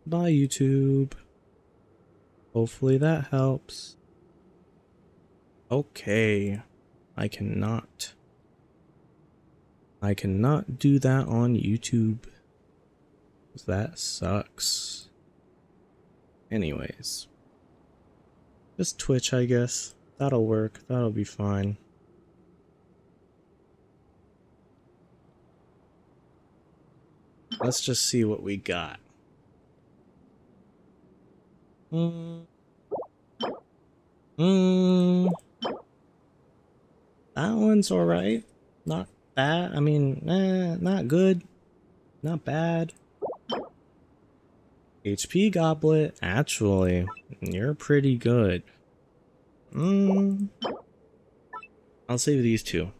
Bye, YouTube. Hopefully that helps. Okay. I cannot do that on YouTube. That sucks. Anyways. Just Twitch, I guess. That'll work. That'll be fine. Let's just see what we got. That one's alright. Not bad. I mean, not good. Not bad. HP Goblet, actually, you're pretty good. I'll save these two.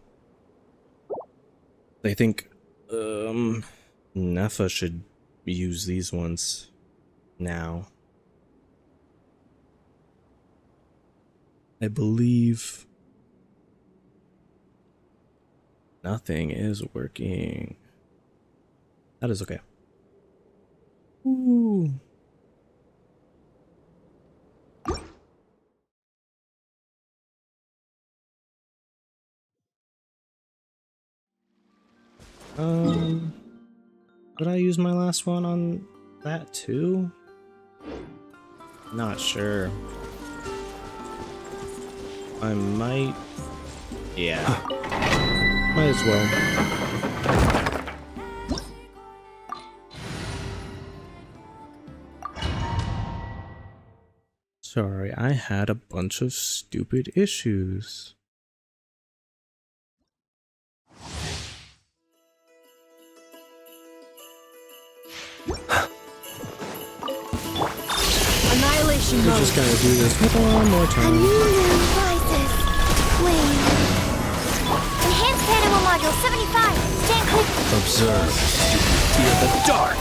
I think, Nefa should use these ones now. I believe nothing is working. That is okay. Ooh. Would I use my last one on that too? Not sure. I might. Yeah. Might as well. Sorry, I had a bunch of stupid issues. Annihilation We're just gonna do this one more time. A new moon rises. Flame. Enhanced animal module 75. Stand clear. Observe. Fear the dark.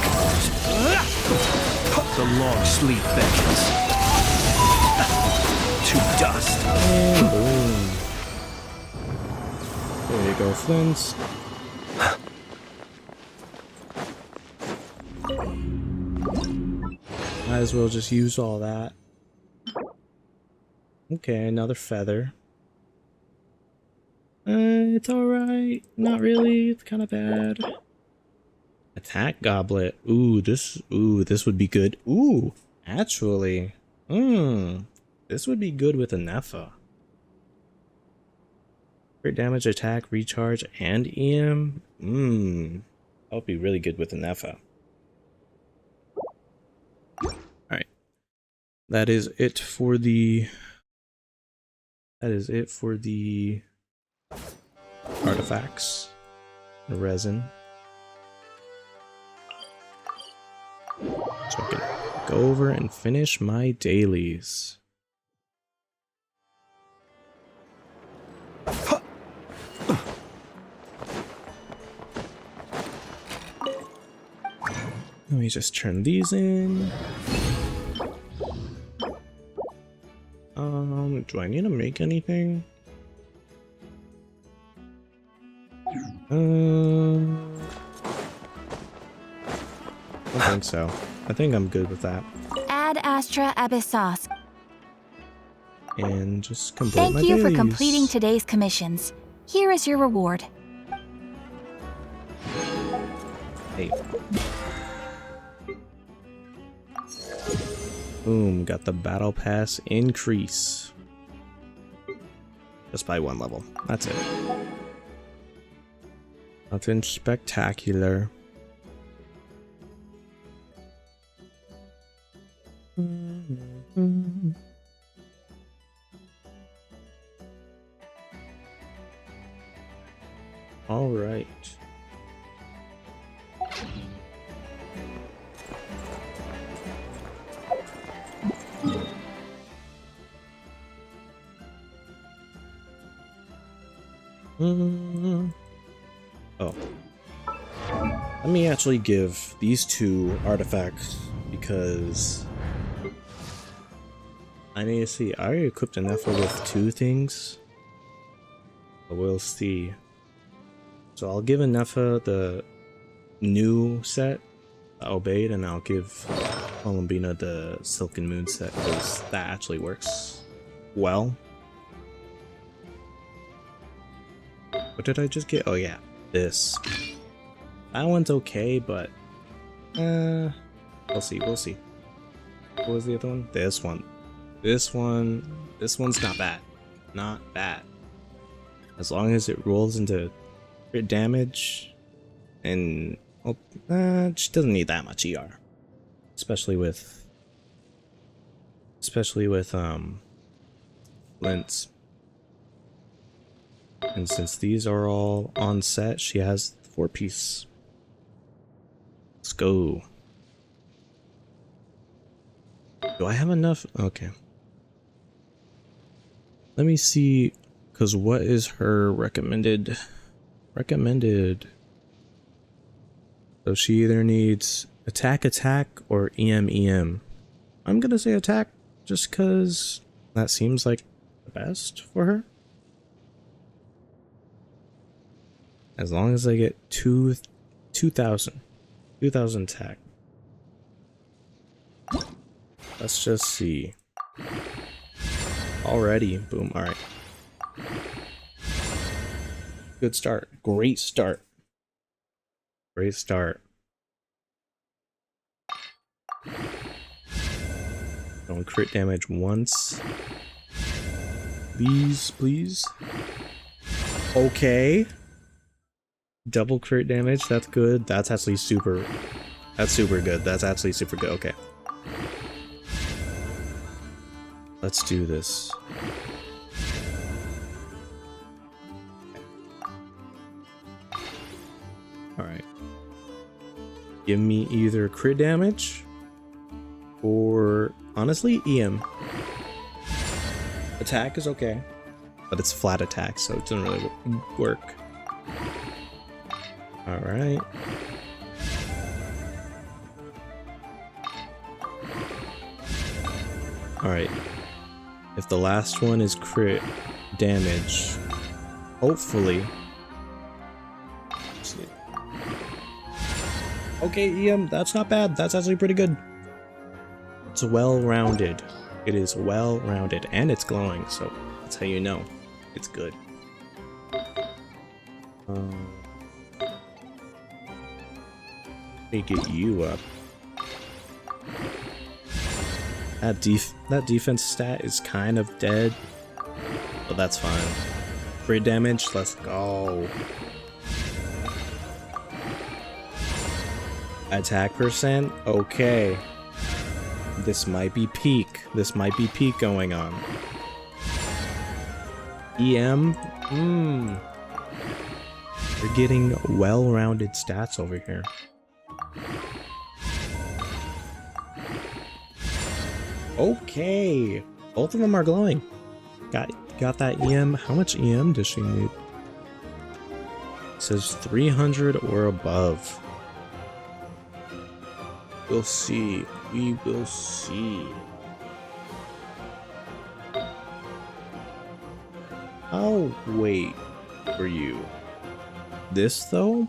The long sleep beckons. To dust. And boom. There you go, Flints. Might as well just use all that. Okay, another feather. It's alright. Not really. It's kind of bad. Attack Goblet. Ooh, this would be good. Ooh, actually. This would be good with a Nefa. Crit damage, attack, recharge, and EM. That would be really good with a Nefa. Alright. That is it for the artifacts. Resin. So I can go over and finish my dailies. Let me just turn these in. Do I need to make anything? I don't think so. I think I'm good with that. Ad Astra Abyssos. And just complete my Thank you for dailies. completing today's commissions. Here is your reward. Hey. Boom, got the battle pass increase. Just by 1 level. That's it. Nothing spectacular. All right. Oh. Let me actually give these 2 artifacts because I need to see. I already equipped an Nefa with 2 things. But we'll see. So I'll give a Nefa the new set, Obeyed, and I'll give Columbina the Silken Moon set, because that actually works well. What did I just get? Oh yeah, this. That one's okay, but we'll see, we'll see. What was the other one? This one. This one's not bad. Not bad. As long as it rolls into crit damage, and she doesn't need that much ER. Especially with Flint's. And since these are all on set, she has 4-piece. Let's go. Do I have enough? Okay. Let me see, because what is her recommended? So she either needs attack or EM. I'm gonna say attack just because that seems like the best for her. As long as I get 2,000 attack. Let's just see. Already, boom, alright. Good start. Great start. Great start. Don't crit damage once. Please. Okay. Double crit damage, that's good. That's actually super good. That's actually super good. Okay. Let's do this. Alright. Give me either crit damage or, honestly, EM. Attack is okay, but it's flat attack, so it doesn't really work. Alright. Alright. If the last one is crit damage, hopefully. Okay, EM, that's not bad. That's actually pretty good. It's well-rounded. It is well-rounded, and it's glowing, so that's how you know it's good. Let me get you up. That defense stat is kind of dead, but that's fine. Crit damage, let's go. Attack percent, okay. This might be peak. This might be peak going on. EM, We're getting well-rounded stats over here. Okay, both of them are glowing. Got that EM. How much EM does she need? It says 300 or above. We'll see. We will see. I'll wait for you. This though,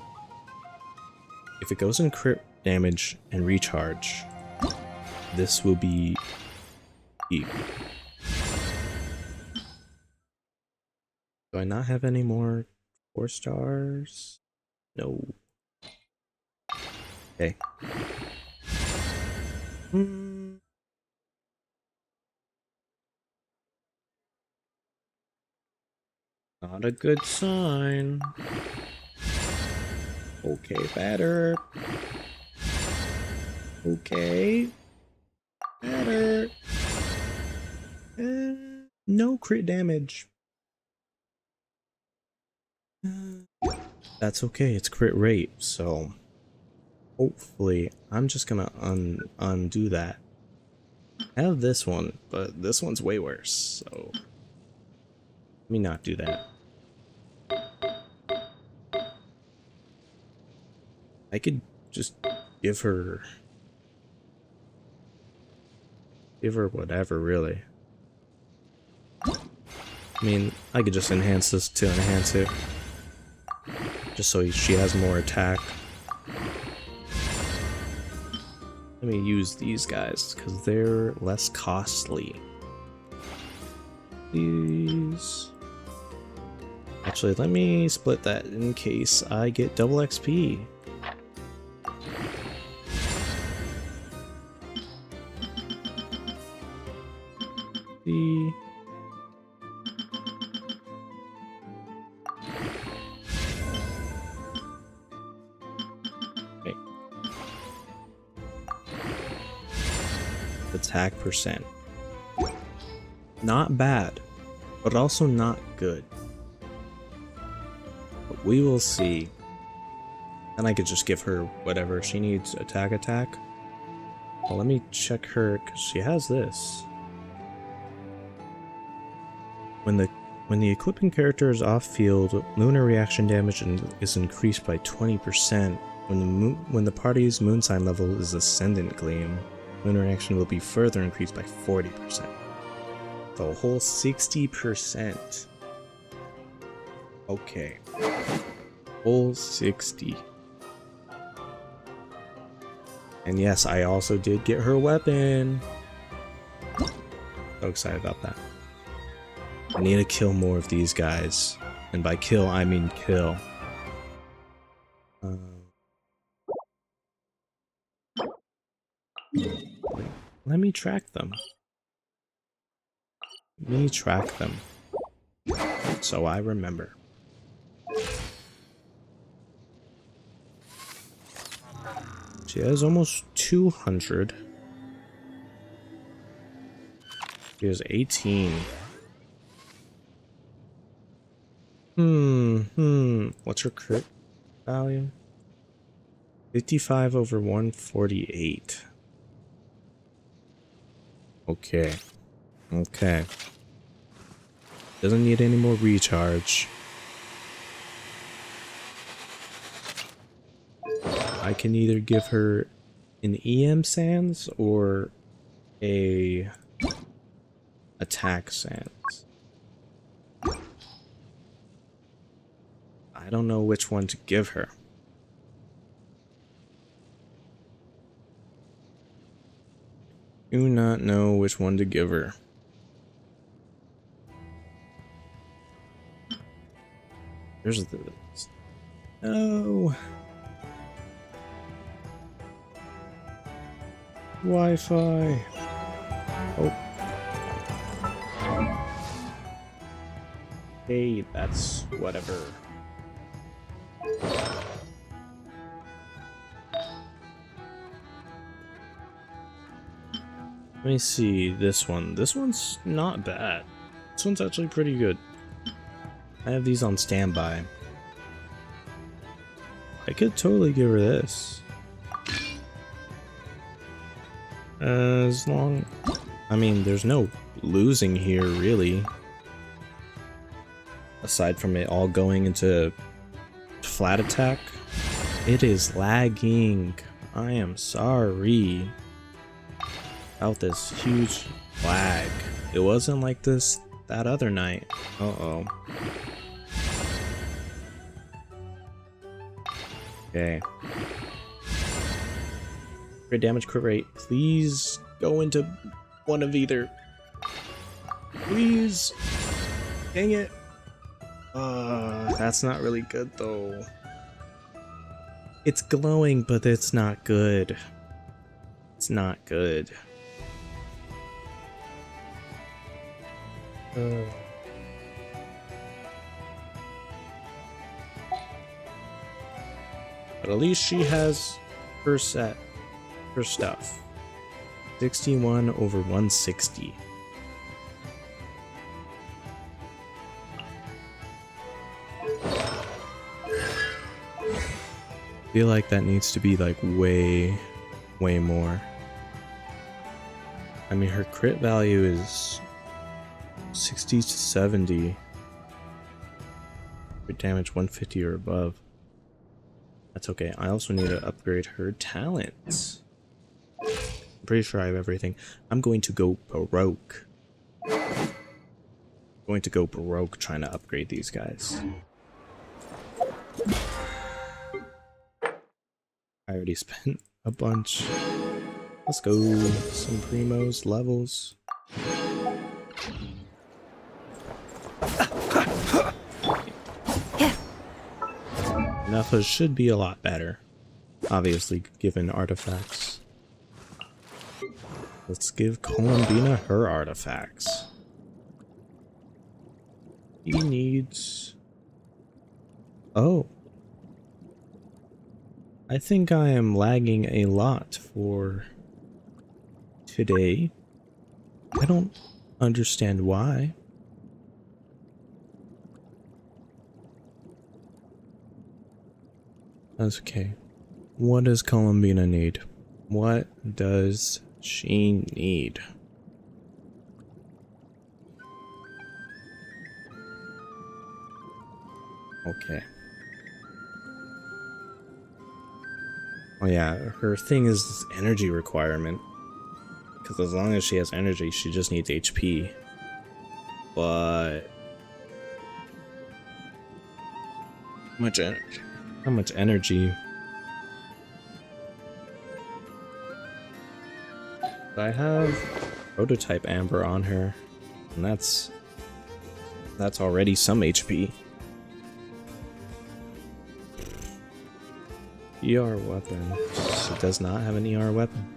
if it goes in crit damage and recharge, this will be peak. Do I not have any more 4 stars? No. Okay. Not a good sign. Okay, better. Okay. Better. No crit damage. That's okay, it's crit rate, so hopefully I'm just gonna undo that. I have this one, but this one's way worse, so let me not do that. I could just give her whatever, really. I mean, I could just enhance this to enhance it, just so she has more attack. Let me use these guys because they're less costly. These. Actually, let me split that in case I get double XP. The okay. Attack percent. Not bad, but also not good. But we will see. And I could just give her whatever she needs. Attack. Well, let me check her because she has this. When the equipping character is off field, lunar reaction damage is increased by 20%. When the party's moon sign level is ascendant gleam, lunar reaction will be further increased by 40%. So a whole 60%. Okay. Whole 60. And yes, I also did get her weapon. So excited about that. I need to kill more of these guys. And by kill, I mean kill. Let me track them. So I remember. She has almost 200. She has 18. What's her crit value? 55 over 148. Okay. Doesn't need any more recharge. I can either give her an EM Sands or a attack Sands. I don't know which one to give her. Do not know which one to give her. There's this. No. Wi-Fi. Oh. Hey, that's whatever. Let me see this one. This one's not bad. This one's actually pretty good. I have these on standby. I could totally give her this. As long... I mean, there's no losing here, really. Aside from it all going into flat attack. It is lagging. I am sorry. About this huge lag. It wasn't like this that other night. Uh-oh. Okay. Crit damage, crit rate. Please go into one of either. Please. Dang it. That's not really good though. It's glowing, but it's not good. It's not good. But at least she has her set, her stuff. 61 over 160. I feel like that needs to be like way more. I mean, her crit value is 60 to 70. Crit damage 150 or above. That's okay. I also need to upgrade her talents. I'm pretty sure I have everything. I'm going to go baroque. Trying to upgrade these guys. I already spent a bunch. Let's go. Some primos levels. Nepha should be a lot better. Obviously, given artifacts. Let's give Columbina her artifacts. He needs... Oh. I think I am lagging a lot for today. I don't understand why. That's okay. What does Columbina need? What does she need? Okay. Oh yeah, her thing is this energy requirement. Because as long as she has energy, she just needs HP. But... How much energy? I have prototype Amber on her, and that's already some HP. ER weapon. She does not have an ER weapon.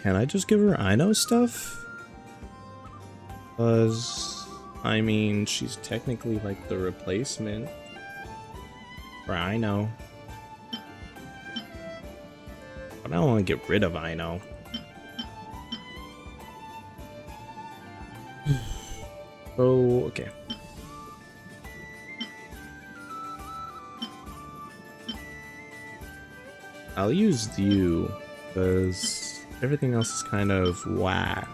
Can I just give her Ino stuff? Because, I mean, she's technically like the replacement for Ino. But I don't want to get rid of Ino. Oh, okay. I'll use you, because everything else is kind of whack.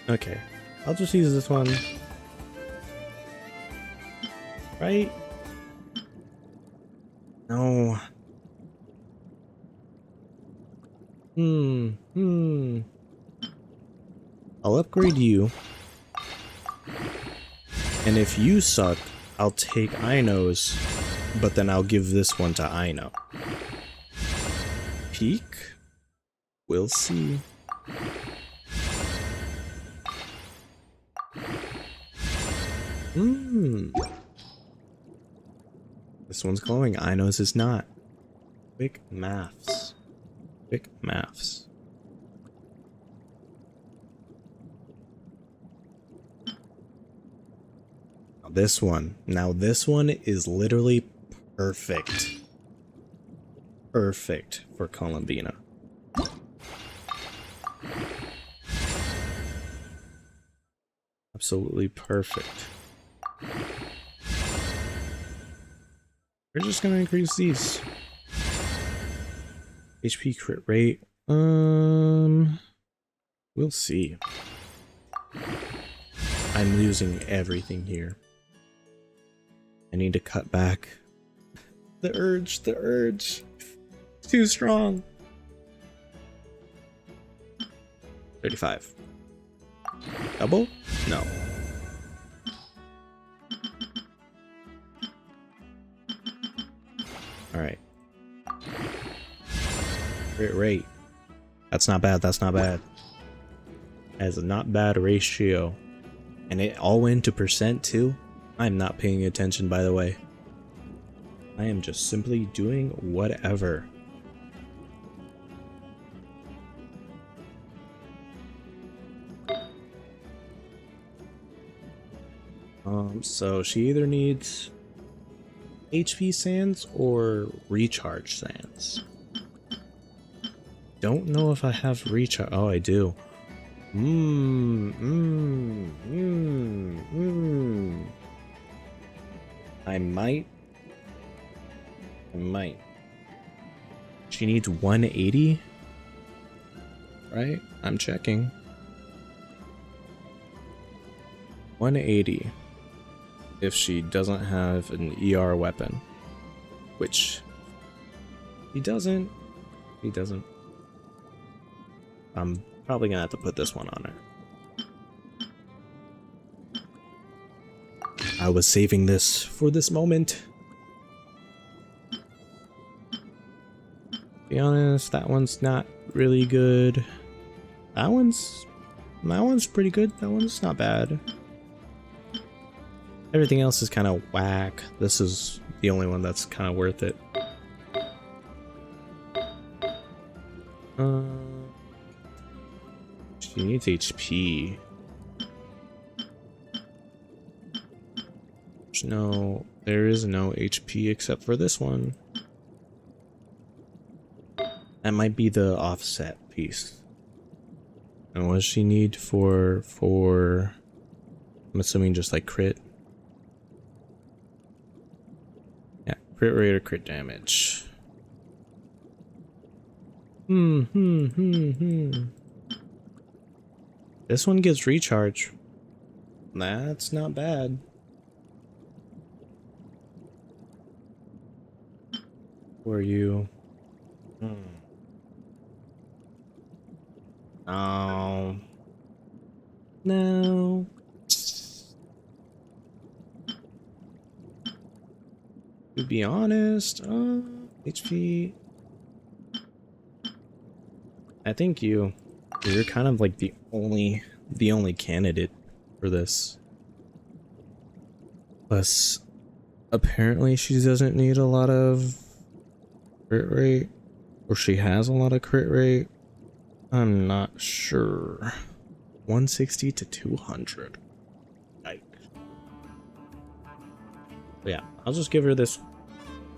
Okay, I'll just use this one. Right? No. I'll upgrade you. And if you suck, I'll take Ino's, but then I'll give this one to Ino. Peak? We'll see. This one's glowing. Ino's is not. Quick maths. Quick maths. Now this one is literally perfect. Perfect for Columbina. Absolutely perfect. We're just gonna increase these. HP crit rate. We'll see. I'm losing everything here. I need to cut back. The urge. It's too strong. 35. Double? No. Alright. Crit rate. That's not bad, that's not bad. That is a not bad ratio. And it all went to percent too? I'm not paying attention, by the way. I am just simply doing whatever. So she either needs HP sands or recharge sands. Don't know if I have recharge. Oh, I do. I might. She needs 180, right? I'm checking. 180. if she doesn't have an ER weapon. Which he doesn't. He doesn't. I'm probably gonna have to put this one on her. I was saving this for this moment. Be honest, that one's not really good. That one's pretty good. That one's not bad. Everything else is kind of whack. This is the only one that's kind of worth it. She needs HP. There is no HP except for this one. That might be the offset piece. And what does she need for I'm assuming just like crit. Yeah, crit rate or crit damage. This one gives recharge. That's not bad. Who are you? Oh. No. To be honest, HP. I think you're kind of like the only candidate for this. Plus, apparently she doesn't need a lot of crit rate, or she has a lot of crit rate. I'm not sure. 160 to 200. Yikes. But yeah, I'll just give her this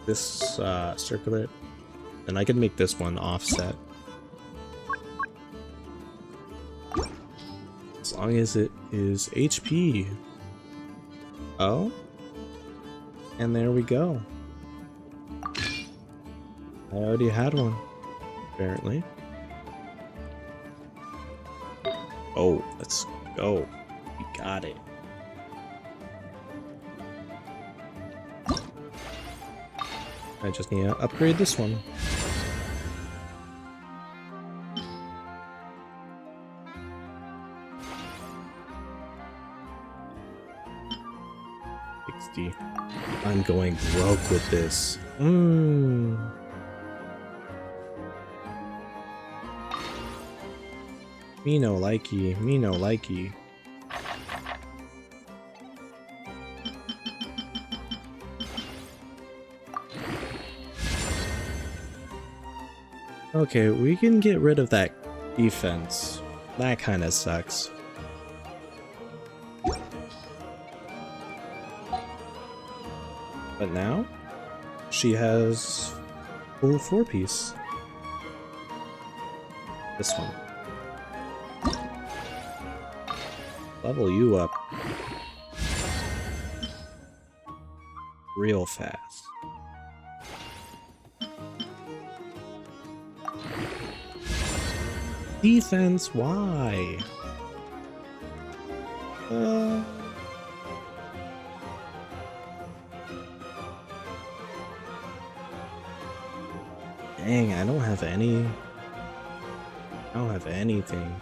circlet, and I can make this one offset. As long as it is HP. Oh. And there we go. I already had one, apparently. Oh, let's go. We got it. I just need to upgrade this one. I'm going broke with this. Me no likey, me no likey. Okay, we can get rid of that defense. That kind of sucks. But now, she has full 4-piece. This one. Level you up. Real fast. Defense, why? Dang, I don't have any. I don't have anything.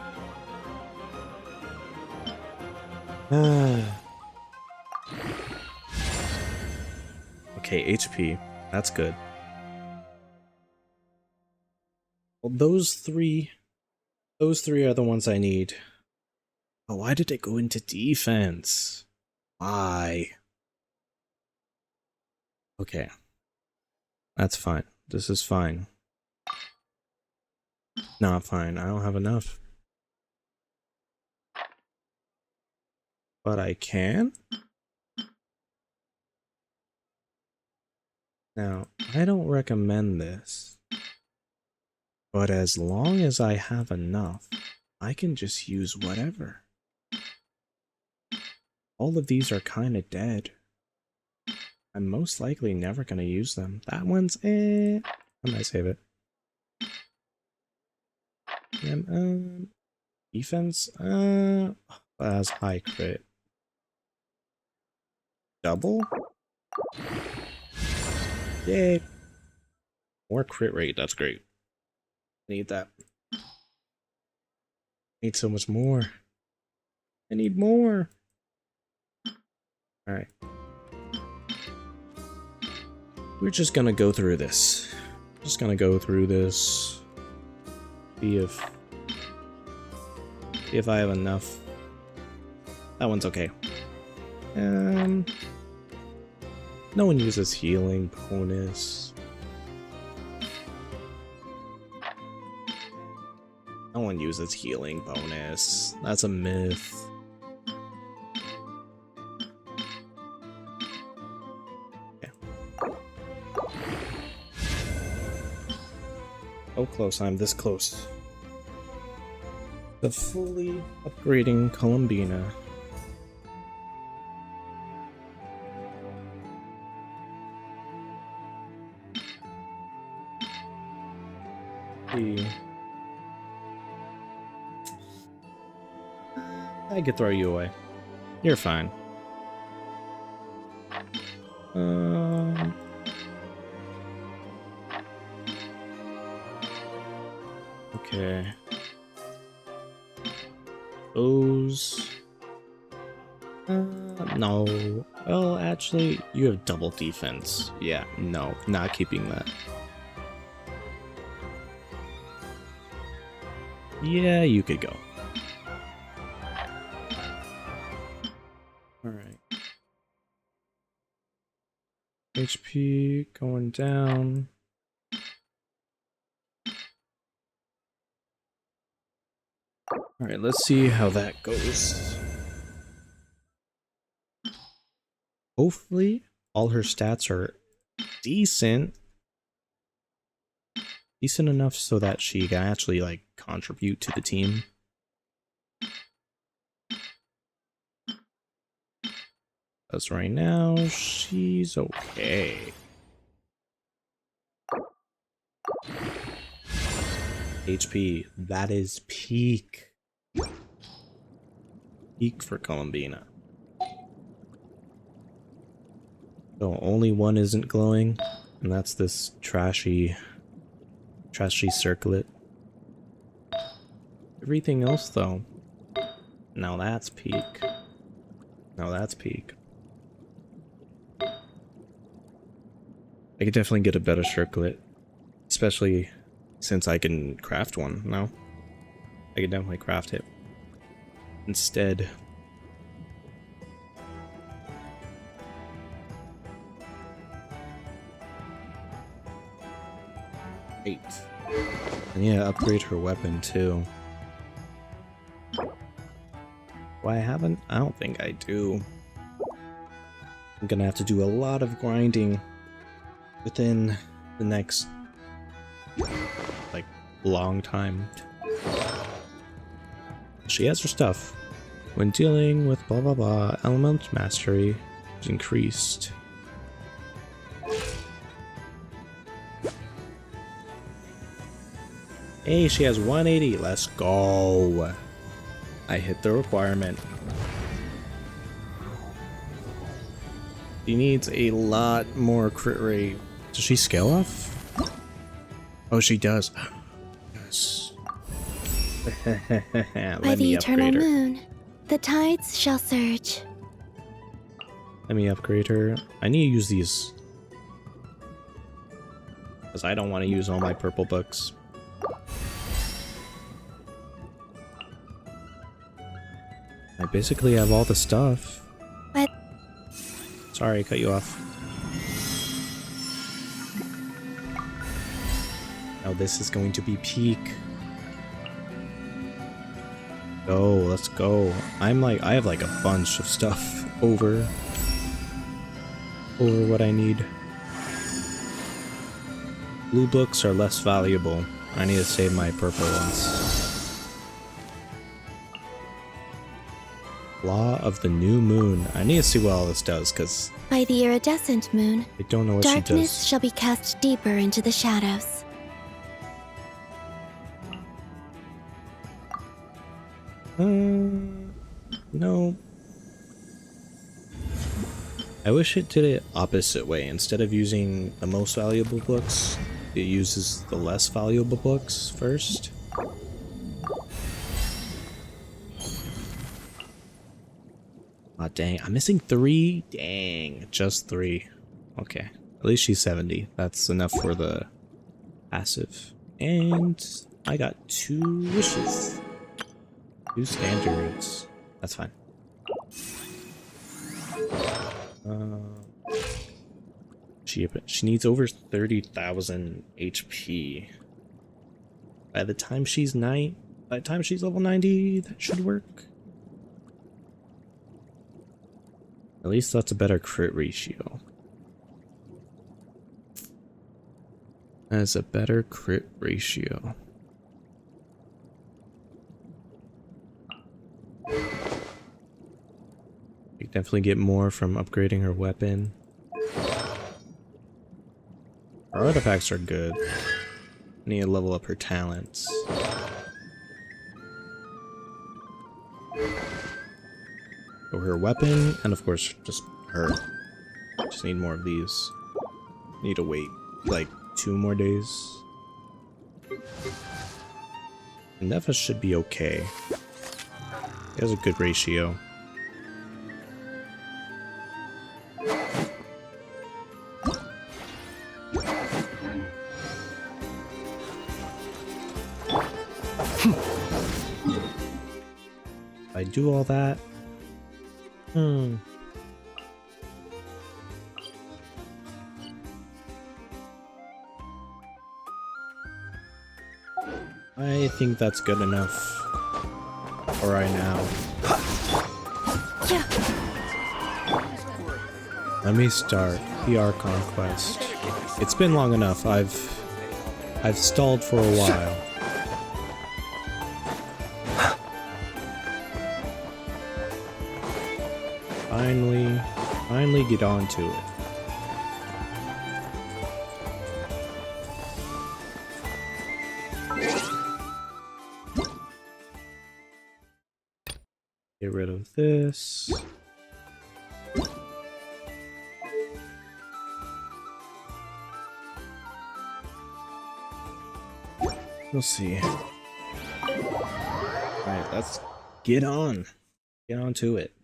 Okay, HP. That's good. Well, those three are the ones I need. Oh, why did it go into defense? Why? Okay. That's fine. This is fine. Not fine. I don't have enough. But I can? Now, I don't recommend this. But as long as I have enough, I can just use whatever. All of these are kind of dead. I'm most likely never going to use them. That one's I might save it. And, defense, has high crit. double? Yay. More crit rate, that's great. Need that. Need so much more. I need more. Alright. We're just gonna go through this. Just gonna go through this. See if I have enough. That one's okay. No one uses healing bonus. No one uses healing bonus. That's a myth. Okay. So close, I'm this close. The fully upgrading Columbina. I could throw you away. You're fine. Okay. Those. No. Well, actually, you have double defense. Yeah, no, not keeping that. Yeah, you could go. Alright. HP going down. Alright, let's see how that goes. Hopefully, all her stats are decent. Decent enough so that she can actually, like, contribute to the team. Because right now, she's okay. HP, that is peak. Peak for Columbina. So only one isn't glowing, and that's this trashy circlet. Everything else though, now that's peak. Now that's peak. I could definitely get a better circlet, especially since I can craft one now. I could definitely craft it instead. Eight. And yeah, upgrade her weapon too. Why I haven't? I don't think I do. I'm gonna have to do a lot of grinding within the next, like, long time. She has her stuff. When dealing with blah blah blah, element mastery is increased. Hey, she has 180. Let's go. I hit the requirement. She needs a lot more crit rate. Does she scale off? Oh, she does. Yes. By the eternal moon, the tides shall surge. Let me upgrade her. I need to use these, because I don't want to use all my purple books. I basically have all the stuff. But sorry, I cut you off. Now this is going to be peak. Go, let's go. I have like a bunch of stuff over what I need. Blue books are less valuable. I need to save my purple ones. Law of the New Moon. I need to see what all this does, because by the iridescent moon, I don't know what she does. darkness shall be cast deeper into the shadows. No. I wish it did it opposite way. Instead of using the most valuable books, it uses the less valuable books first. Aw, dang. I'm missing 3? Dang. Just 3. Okay. At least she's 70. That's enough for the passive. And I got 2 wishes. 2 standards. That's fine. She needs over 30,000 HP. By the time she's level 90, that should work. At least that's a better crit ratio. That's a better crit ratio. You can definitely get more from upgrading her weapon. Her artifacts are good. I need to level up her talents. So her weapon, and of course, just her. Just need more of these. Need to wait like 2 more days. Nephis should be okay. He has a good ratio. If I do all that, I think that's good enough for right now. Let me start the Archon quest. It's been long enough. I've stalled for a while. Finally get on to it. Get rid of this. We'll see. Alright, let's get on. Get on to it.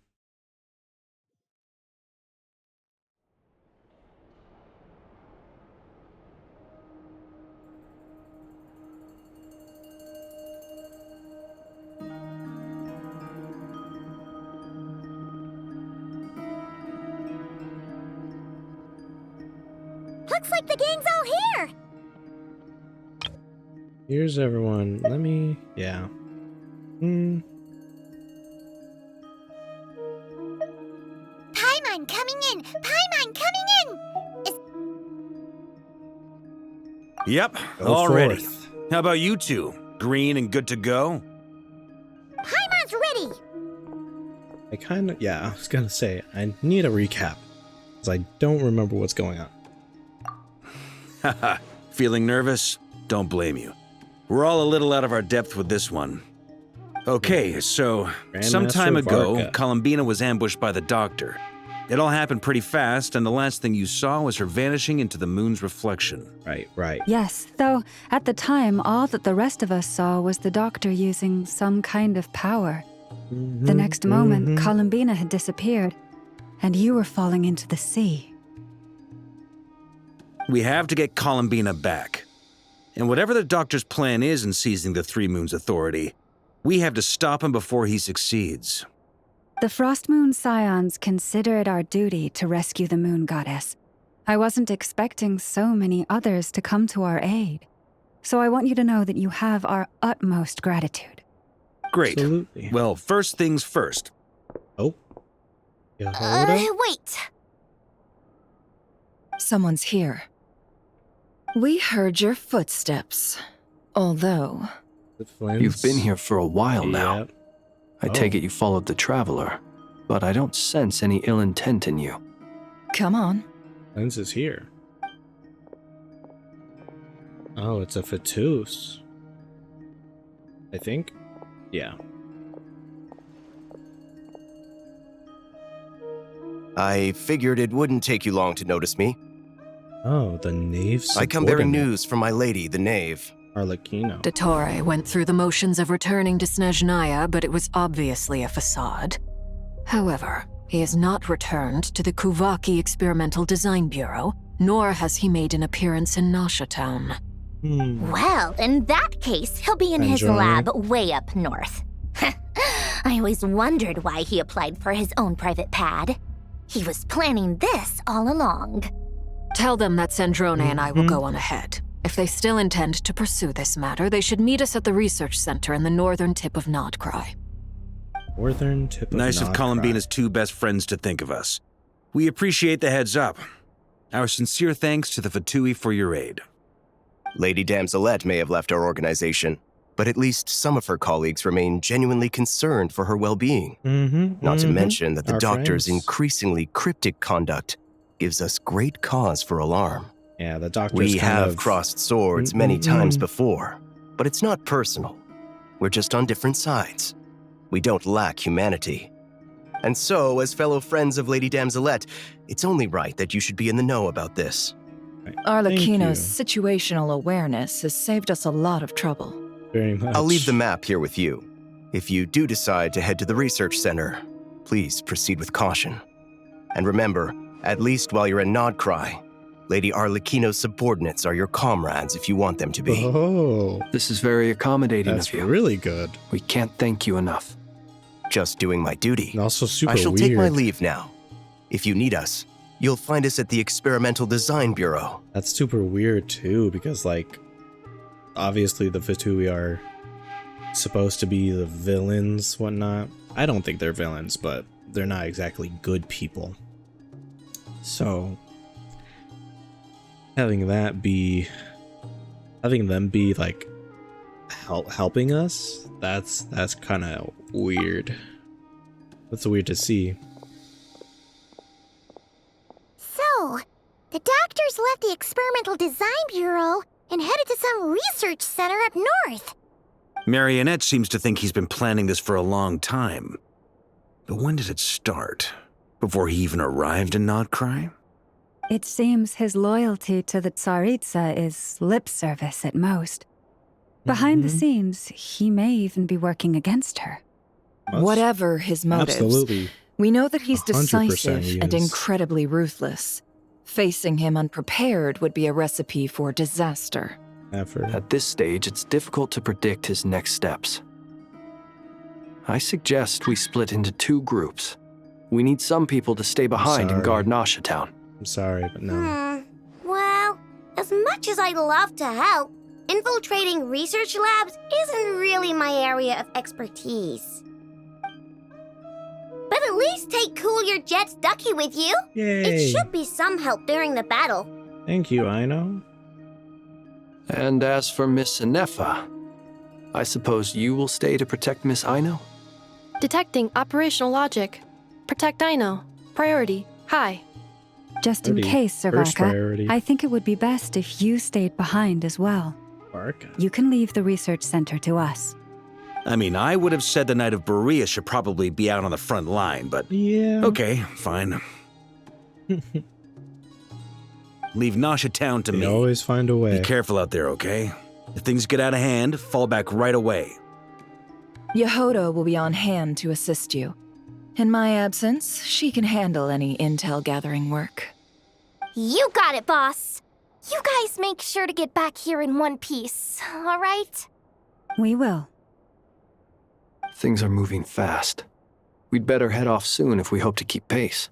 Looks like the gang's all here! Here's everyone. Let me... yeah. Paimon coming in! Paimon coming in! Yep, Go all ready. forth. How about you two? Green and good to go? Paimon's ready! I kind of... yeah, I was gonna say, I need a recap. Because I don't remember what's going on. Haha, feeling nervous? Don't blame you. We're all a little out of our depth with this one. Okay, so some time ago, Varka. Columbina was ambushed by the Doctor. It all happened pretty fast, and the last thing you saw was her vanishing into the moon's reflection. Right. Yes, though at the time, all that the rest of us saw was the Doctor using some kind of power. The next moment, Columbina had disappeared, and you were falling into the sea. We have to get Columbina back. And whatever the Doctor's plan is in seizing the Three Moons Authority, we have to stop him before he succeeds. The Frost Moon Scions consider it our duty to rescue the Moon Goddess. I wasn't expecting so many others to come to our aid. So I want you to know that you have our utmost gratitude. Great. Absolutely. Well, first things first. Oh. Yehoda? Wait. Someone's here. We heard your footsteps. Although... The Flynns? You've been here for a while now. Yep. I take it you followed the Traveler, but I don't sense any ill intent in you. Come on. Flynns is here. Oh, it's a Fatus. I think? Yeah. I figured it wouldn't take you long to notice me. Oh, the knave I come bearing subordinate. news from my lady, the knave. Arlecchino. Dottore went through the motions of returning to Snezhnaya, but it was obviously a facade. However, he has not returned to the Kuvaki Experimental Design Bureau, nor has he made an appearance in Nasha Town. Well, in that case, he'll be in his Enjoy. lab way up north. I always wondered why he applied for his own private pad. He was planning this all along. Tell them that Sandrone and I will go on ahead. If they still intend to pursue this matter, they should meet us at the research center in the northern tip of Nodcry. Northern tip of Nice of Nodcry. Columbina's two best friends to think of us. We appreciate the heads up. Our sincere thanks to the Fatui for your aid. Lady Damselette may have left our organization, but at least some of her colleagues remain genuinely concerned for her well-being. Not to mention that the Our doctor's friends. increasingly cryptic conduct gives us great cause for alarm. Yeah, the doctor's We kind have of crossed swords many times before, but it's not personal. We're just on different sides. We don't lack humanity. And so, as fellow friends of Lady Damselette, it's only right that you should be in the know about this. Arlecchino's situational awareness has saved us a lot of trouble. Very much. I'll leave the map here with you. If you do decide to head to the research center, please proceed with caution. And remember, at least while you're in Nodcry, Lady Arlecchino's subordinates are your comrades if you want them to be. Oh, This is very accommodating that's of you. really good. We can't thank you enough. Just doing my duty. And also super I shall weird. take my leave now. If you need us, you'll find us at the Experimental Design Bureau. That's super weird too, because like, obviously the Fatui are supposed to be the villains, whatnot. I don't think they're villains, but they're not exactly good people. So having them be like helping us, that's kind of weird. That's weird to see. So, the doctors left the Experimental Design Bureau and headed to some research center up north. Marionette seems to think he's been planning this for a long time. But when did it start? Before he even arrived in Nodcry? It seems his loyalty to the Tsaritsa is lip service at most. Behind the scenes, he may even be working against her. Whatever his motives, Absolutely. we know that he's 100% decisive he and is. incredibly ruthless. Facing him unprepared would be a recipe for disaster. Effort. At this stage, it's difficult to predict his next steps. I suggest we split into two groups. We need some people to stay behind and Sorry. guard Nasha Town. I'm sorry, but no. Well, as much as I'd love to help, infiltrating research labs isn't really my area of expertise. But at least take Cool Your Jet's Ducky with you. Yay! It should be some help during the battle. Thank you, Aino. And as for Miss Inefa, I suppose you will stay to protect Miss Aino? Detecting operational logic. Protect Aino. Priority. High. Just in Priority. case, First Soraka, priority. I think it would be best if you stayed behind as well. Bark. You can leave the research center to us. I mean, I would have said the Knight of Berea should probably be out on the front line, but Yeah. okay, fine. Leave Nasha Town to They me. always find a way. Be careful out there, okay? If things get out of hand, fall back right away. Yehoda will be on hand to assist you. In my absence, she can handle any intel gathering work. You got it, boss. You guys make sure to get back here in one piece, all right? We will. Things are moving fast. We'd better head off soon if we hope to keep pace.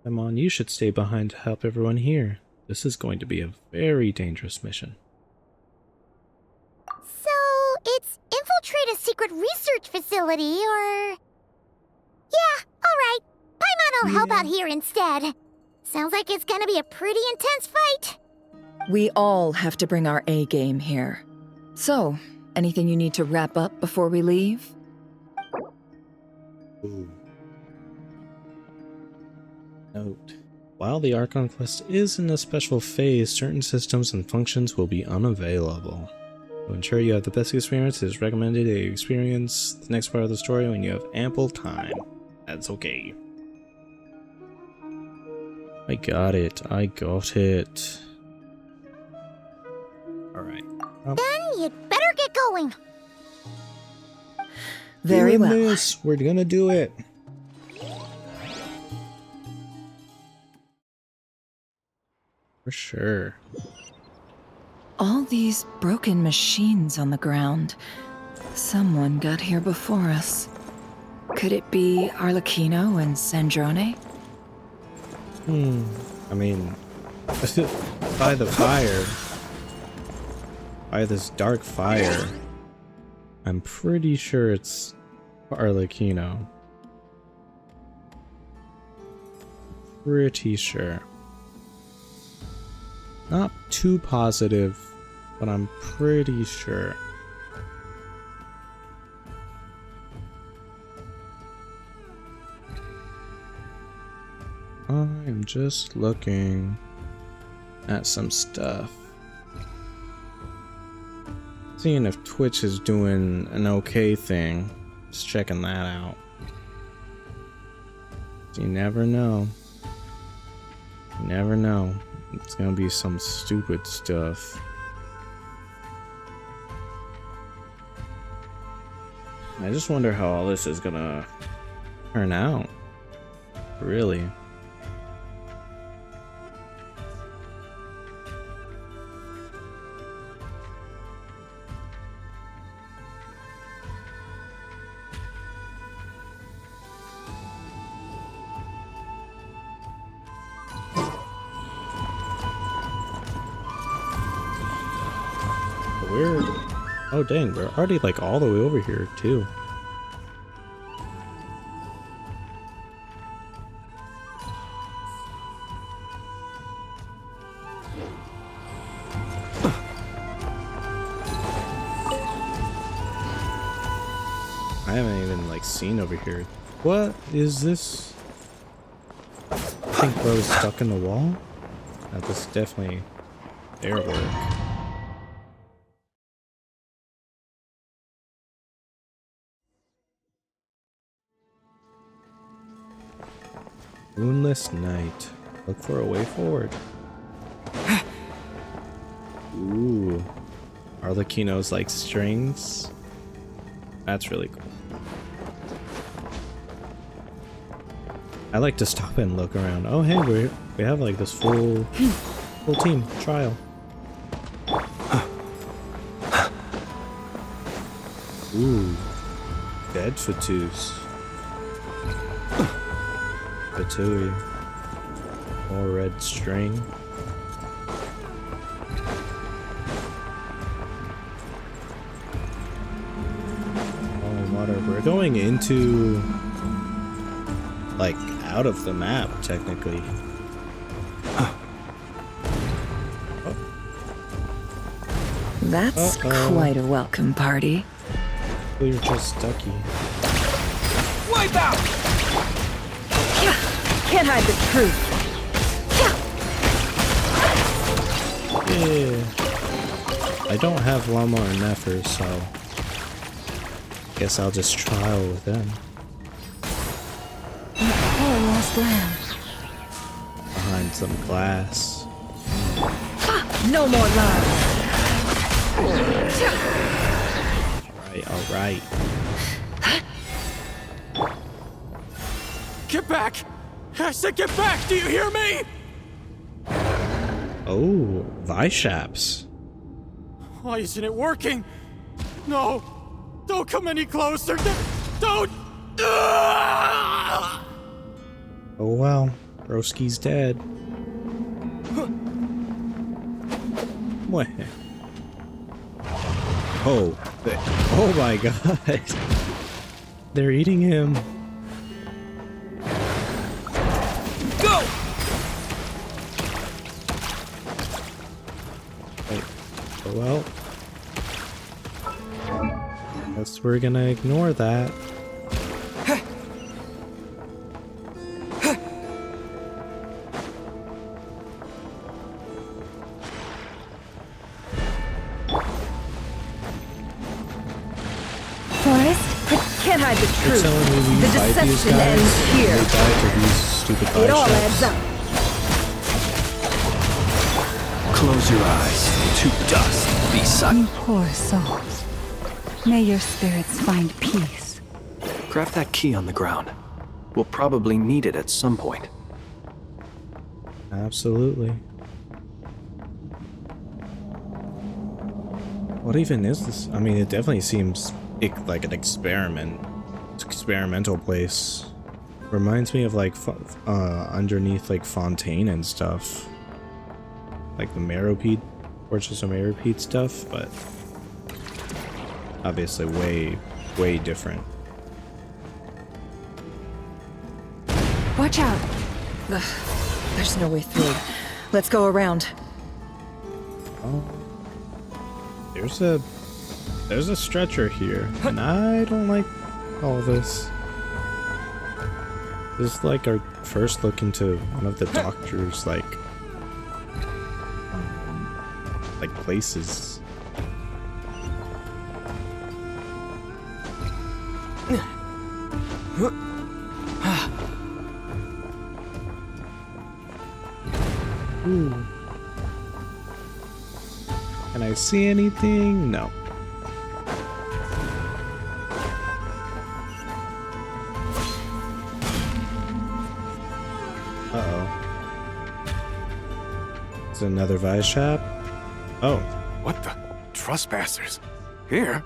Come on, you should stay behind to help everyone here. This is going to be a very dangerous mission. So, it's infiltrate a secret research facility, or... Yeah, alright. Paimon will help out here instead. Sounds like it's gonna be a pretty intense fight. We all have to bring our A game here. So, anything you need to wrap up before we leave? Ooh. Note. While the Archon quest is in a special phase, certain systems and functions will be unavailable. To ensure you have the best experience, it is recommended that you experience the next part of the story when you have ample time. That's okay. I got it. I got it. Alright. Then you'd better get going. Very Doing well. this. We're gonna do it. For sure. All these broken machines on the ground. Someone got here before us. Could it be Arlecchino and Sandrone? I mean, by the fire, by this dark fire, I'm pretty sure it's Arlecchino. Pretty sure. Not too positive, but I'm pretty sure. I'm just looking at some stuff. Seeing if Twitch is doing an okay thing. Just checking that out. You never know. You never know. It's gonna be some stupid stuff. I just wonder how all this is gonna turn out. Really. We're... Oh dang, we're already like all the way over here too. I haven't even like seen over here. What is this? I think bro's stuck in the wall? This is definitely their work. Moonless night. Look for a way forward. Ooh. Arlecchino's like strings. That's really cool. I like to stop and look around. Oh hey, we have like this full team trial. Ooh. Dead Fatous. Fatui. More red string. Holy water. We're going into like out of the map technically. That's quite a welcome party. Oh, you're just stucky. Wipe out! Can't hide the truth. Yeah. I don't have Llama or Nefer, so guess I'll just trial with them. Poor lost lamb. Behind some glass. No more love. Alright. Get back! I said get back! Do you hear me? Oh, Vishaps. Why isn't it working? No! Don't come any closer! Don't! Oh well, Broski's dead. What? Oh, oh my god. They're eating him. Go! Wait, oh well. Guess we're gonna ignore that. had the You're truth. telling me we The fight these deception guys? ends here. They die to these stupid It all vice adds shops? up. Close your eyes to dust, be silent. You poor souls. May your spirits find peace. Grab that key on the ground. We'll probably need it at some point. Absolutely. What even is this? I mean, it definitely seems like an experimental place. Reminds me of like underneath like Fontaine and stuff, like the Meropede, Fortress of Meropede stuff, but obviously way different. Watch out. Ugh, there's no way through. Let's go around. Oh, there's a stretcher here, and I don't like all this. This is like our first look into one of the doctor's like places. Ooh. Can I see anything? No. Uh-oh. It's another vice shop? Oh. What the? Trespassers? Here?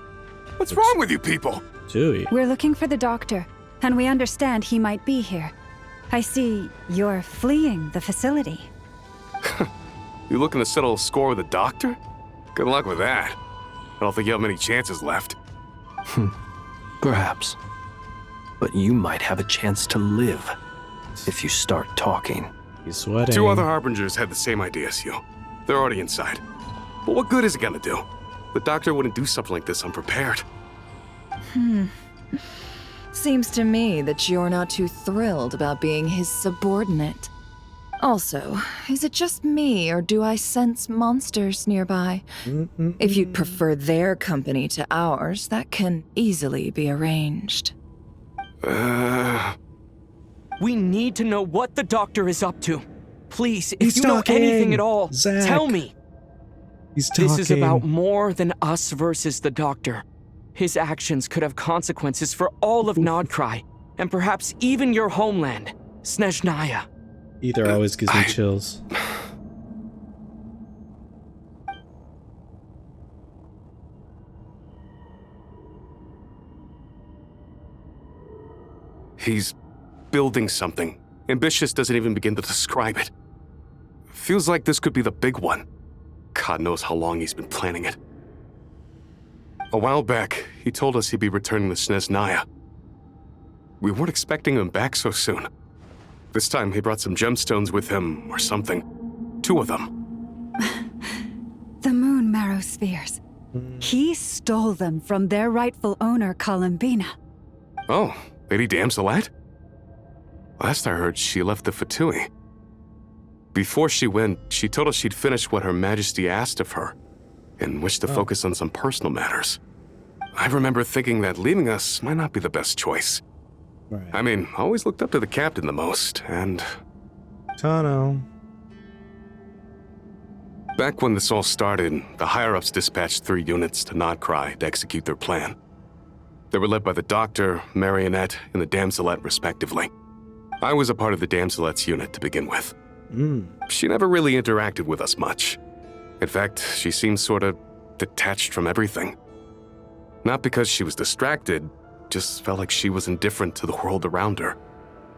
What's wrong with you people? Chewie. We're looking for the doctor, and we understand he might be here. I see you're fleeing the facility. You looking to settle a score with the doctor? Good luck with that. I don't think you have many chances left. Perhaps. But you might have a chance to live if you start talking. He's sweating. 2 other harbingers had the same idea as you. They're already inside. But what good is it gonna do? The doctor wouldn't do something like this unprepared. Seems to me that you're not too thrilled about being his subordinate. Also, is it just me, or do I sense monsters nearby? If you'd prefer their company to ours, that can easily be arranged. We need to know what the doctor is up to. Please, if He's you know talking. anything at all, Zach. tell me. He's talking. This is about more than us versus the doctor. His actions could have consequences for all of Nodcry, and perhaps even your homeland, Snezhnaya. Either always gives me chills. He's building something. Ambitious doesn't even begin to describe it. Feels like this could be the big one. God knows how long he's been planning it. A while back, he told us he'd be returning to Snezhnaya. We weren't expecting him back so soon. This time he brought some gemstones with him, or something. 2 of them. The moon marrow spheres. He stole them from their rightful owner, Columbina. Oh, Lady Damselat? Last I heard, she left the Fatui. Before she went, she told us she'd finish what Her Majesty asked of her, and wished to focus on some personal matters. I remember thinking that leaving us might not be the best choice. Right. I mean, I always looked up to the captain the most, and... Tano. Back when this all started, the higher-ups dispatched 3 units to Nodcry to execute their plan. They were led by the Doctor, Marionette, and the Damselet, respectively. I was a part of the Damselet's unit to begin with. She never really interacted with us much. In fact, she seemed sort of detached from everything. Not because she was distracted, just felt like she was indifferent to the world around her.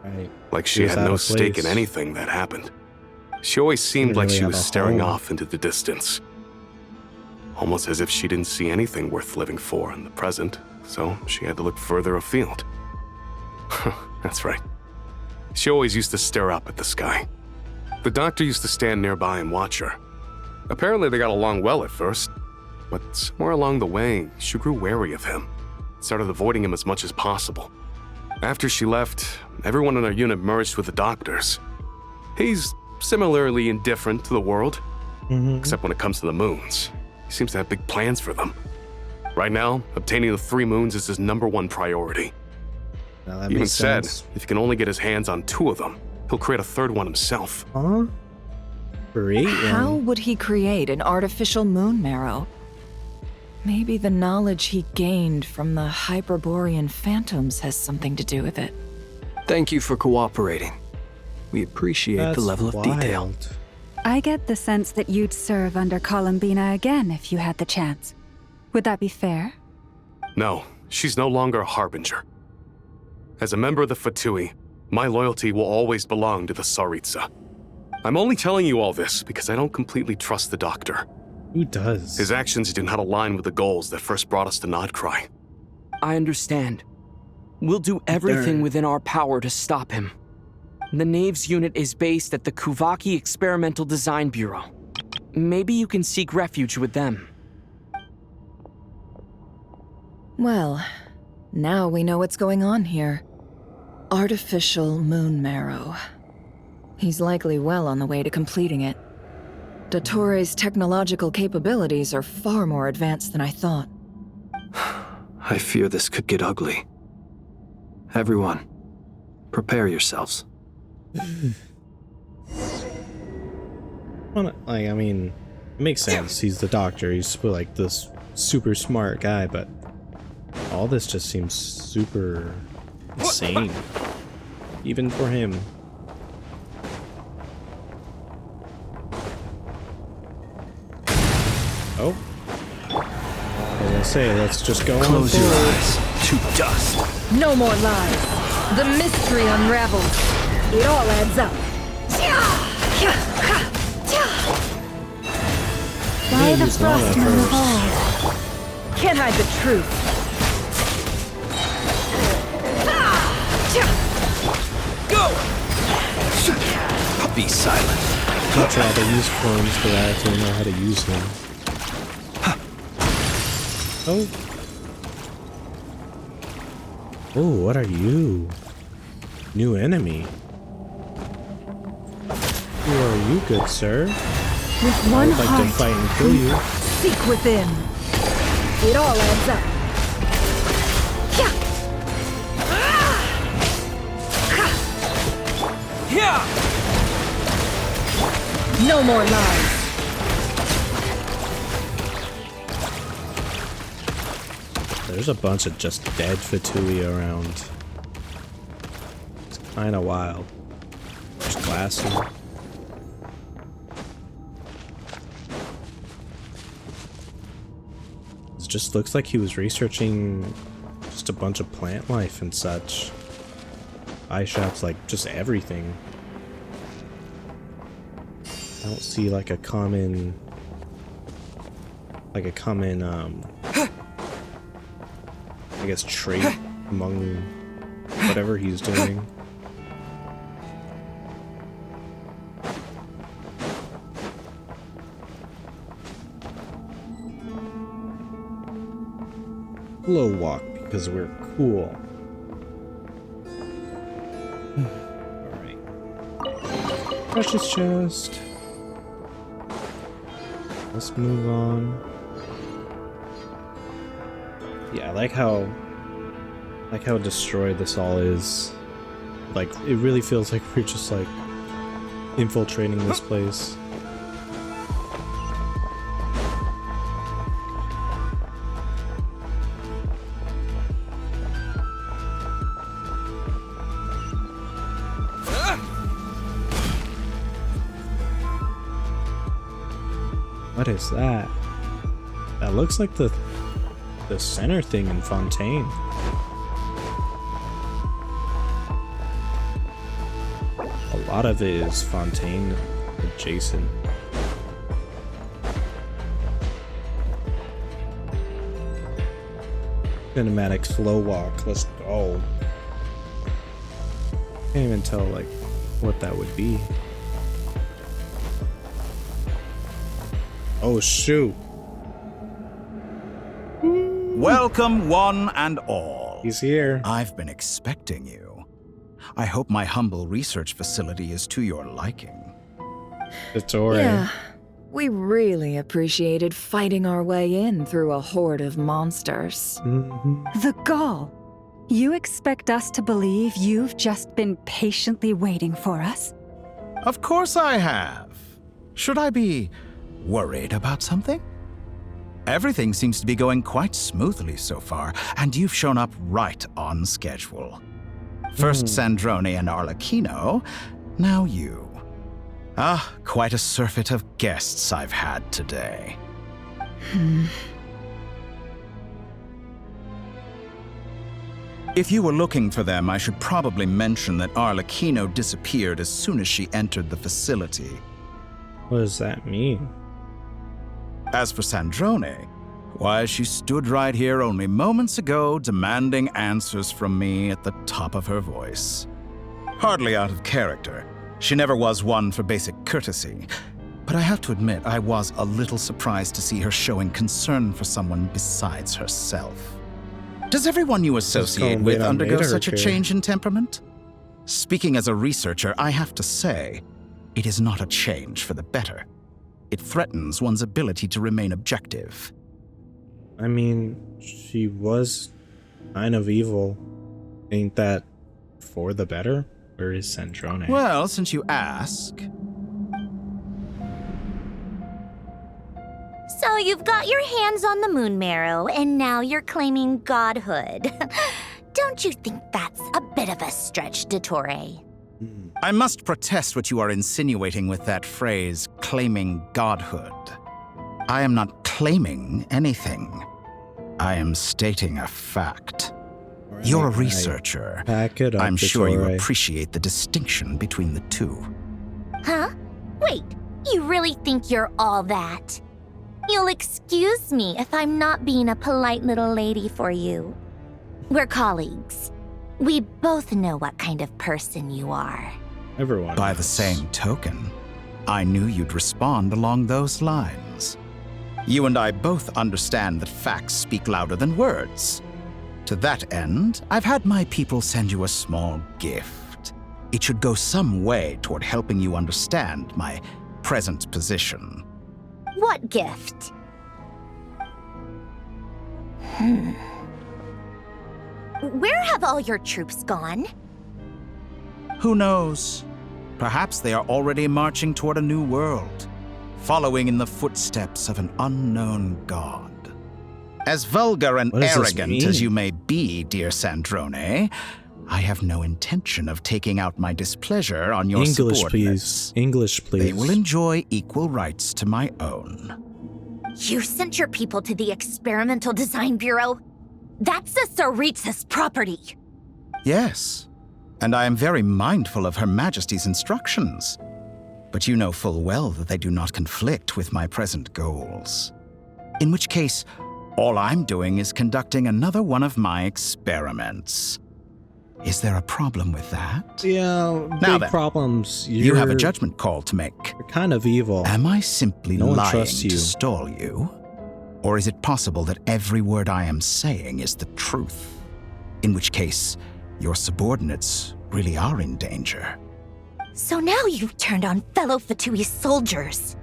Right. Like she was had out no of stake in place. anything that happened. She always seemed Didn't like really she have was a staring home. off into the distance. Almost as if she didn't see anything worth living for in the present, so she had to look further afield. That's right. She always used to stare up at the sky. The doctor used to stand nearby and watch her. Apparently they got along well at first, but somewhere along the way, she grew wary of him, started avoiding him as much as possible. After she left, everyone in our unit merged with the doctors. He's similarly indifferent to the world, except when it comes to the moons. He seems to have big plans for them. Right now, obtaining the 3 moons is his #1 priority. Now that He even makes said sense. if he can only get his hands on 2 of them, he'll create a 3rd one himself. Huh? Create How one. would he create an artificial moon marrow? Maybe the knowledge he gained from the Hyperborean phantoms has something to do with it. Thank you for cooperating. We appreciate That's the level of detail. wild. I get the sense that you'd serve under Columbina again if you had the chance. Would that be fair? No, she's no longer a harbinger. As a member of the Fatui, my loyalty will always belong to the Tsaritsa. I'm only telling you all this because I don't completely trust the Doctor. Who does? His actions do not align with the goals that first brought us to Nodcry. I understand. We'll do everything within our power to stop him. The Knaves unit is based at the Kuvaki Experimental Design Bureau. Maybe you can seek refuge with them. Well, now we know what's going on here. Artificial moon marrow. He's likely well on the way to completing it. Dottore's technological capabilities are far more advanced than I thought. I fear this could get ugly. Everyone, prepare yourselves. Well, like, I mean, it makes sense. He's the Doctor. He's like this super smart guy, but all this just seems super insane, even for him. Oh, I was gonna say, let's just go. Close your eyes to dust. No more lies. The mystery unravels. It all adds up. Why the He's not frost at moon first. of old? Can't hide the truth. Be silent. Not sure how to use clones, but I actually know how to use them. Oh. Oh, what are you? New enemy. Who are you, good sir? With I one would like to heart, fight and kill you. seek within. It all adds up. No more lies. There's a bunch of just dead Fatui around. It's kinda wild. There's glass here. It just looks like he was researching just a bunch of plant life and such. Eye shops, like just everything. I don't see like a common I guess trait among whatever he's doing. Slow walk because we're cool. Alright. Precious chest. Let's move on. Yeah, I like how destroyed this all is. Like, it really feels like we're just like infiltrating this place. What is that? That looks like the center thing in Fontaine. A lot of it is Fontaine adjacent. Cinematic slow walk. Let's go. Can't even tell like what that would be. Oh shoot. Welcome one and all. He's here. I've been expecting you. I hope my humble research facility is to your liking. Dottore. Yeah, we really appreciated fighting our way in through a horde of monsters. The gall! You expect us to believe you've just been patiently waiting for us? Of course I have. Should I be worried about something? Everything seems to be going quite smoothly so far, and you've shown up right on schedule. First Sandrone and Arlecchino, now you. Quite a surfeit of guests I've had today. If you were looking for them, I should probably mention that Arlecchino disappeared as soon as she entered the facility. What does that mean? As for Sandrone, why, she stood right here only moments ago demanding answers from me at the top of her voice. Hardly out of character. She never was one for basic courtesy. But I have to admit, I was a little surprised to see her showing concern for someone besides herself. Does everyone you associate with undergo such a change in temperament? Speaking as a researcher, I have to say, it is not a change for the better. It threatens one's ability to remain objective. I mean, she was kind of evil. Ain't that for the better? Where is Sandrone? Well, since you ask... So you've got your hands on the moon marrow, and now you're claiming godhood. Don't you think that's a bit of a stretch, Dottore? I must protest what you are insinuating with that phrase, claiming godhood. I am not claiming anything. I am stating a fact. You're a researcher. Pack it up, I'm sure you Dottore. appreciate the distinction between the two. Huh? Wait, you really think you're all that? You'll excuse me if I'm not being a polite little lady for you. We're colleagues. We both know what kind of person you are. Everyone. By the same token, I knew you'd respond along those lines. You and I both understand that facts speak louder than words. To that end, I've had my people send you a small gift. It should go some way toward helping you understand my present position. What gift? Where have all your troops gone? Who knows? Perhaps they are already marching toward a new world, following in the footsteps of an unknown god. As vulgar and arrogant as you may be, dear Sandrone, I have no intention of taking out my displeasure on your subordinates. English, please. They will enjoy equal rights to my own. You sent your people to the Experimental Design Bureau? That's the Tsaritsa's property. Yes, and I am very mindful of Her Majesty's instructions. But you know full well that they do not conflict with my present goals. In which case, all I'm doing is conducting another one of my experiments. Is there a problem with that? Yeah, now big then, problems. You have a judgment call to make. You're kind of evil. Am I simply No one lying trusts you. to stall you? Or is it possible that every word I am saying is the truth? In which case, your subordinates really are in danger. So now you've turned on fellow Fatui soldiers.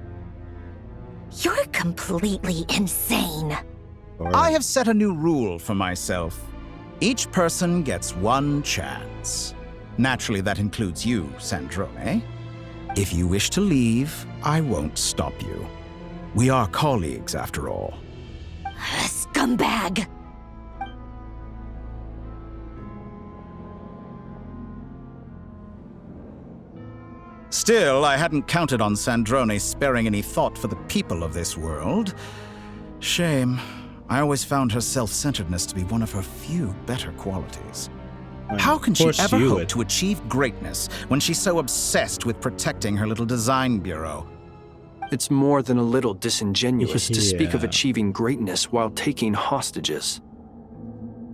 You're completely insane. I have set a new rule for myself. Each person gets one chance. Naturally, that includes you, Sandrone. If you wish to leave, I won't stop you. We are colleagues, after all. Scumbag! Still, I hadn't counted on Sandrone sparing any thought for the people of this world. Shame. I always found her self-centeredness to be one of her few better qualities. How can she ever hope to achieve greatness when she's so obsessed with protecting her little design bureau? It's more than a little disingenuous to speak of Yeah. achieving greatness while taking hostages.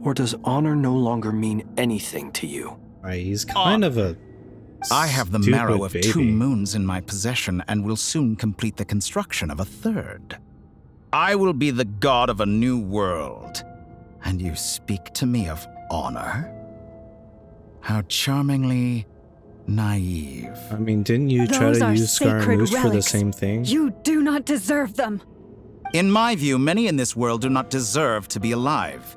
Or does honor no longer mean anything to you? He's kind of a I have the stupid marrow of baby. 2 moons in my possession and will soon complete the construction of a 3rd. I will be the god of a new world. And you speak to me of honor? How charmingly naive. I mean, didn't you try Those to are use sacred Scaramouche for the relics. same thing? You do not deserve them. In my view, many in this world do not deserve to be alive.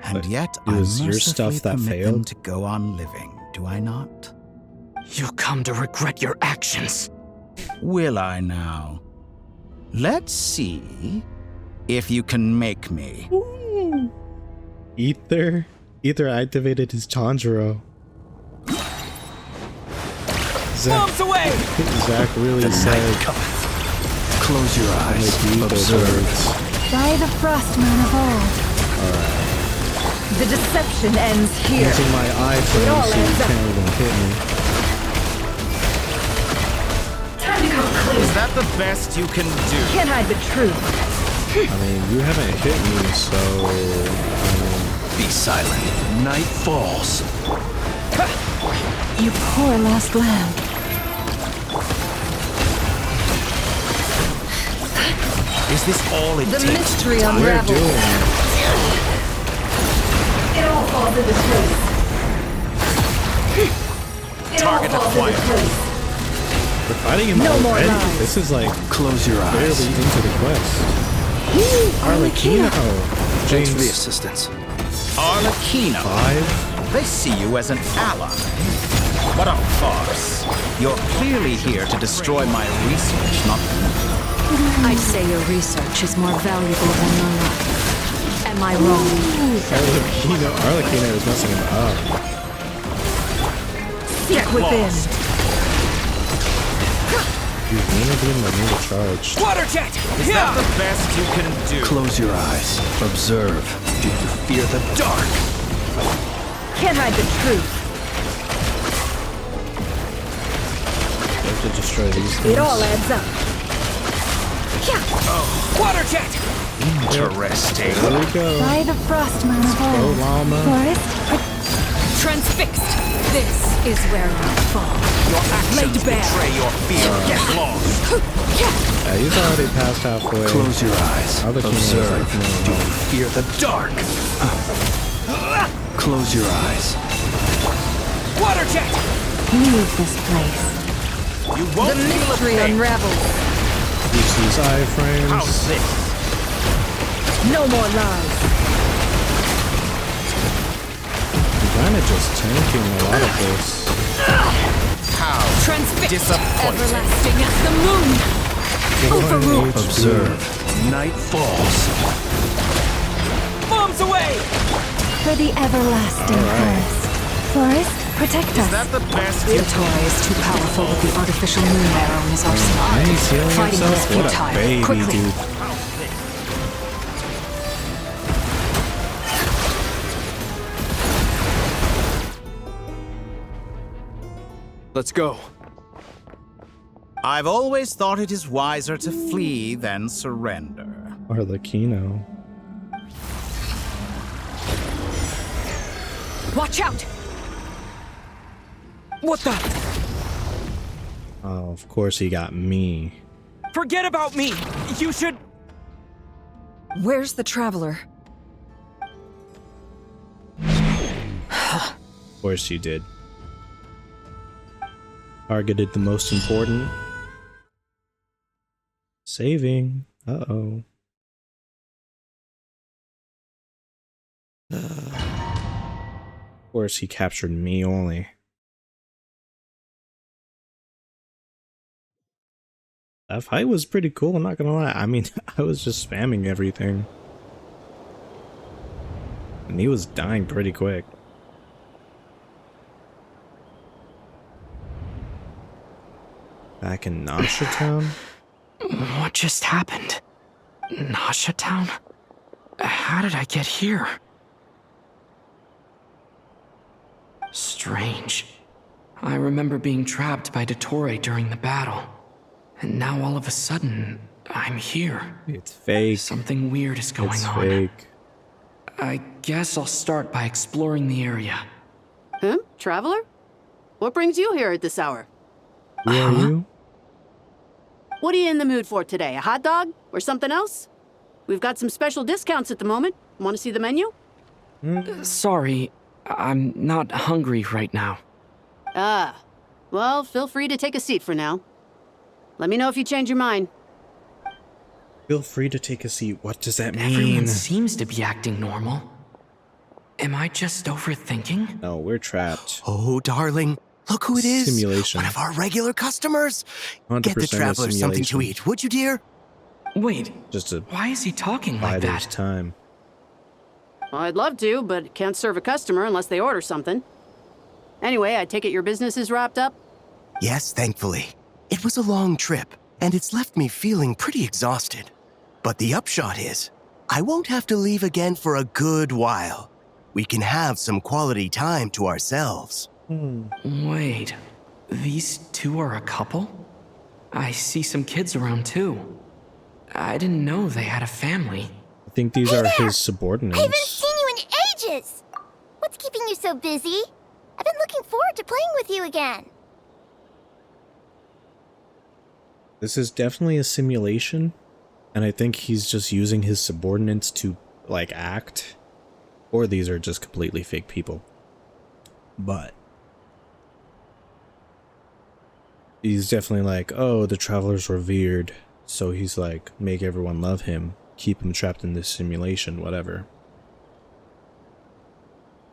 And But yet it I was your stuff mercifully that permit them failed? to go on living, do I not? You'll come to regret your actions. Will I now? Let's see if you can make me. Ether activated his Tanjiro. Bombs away! Zach really said. Close your eyes. Observe. By the frost moon of old. The deception ends here. Using my eye for It all so you adds up. can't even hit me. Time to come clean. Is that the best you can do? Can't hide the truth. I mean, you haven't hit me, so Be silent. Night falls. You poor lost lamb. Is this all it The takes? mystery we're unravels. doing it. It all falls into place. Target acquired. We're fighting him No more already. lies. This is like Close your barely eyes. into the quest. Arlecchino. Thanks James for the assistance. Arlecchino. 5. They see you as an ally. What a farce. You're clearly here to destroy my research, not me. I'd say your research is more valuable than your life. Am I wrong? Arlecchino is messing him up. Seek within. Dude, Nina being the Nina charged. Water jet! Is that the best you can do? Close your eyes. Observe. Do you fear the dark? Can't hide the truth. You have to destroy these things. It all adds up. Water jet! Interesting. There we go. By the frost moon of Go, old. llama. Forest, Transfixed. This is where you fall. Your actions betray your fear of loss. Yeah, he's already past halfway. Close your eyes. Arlecchino is Observe. like, no. Do you fear the dark? Close your eyes. Water jet! leave this place. You won't The feel a mystery thing. unravels. Use these iframes. How's this? No more lies. I'm kind of just tanking a lot of this. How Transfixed. disappointing. Everlasting as the moon. Overruled. Observe. Night falls. Bombs away! For the everlasting forest. Forest, protect Is us. that the best The you Toy is too powerful with the artificial moon arrow in his arsenal. And he's healing Fighting himself? is What a futile. baby, Quickly. dude. Let's go. I've always thought it is wiser to flee than surrender. Arlecchino. Watch out! What the? Oh, of course he got me. Forget about me! You should... Where's the traveler? Of course you did. Targeted the most important. Saving. Uh-oh. Of course he captured me only. That fight was pretty cool, I'm not gonna lie. I mean, I was just spamming everything. And he was dying pretty quick. Back in Nasha Town? What just happened? Nasha Town? How did I get here? Strange. I remember being trapped by Dottore during the battle. And now all of a sudden, I'm here. It's fake. Something weird is going It's on. fake. I guess I'll start by exploring the area. Huh? Traveler? What brings you here at this hour? Who are you? What are you in the mood for today? A hot dog? Or something else? We've got some special discounts at the moment. Want to see the menu? Sorry, I'm not hungry right now. Ah. Well, feel free to take a seat for now. Let me know if you change your mind. Feel free to take a seat. What does that mean? Everyone seems to be acting normal. Am I just overthinking? No, we're trapped. Oh, darling, look who it is. Simulation. One of our regular customers. 100% Get the traveler something to simulation. eat, would you, dear? Wait, Just a why is he talking like fighter's that? time. Well, I'd love to, but can't serve a customer unless they order something. Anyway, I take it your business is wrapped up? Yes, thankfully. It was a long trip, and it's left me feeling pretty exhausted. But the upshot is, I won't have to leave again for a good while. We can have some quality time to ourselves. Wait, these two are a couple? I see some kids around too. I didn't know they had a family. I think these are there! his subordinates. I haven't seen you in ages! What's keeping you so busy? I've been looking forward to playing with you again. This is definitely a simulation, and I think he's just using his subordinates to, like, act. Or these are just completely fake people. But he's definitely like, oh, the traveler's revered, so he's like, make everyone love him, keep him trapped in this simulation, whatever.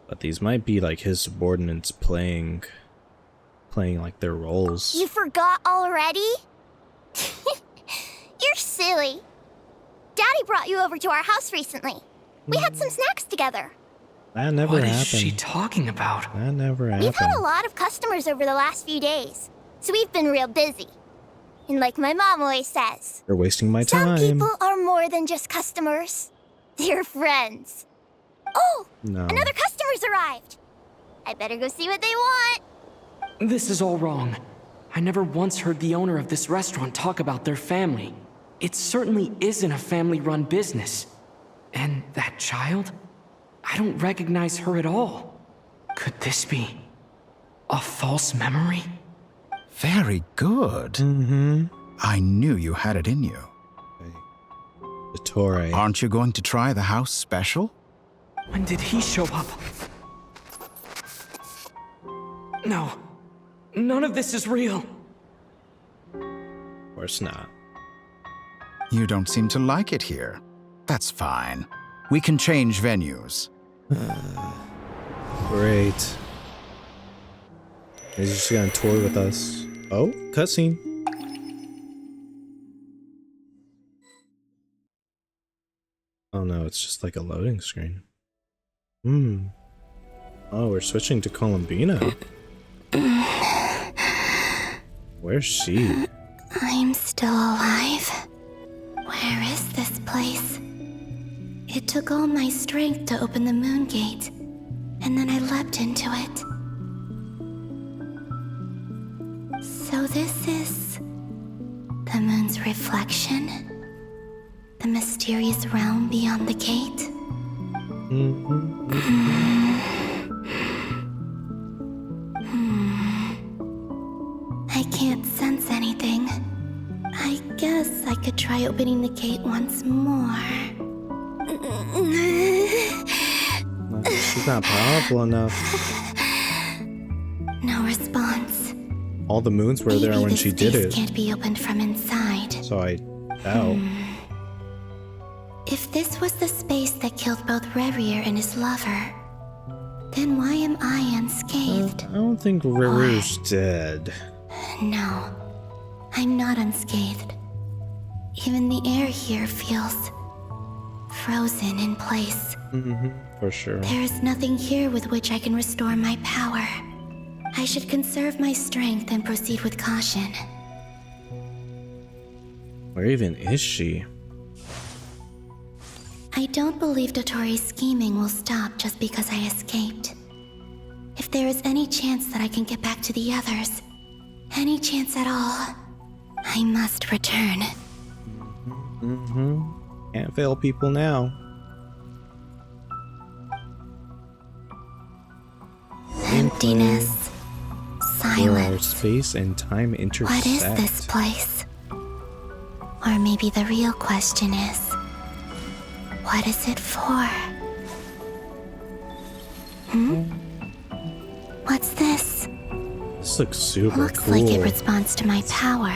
But these might be like his subordinates playing like their roles. You forgot already? You're silly. Daddy brought you over to our house recently. We had some snacks together. That never What happened. is she talking about? That never happened. We've had a lot of customers over the last few days, so we've been real busy. And like my mom always says, You're wasting my some time. people are more than just customers. They're friends. Oh, No. another customer's arrived. I better go see what they want. This is all wrong. I never once heard the owner of this restaurant talk about their family. It certainly isn't a family-run business. And that child? I don't recognize her at all. Could this be a false memory? Very good. Mm-hmm. I knew you had it in you. The Torre. Aren't you going to try the house special? When did he show up? No. None of this is real. Of course not. You don't seem to like it here. That's fine. We can change venues. Great. He's just gonna tour with us. Oh, cutscene. Oh no, it's just like a loading screen. Oh, we're switching to Columbina. Where's she? I'm still alive. Where is this place? It took all my strength to open the moon gate, and then I leapt into it. So this is the moon's reflection? The mysterious realm beyond the gate? I can't sense anything. I guess I could try opening the gate once more. She's not powerful enough. No response. All the moons were there Maybe when this she did space it. Can't be opened from inside. So I doubt. If this was the space that killed both Revier and his lover, then why am I unscathed? I don't think Rivier's dead. No, I'm not unscathed. Even the air here feels frozen in place. For sure. There is nothing here with which I can restore my power. I should conserve my strength and proceed with caution. Where even is she? I don't believe Dotori's scheming will stop just because I escaped. If there is any chance that I can get back to the others, any chance at all, I must return. Can't fail people now. Emptiness. Where our Silence. space and time intersect. What is this place? Or maybe the real question is, what is it for? What's this? This looks super Looks cool. like it responds to my power.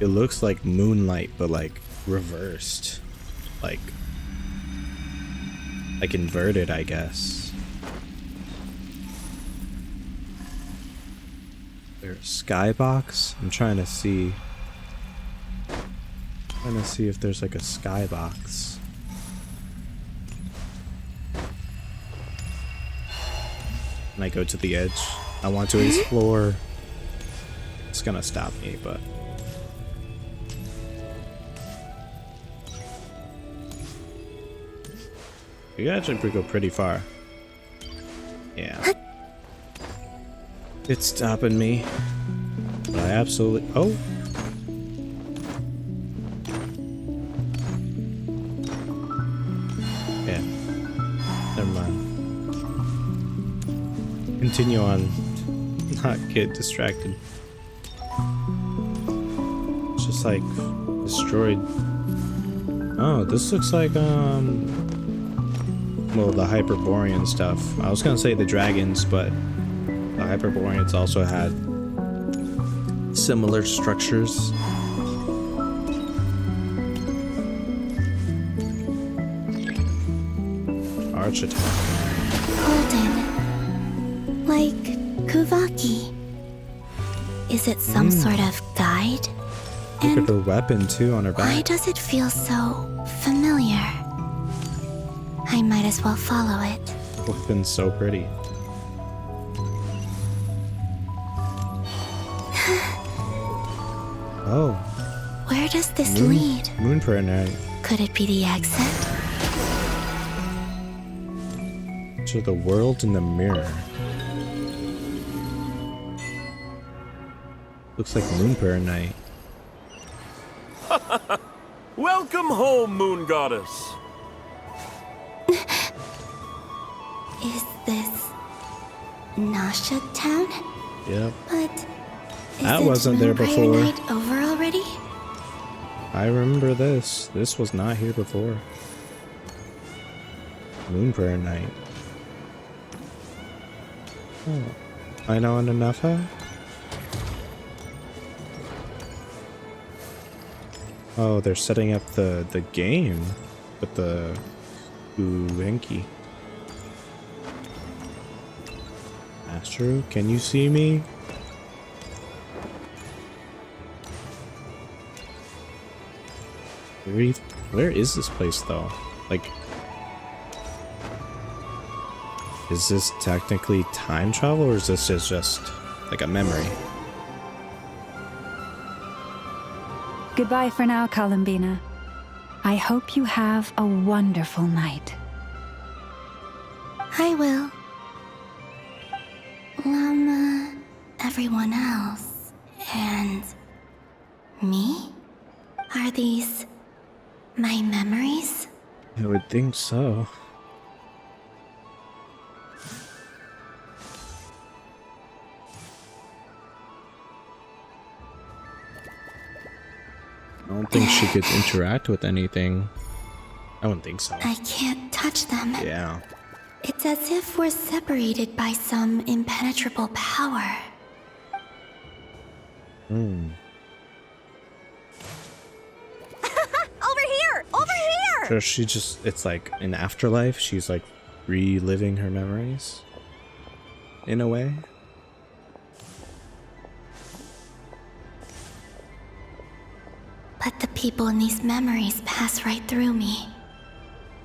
It looks like Moonlight, but like reversed. Like like inverted, I guess. There's a skybox. I'm trying to see. If there's like a skybox. And I go to the edge. I want to explore. It's gonna stop me, but. You actually go pretty far. Yeah. It's stopping me. But I absolutely. Oh! Yeah. Never mind. Continue on. Not get distracted. It's just like destroyed. Oh, this looks like well, the Hyperborean stuff. I was gonna say the dragons, but the Hyperboreans also had similar structures. Arch attack. Golden. Like Kuvaki. Is it some sort of guide? Look at her weapon too on her back. Why does it feel so familiar? I might as well follow it. Weapon's so pretty. Oh. Where does this lead? Moon Prayer Night. Could it be the exit? To the world in the mirror. Looks like Moon Prayer Night. Welcome home, Moon Goddess. Is this Nasha Town? Yep. But That wasn't there before. Night over already? I remember this. This was not here before. Moon Prayer Night. Oh. I know enough. Oh, they're setting up the game with the Uenki. Astro, can you see me? Where is this place though? Like, is this technically time travel or is this just like a memory? Goodbye for now, Columbina. I hope you have a wonderful night. I will. Llama, everyone else, and me? Are these my memories? I would think so. I don't think she could interact with anything. I wouldn't think so. I can't touch them. Yeah. It's as if we're separated by some impenetrable power. Hmm. Over here! Over here! So she just, it's like in afterlife, she's like reliving her memories in a way. But the people in these memories pass right through me.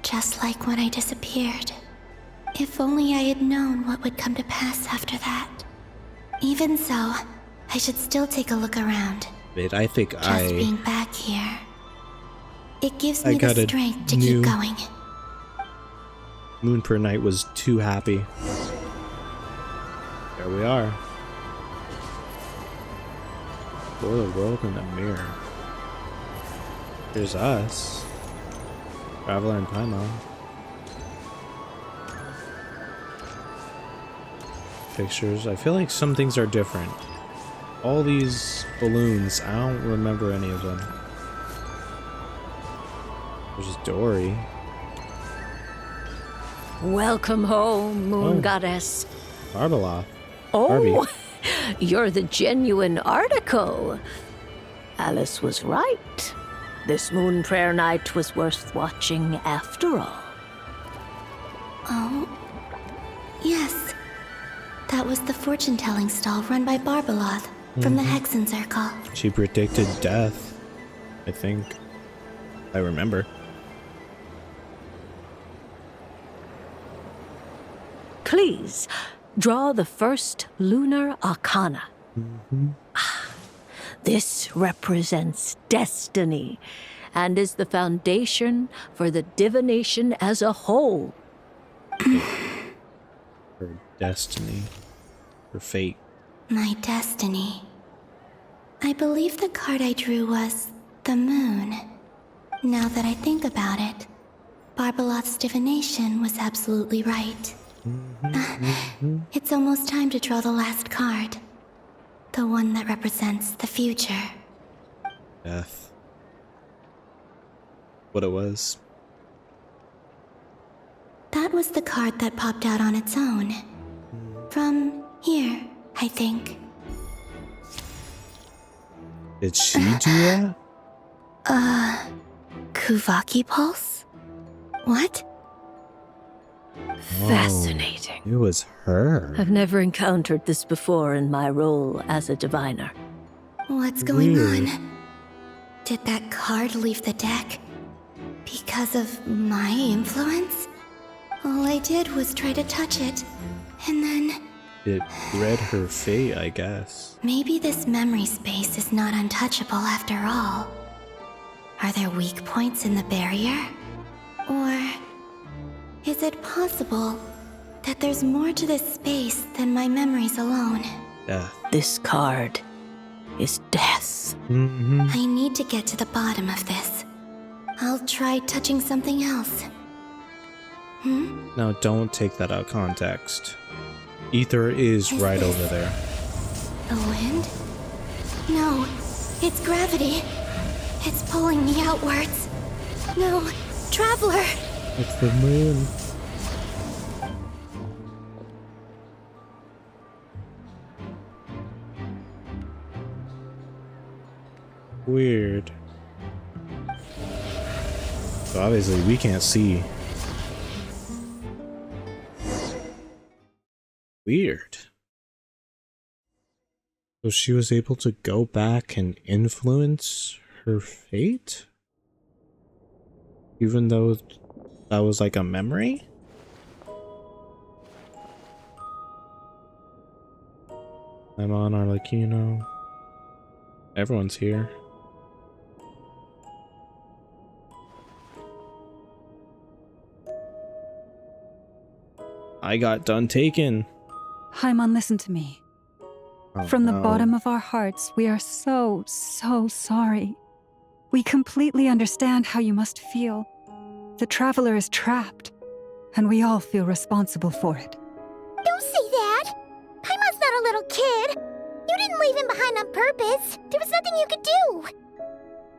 Just like when I disappeared. If only I had known what would come to pass after that. Even so, I should still take a look around. But I think Just being back here. It gives me the strength to keep going. Moon Per Night was too happy. There we are. For the world in the mirror. Here's us. Traveler and Paimon. Pictures. I feel like some things are different. All these balloons, I don't remember any of them. There's Dory. Welcome home, Moon Goddess. Barbeloth. Oh, Barbie. you're the genuine article. Alice was right. This Moon Prayer Night was worth watching after all. Oh, yes. That was the fortune-telling stall run by Barbaloth from the Hexen Circle. She predicted death, I think. I remember. Please, draw the first lunar arcana. This represents destiny and is the foundation for the divination as a whole. Her destiny. Her fate. My destiny. I believe the card I drew was the moon. Now that I think about it, Barbaloth's divination was absolutely right. It's almost time to draw the last card. The one that represents the future. Death. What it was. That was the card that popped out on its own. From here, I think. Did she do that? Kuvaki Pulse? What? Fascinating. It was her. I've never encountered this before in my role as a diviner. What's going on? Did that card leave the deck? Because of my influence? All I did was try to touch it, and then... It read her fate, I guess. Maybe this memory space is not untouchable after all. Are there weak points in the barrier? Or is it possible that there's more to this space than my memories alone? Death. This card is death. I need to get to the bottom of this. I'll try touching something else. Now don't take that out of context. Ether is right over there. The wind? No, it's gravity. It's pulling me outwards. No, Traveler! It's the moon. Weird. So obviously we can't see. Weird. So she was able to go back and influence her fate? Even though that was like a memory? I'm on Arlecchino. Everyone's here. I got done taken. Haimon, listen to me. From the bottom of our hearts, we are so sorry. We completely understand how you must feel. The Traveler is trapped, and we all feel responsible for it. Don't say that! Paimon's not a little kid! You didn't leave him behind on purpose! There was nothing you could do!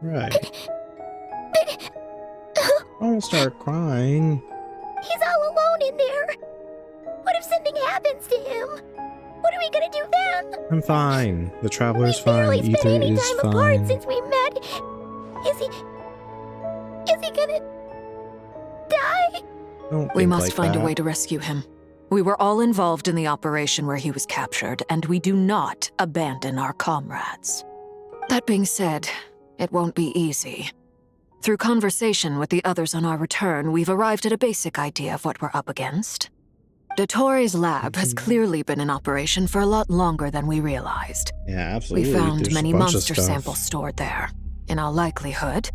Right. Don't start crying. He's all alone in there! What if something happens to him? What are we gonna do then? I'm fine. The Traveler's fine. Barely Ether spent any is time apart fine. since we met. Is he gonna die? Don't We think must like find a that. way to rescue him. We were all involved in the operation where he was captured, and we do not abandon our comrades. That being said, it won't be easy. Through conversation with the others on our return, we've arrived at a basic idea of what we're up against. Dottore lab has clearly been in operation for a lot longer than we realized. Yeah, absolutely. We found There's many a bunch of monster stuff. samples stored there. In all likelihood,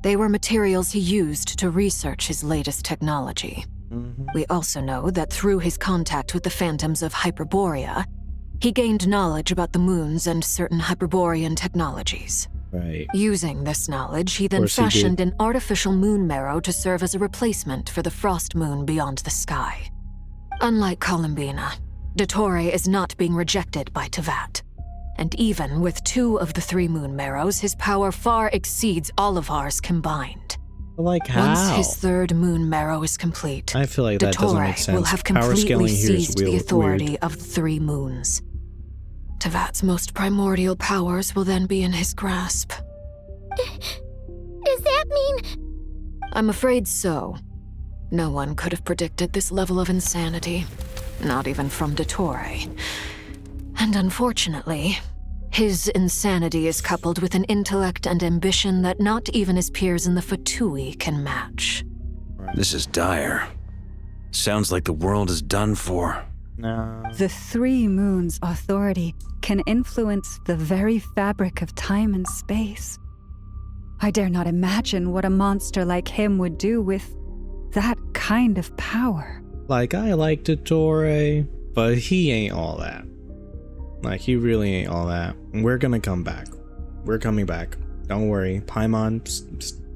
they were materials he used to research his latest technology. We also know that through his contact with the phantoms of Hyperborea, he gained knowledge about the moons and certain Hyperborean technologies. Right. Using this knowledge, he then course he fashioned did. an artificial moon marrow to serve as a replacement for the frost moon beyond the sky. Unlike Columbina, Dottore is not being rejected by Tevat. And even with 2 of the 3 moon marrows, his power far exceeds all of ours combined. Like how? Once his 3rd moon marrow is complete, I feel like that doesn't make Dottore sense. will have Power completely scaling here is seized the weird. authority of the 3 moons. Tevat's most primordial powers will then be in his grasp. Does that mean... I'm afraid so. No one could have predicted this level of insanity. Not even from Dottore. And unfortunately, his insanity is coupled with an intellect and ambition that not even his peers in the Fatui can match. This is dire. Sounds like the world is done for. No. The Three Moons' authority can influence the very fabric of time and space. I dare not imagine what a monster like him would do with that kind of power. Like, I like Dottore, but he ain't all that. Like, he really ain't all that. We're gonna come back. We're coming back. Don't worry. Paimon,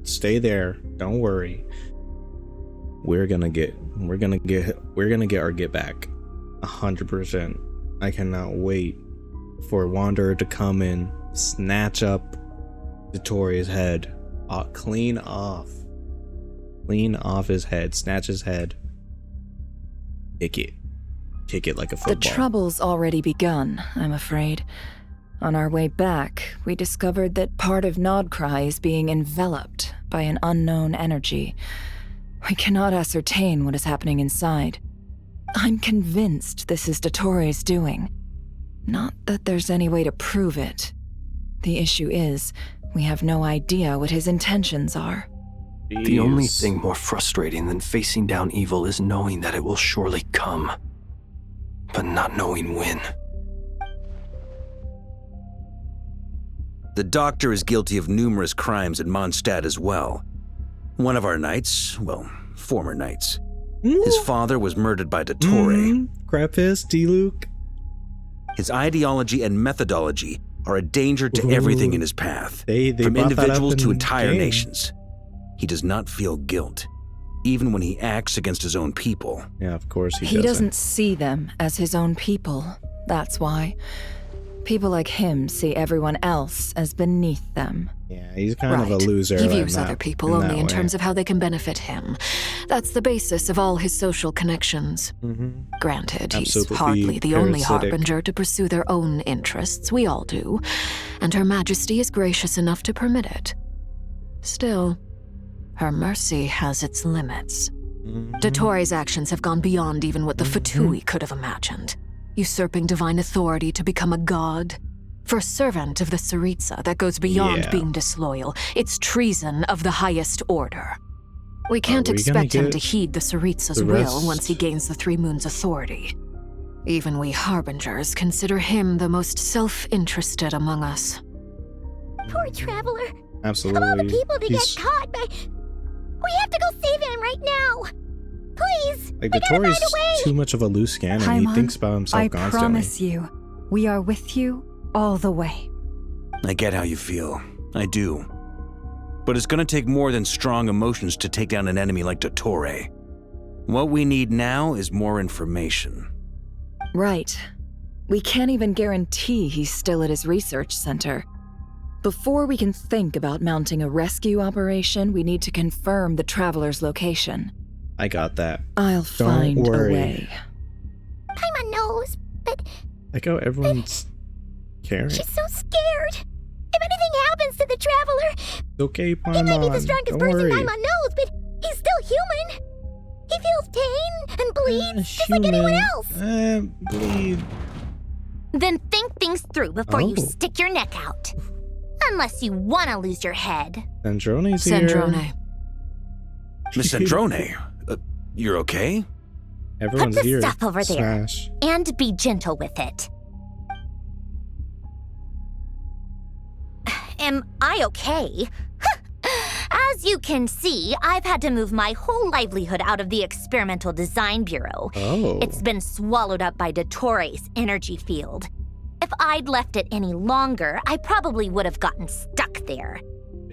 stay there. Don't worry. We're gonna get our get back. 100%. I cannot wait for Wanderer to come in, snatch up Dottore's head, clean off his head, snatch his head, kick it like a football. The trouble's already begun, I'm afraid. On our way back, we discovered that part of Nodcry is being enveloped by an unknown energy. We cannot ascertain what is happening inside. I'm convinced this is Dottore's doing. Not that there's any way to prove it. The issue is, we have no idea what his intentions are. The only thing more frustrating than facing down evil is knowing that it will surely come, but not knowing when. The doctor is guilty of numerous crimes in Mondstadt as well. One of our knights, well, former knights. His father was murdered by Dottore. Crapis, D-Luke. His ideology and methodology are a danger to everything in his path, They from brought that individuals up to in entire game. nations. He does not feel guilt, even when he acts against his own people. Yeah, of course He doesn't see them as his own people, that's why. People like him see everyone else as beneath them. Yeah, he's kind of a Right. loser. He in views that- other people in only that in way. terms of how they can benefit him. That's the basis of all his social connections. Granted, Absolutely he's hardly the only parasitic. harbinger to pursue their own interests. We all do. And Her Majesty is gracious enough to permit it. Still, her mercy has its limits. Dottore's actions have gone beyond even what the Fatui could have imagined. Usurping divine authority to become a god. For a servant of the Tsaritsa, that goes beyond Yeah. being disloyal. It's treason of the highest order. We can't we gonna expect him get to heed the Tsaritsa's the will rest? once he gains the Three Moons' authority. Even we harbingers consider him the most self-interested among us. Poor traveler. Absolutely. Of all the people to He's- get caught by... We have to go save him right now. Please. Like, we gotta Dottore's find a way. too much of a loose cannon. He Paimon, thinks about himself I constantly. promise you, we are with you all the way. I get how you feel. I do. But it's gonna take more than strong emotions to take down an enemy like Dottore. What we need now is more information. Right. We can't even guarantee he's still at his research center. Before we can think about mounting a rescue operation, we need to confirm the traveler's location. I got that. I'll Don't find worry. a way. Paimon knows, but Like how everyone's caring. she's so scared. If anything happens to the traveler, It's okay, Paimon. he may be the strongest Don't person worry. Paimon knows, but he's still human. He feels pain and bleeds just like Human. anyone else. Bleed. Then think things through before you Oh. stick your neck out. Unless you want to lose your head. Sandrone's here. Sandrone. Miss Sandrone, you're okay? Everyone's Put the here. stuff over there. Smash. And be gentle with it. Am I okay? As you can see, I've had to move my whole livelihood out of the Experimental Design Bureau. Oh. It's been swallowed up by Dottore's energy field. If I'd left it any longer, I probably would have gotten stuck there.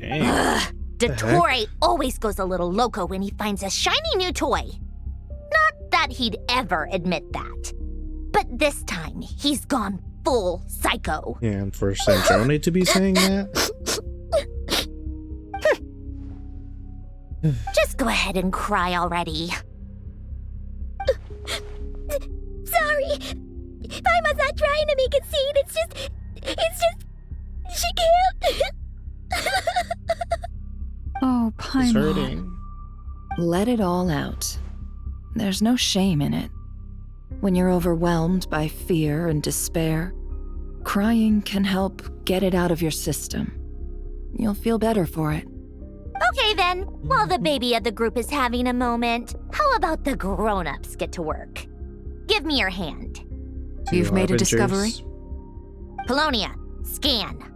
Dang. Ugh, The heck? Dottore always goes a little loco when he finds a shiny new toy. Not that he'd ever admit that. But this time, he's gone full psycho. Yeah, and for Sandrone to be saying that? Just go ahead and cry already. Sorry. Paimon's not trying to make it seem. It's just, she can't. Oh, He's Paimon. hurting. Let it all out. There's no shame in it. When you're overwhelmed by fear and despair, crying can help get it out of your system. You'll feel better for it. Okay then, while the baby of the group is having a moment, how about the grown-ups get to work? Give me your hand. You've made a discovery? Polonia, scan.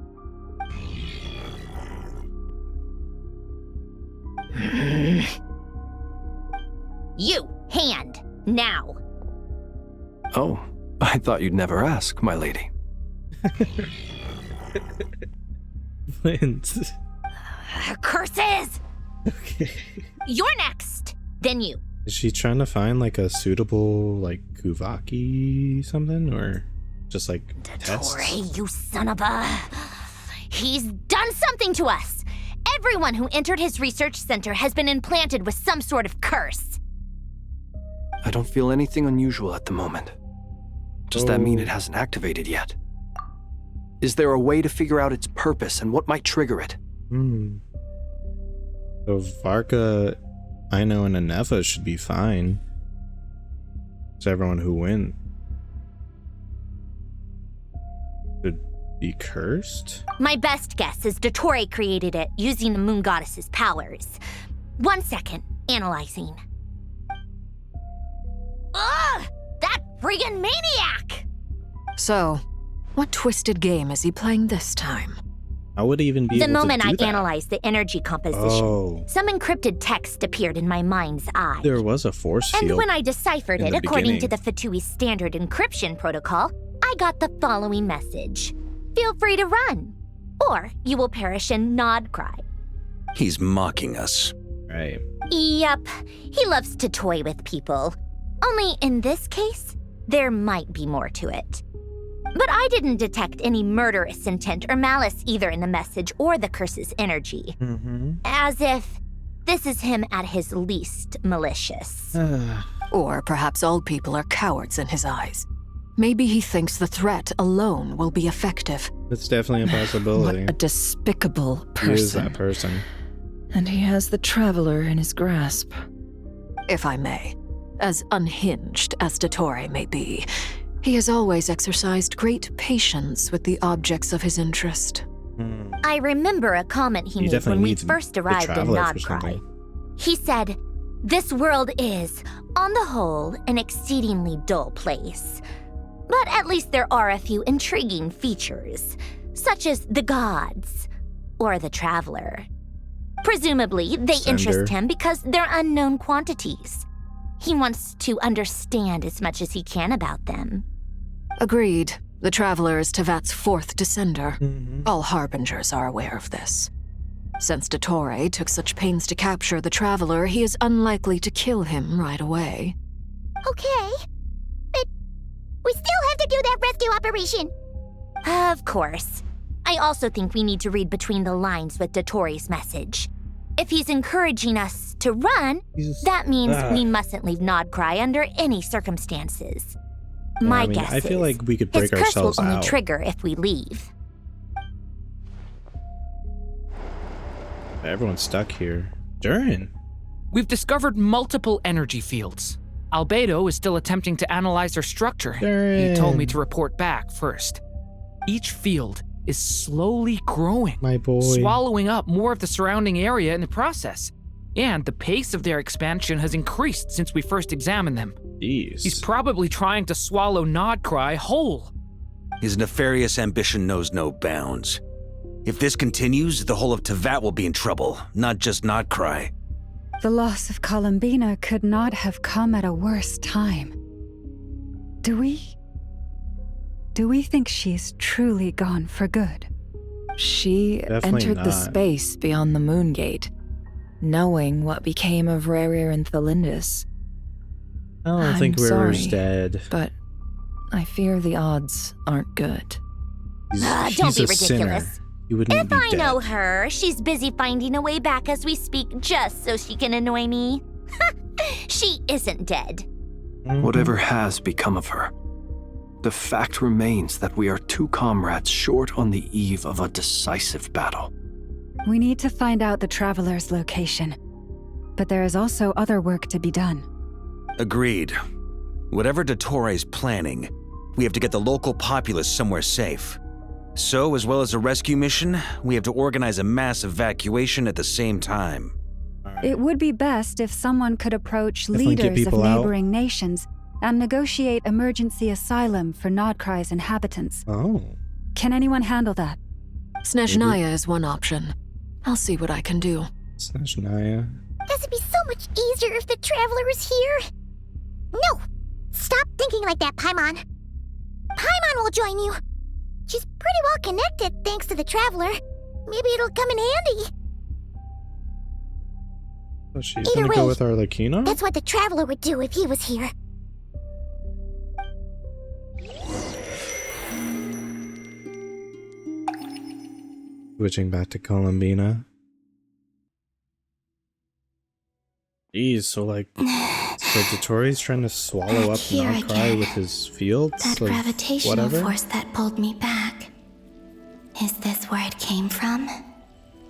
You, hand, now. Oh, I thought you'd never ask, my lady. Flint. Curses! Okay. You're next. Then you. Is she trying to find like a suitable like Kuvaki something, or just like tests? Dottore, you son of a... He's done something to us. Everyone who entered his research center has been implanted with some sort of curse. I don't feel anything unusual at the moment. Does that mean it hasn't activated yet? Is there a way to figure out its purpose and what might trigger it? So Varka, Aino, and Aneva should be fine. It's everyone who went should be cursed. My best guess is Dottore created it using the moon goddess's powers. 1 second, analyzing. Ugh! That friggin' maniac! So, what twisted game is he playing this time? I would even be The able to moment do I that. analyzed the energy composition, Oh. some encrypted text appeared in my mind's eye. There was a force field. And when I deciphered in it the according to beginning. the Fatui standard encryption protocol, I got the following message. Feel free to run, or you will perish in nod cry. He's mocking us. Right. Yep, he loves to toy with people. Only in this case, there might be more to it. But I didn't detect any murderous intent or malice either in the message or the curse's energy. As if this is him at his least malicious. Or perhaps all people are cowards in his eyes. Maybe he thinks the threat alone will be effective. It's definitely a possibility. What a despicable person. He is that person. And he has the Traveler in his grasp. If I may, as unhinged as Dottore may be, he has always exercised great patience with the objects of his interest. I remember a comment he You made definitely when we need first the arrived in Traveler for Nodcry. something. He said, "This world is, on the whole, an exceedingly dull place. But at least there are a few intriguing features, such as the gods or the Traveler. Presumably, they interest him because they're unknown quantities. He wants to understand as much as he can about them." Agreed. The Traveler is Tevat's fourth descender. All Harbingers are aware of this. Since Dottore took such pains to capture the Traveler, he is unlikely to kill him right away. Okay, but we still have to do that rescue operation. Of course. I also think we need to read between the lines with Dottore's message. If he's encouraging us to run, that means we mustn't leave Nodcry under any circumstances. My guess I feel like we could break his curse will ourselves only out. trigger if we leave. Everyone's stuck here. Durin. We've discovered multiple energy fields. Albedo is still attempting to analyze their structure. He told me to report back first. Each field is slowly growing, my boy, swallowing up more of the surrounding area in the process. And the pace of their expansion has increased since we first examined them. Jeez. He's probably trying to swallow Nodcry whole. His nefarious ambition knows no bounds. If this continues, the whole of Tevat will be in trouble, not just Nodcry. The loss of Columbina could not have come at a worse time. Do we think she's truly gone for good? She Definitely entered the not. space beyond the Moon Gate, knowing what became of Rerir and Thelindis. I don't I'm think River's sorry, dead. But I fear the odds aren't good. Don't be ridiculous. He wouldn't If be I dead. know her, she's busy finding a way back as we speak just so she can annoy me. She isn't dead. Whatever has become of her, the fact remains that we are two comrades short on the eve of a decisive battle. We need to find out the Traveler's location. but there is also other work to be done. Agreed. Whatever Dottore planning, we have to get the local populace somewhere safe. So, as well as a rescue mission, we have to organize a mass evacuation at the same time. It would be best if someone could approach Definitely get leaders of people out. neighboring nations and negotiate emergency asylum for Nodcry's inhabitants. Oh. Can anyone handle that? Snezhnaya is one option. I'll see what I can do. Snezhnaya. Guess it'd be so much easier if the Traveler was here. No! Stop thinking like that, Paimon. Paimon will join you. She's pretty well connected thanks to the Traveler. Maybe it'll come in handy. So she's Either gonna way, go with Arlecchino? That's what the Traveler would do if he was here. Switching back to Columbina. Jeez, so like, so Dottore's trying to swallow up Here Nodcry again. with his fields? That like, gravitational whatever? force that pulled me back. Is this where it came from?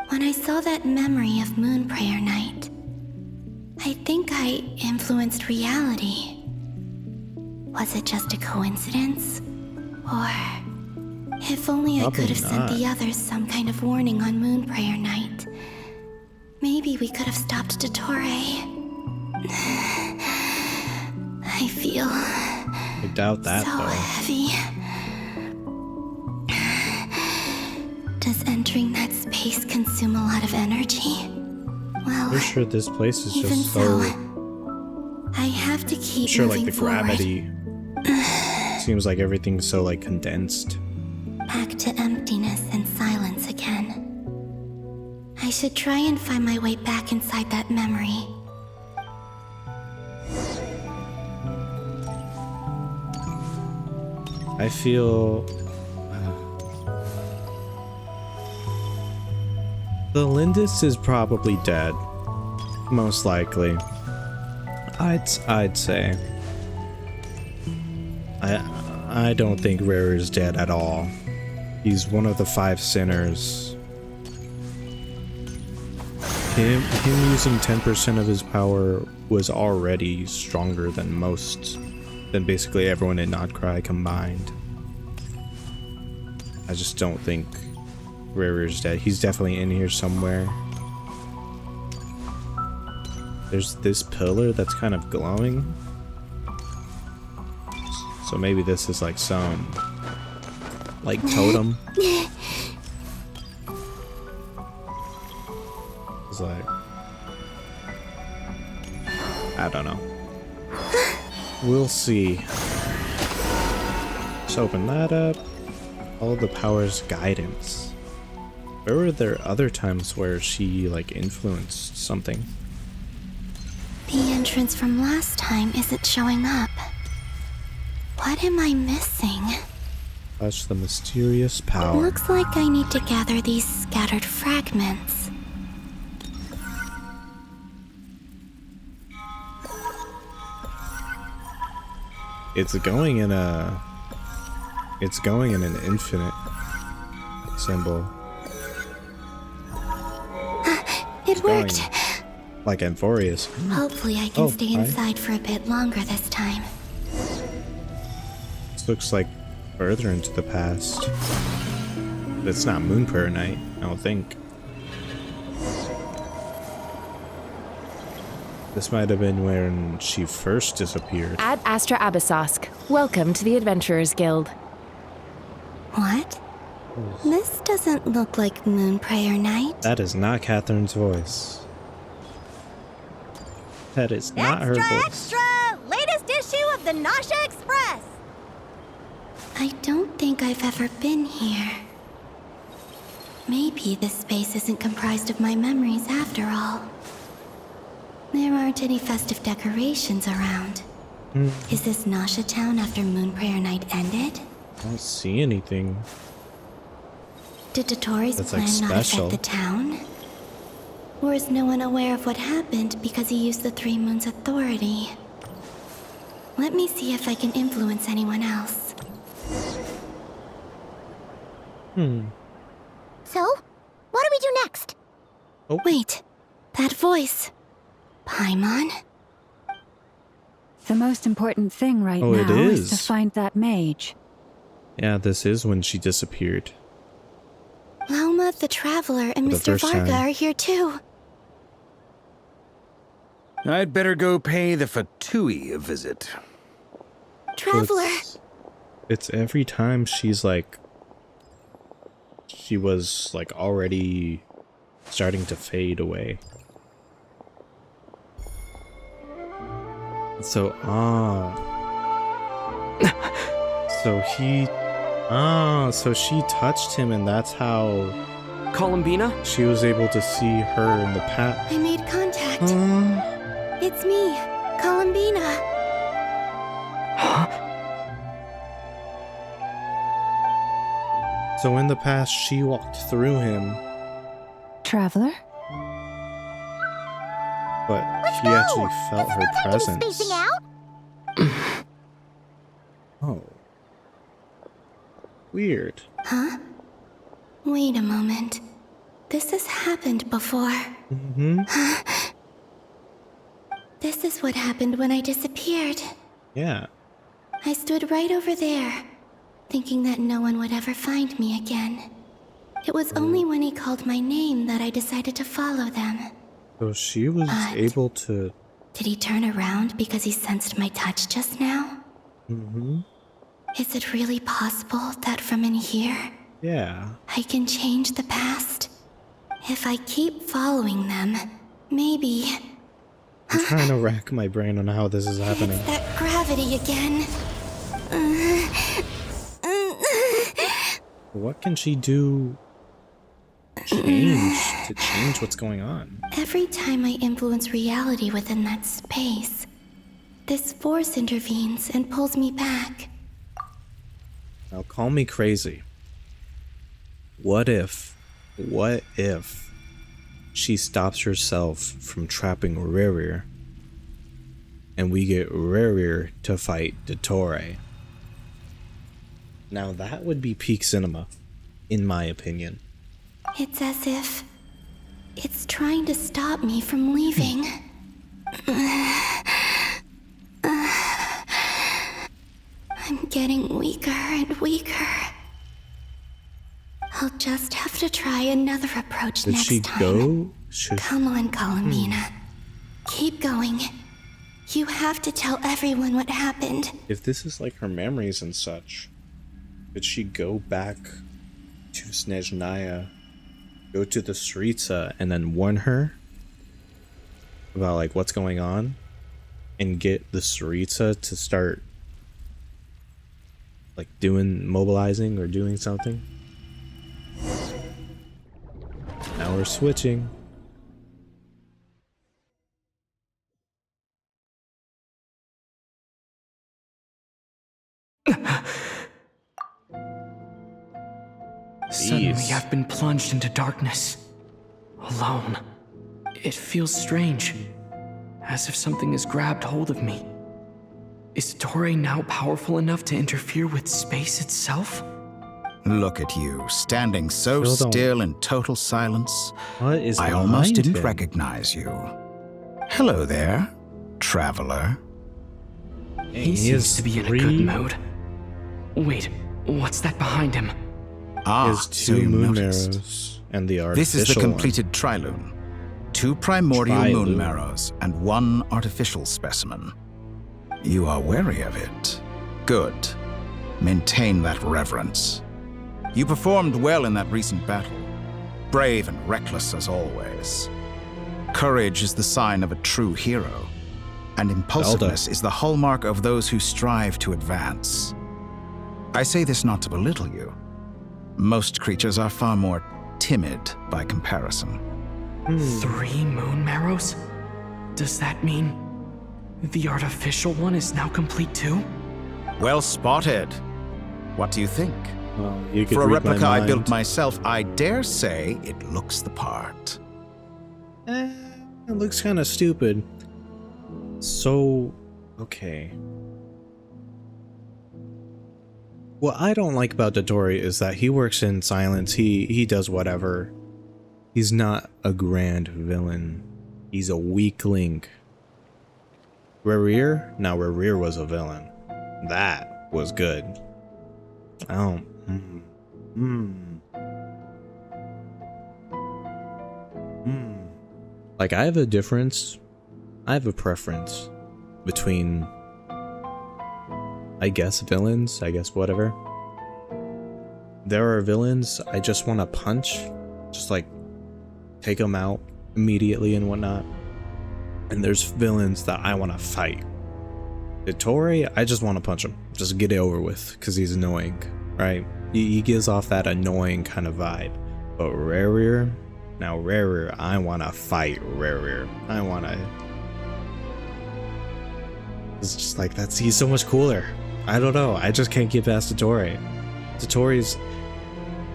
When I saw that memory of Moon Prayer Night, I think I influenced reality. Was it just a coincidence? Or if only I Probably could have sent the not. others some kind of warning on Moon Prayer Night. Maybe we could have stopped Dottore. I feel I doubt that so though. heavy. Does entering that space consume a lot of energy? Well, Pretty sure this place is even just so. I have to keep I'm sure like moving the forward. gravity seems like everything's so like condensed. Back to emptiness and silence again. I should try and find my way back inside that memory. I feel the Lindis is probably dead, most likely. I'd say. I don't think Rare is dead at all. He's one of the 5 sinners. Him using 10% of his power was already stronger than basically everyone in Nodcry combined. I just don't think Rare is dead. He's definitely in here somewhere. There's this pillar that's kind of glowing. So maybe this is like some like totem. It's like, I don't know. We'll see. Just open that up. All the power's guidance. Where were there other times where she like influenced something? The entrance from last time isn't showing up. What am I missing? Touch the mysterious power. Looks like I need to gather these scattered fragments. It's going in an infinite symbol. It worked. Like Amphorius. Hopefully I can stay hi. inside for a bit longer this time. This looks like further into the past. It's not Moon Prayer Night, I don't think. This might have been when she first disappeared. Ad Astra Abyssosk. Welcome to the Adventurers Guild. What? This doesn't look like Moon Prayer Night. That is not Catherine's voice. That is not her voice. Extra! Latest issue of the Nasha Express! I don't think I've ever been here. Maybe this space isn't comprised of my memories after all. There aren't any festive decorations around. Is this Nasha Town after Moon Prayer Night ended? I don't see anything. Did Dottore's That's, plan like, not special. affect the town? Or is no one aware of what happened because he used the Three Moons' authority? Let me see if I can influence anyone else. So, what do we do next? Oh. Wait, that voice. Paimon? The most important thing right Oh, it now is to is. find that mage. Yeah, this is when she disappeared. Lauma the Traveler and For the Mr. first Varga time. are here too. I'd better go pay the Fatui a visit. Traveler! It's every time she's like... She was like already starting to fade away. So, so she touched him and that's how... Columbina? She was able to see her in the past. I made contact. It's me, Columbina. So in the past, she walked through him, Traveler? but he actually felt her presence. Spacing out? Oh. Weird. Huh? Wait a moment. This has happened before. Mm-hmm. This is what happened when I disappeared. Yeah. I stood right over there, thinking that no one would ever find me again. It was only when he called my name that I decided to follow them. So she was able to... Did he turn around because he sensed my touch just now? Mm-hmm. Is it really possible that from in here, Yeah. I can change the past? If I keep following them, maybe... I'm trying to rack my brain on how this is happening. That gravity again. What can she do to change what's going on? Every time I influence reality within that space, this force intervenes and pulls me back. Now call me crazy. What if she stops herself from trapping Rerir and we get Rerir to fight Dottore? Now that would be peak cinema, in my opinion. It's as if it's trying to stop me from leaving. I'm getting weaker and weaker. I'll just have to try another approach Did next she time. go? Come on, Columbina. Keep going. You have to tell everyone what happened. If this is like her memories and such, did she go back to Snezhnaya, go to the Sritsa, and then warn her about like what's going on, and get the Sritsa to start like mobilizing or doing something? Now we're switching. Suddenly Jeez. I've been plunged into darkness. Alone. It feels strange. As if something has grabbed hold of me. Is Dottore now powerful enough to interfere with space itself? Look at you, standing so Still don't- still in total silence. What is I almost behind didn't him? recognize you. Hello there, traveler. He seems to be in a good mood. Wait, what's that behind him? His so two you moon noticed. marrows and the artificial This is the one. completed trilune. 2 primordial moon Trilune. marrows and 1 artificial specimen. You are wary of it. Good. Maintain that reverence. You performed well in that recent battle. Brave and reckless as always. Courage is the sign of a true hero, and impulsiveness is the hallmark of those who strive to advance. I say this not to belittle you. Most creatures are far more timid by comparison. 3 moon marrows? Does that mean the artificial one is now complete too? Well spotted. What do you think? Well, you could For a read my replica I mind. built myself, I dare say it looks the part. It looks kind of stupid. So, okay. What I don't like about Dottore is that he works in silence. He does whatever. He's not a grand villain. He's a weakling. Rerir? Now Rerir was a villain. That was good. Oh. Like, I have a preference between, I guess, villains, whatever. There are villains I just want to punch, just like take them out immediately and whatnot. And there's villains that I want to fight. Dottore, I just want to punch him, just get it over with, because he's annoying, right? He gives off that annoying kind of vibe. But Rerir, now Rerir, I want to fight Rerir. I want to. It's just like, he's so much cooler. I don't know. I just can't get past Dottore.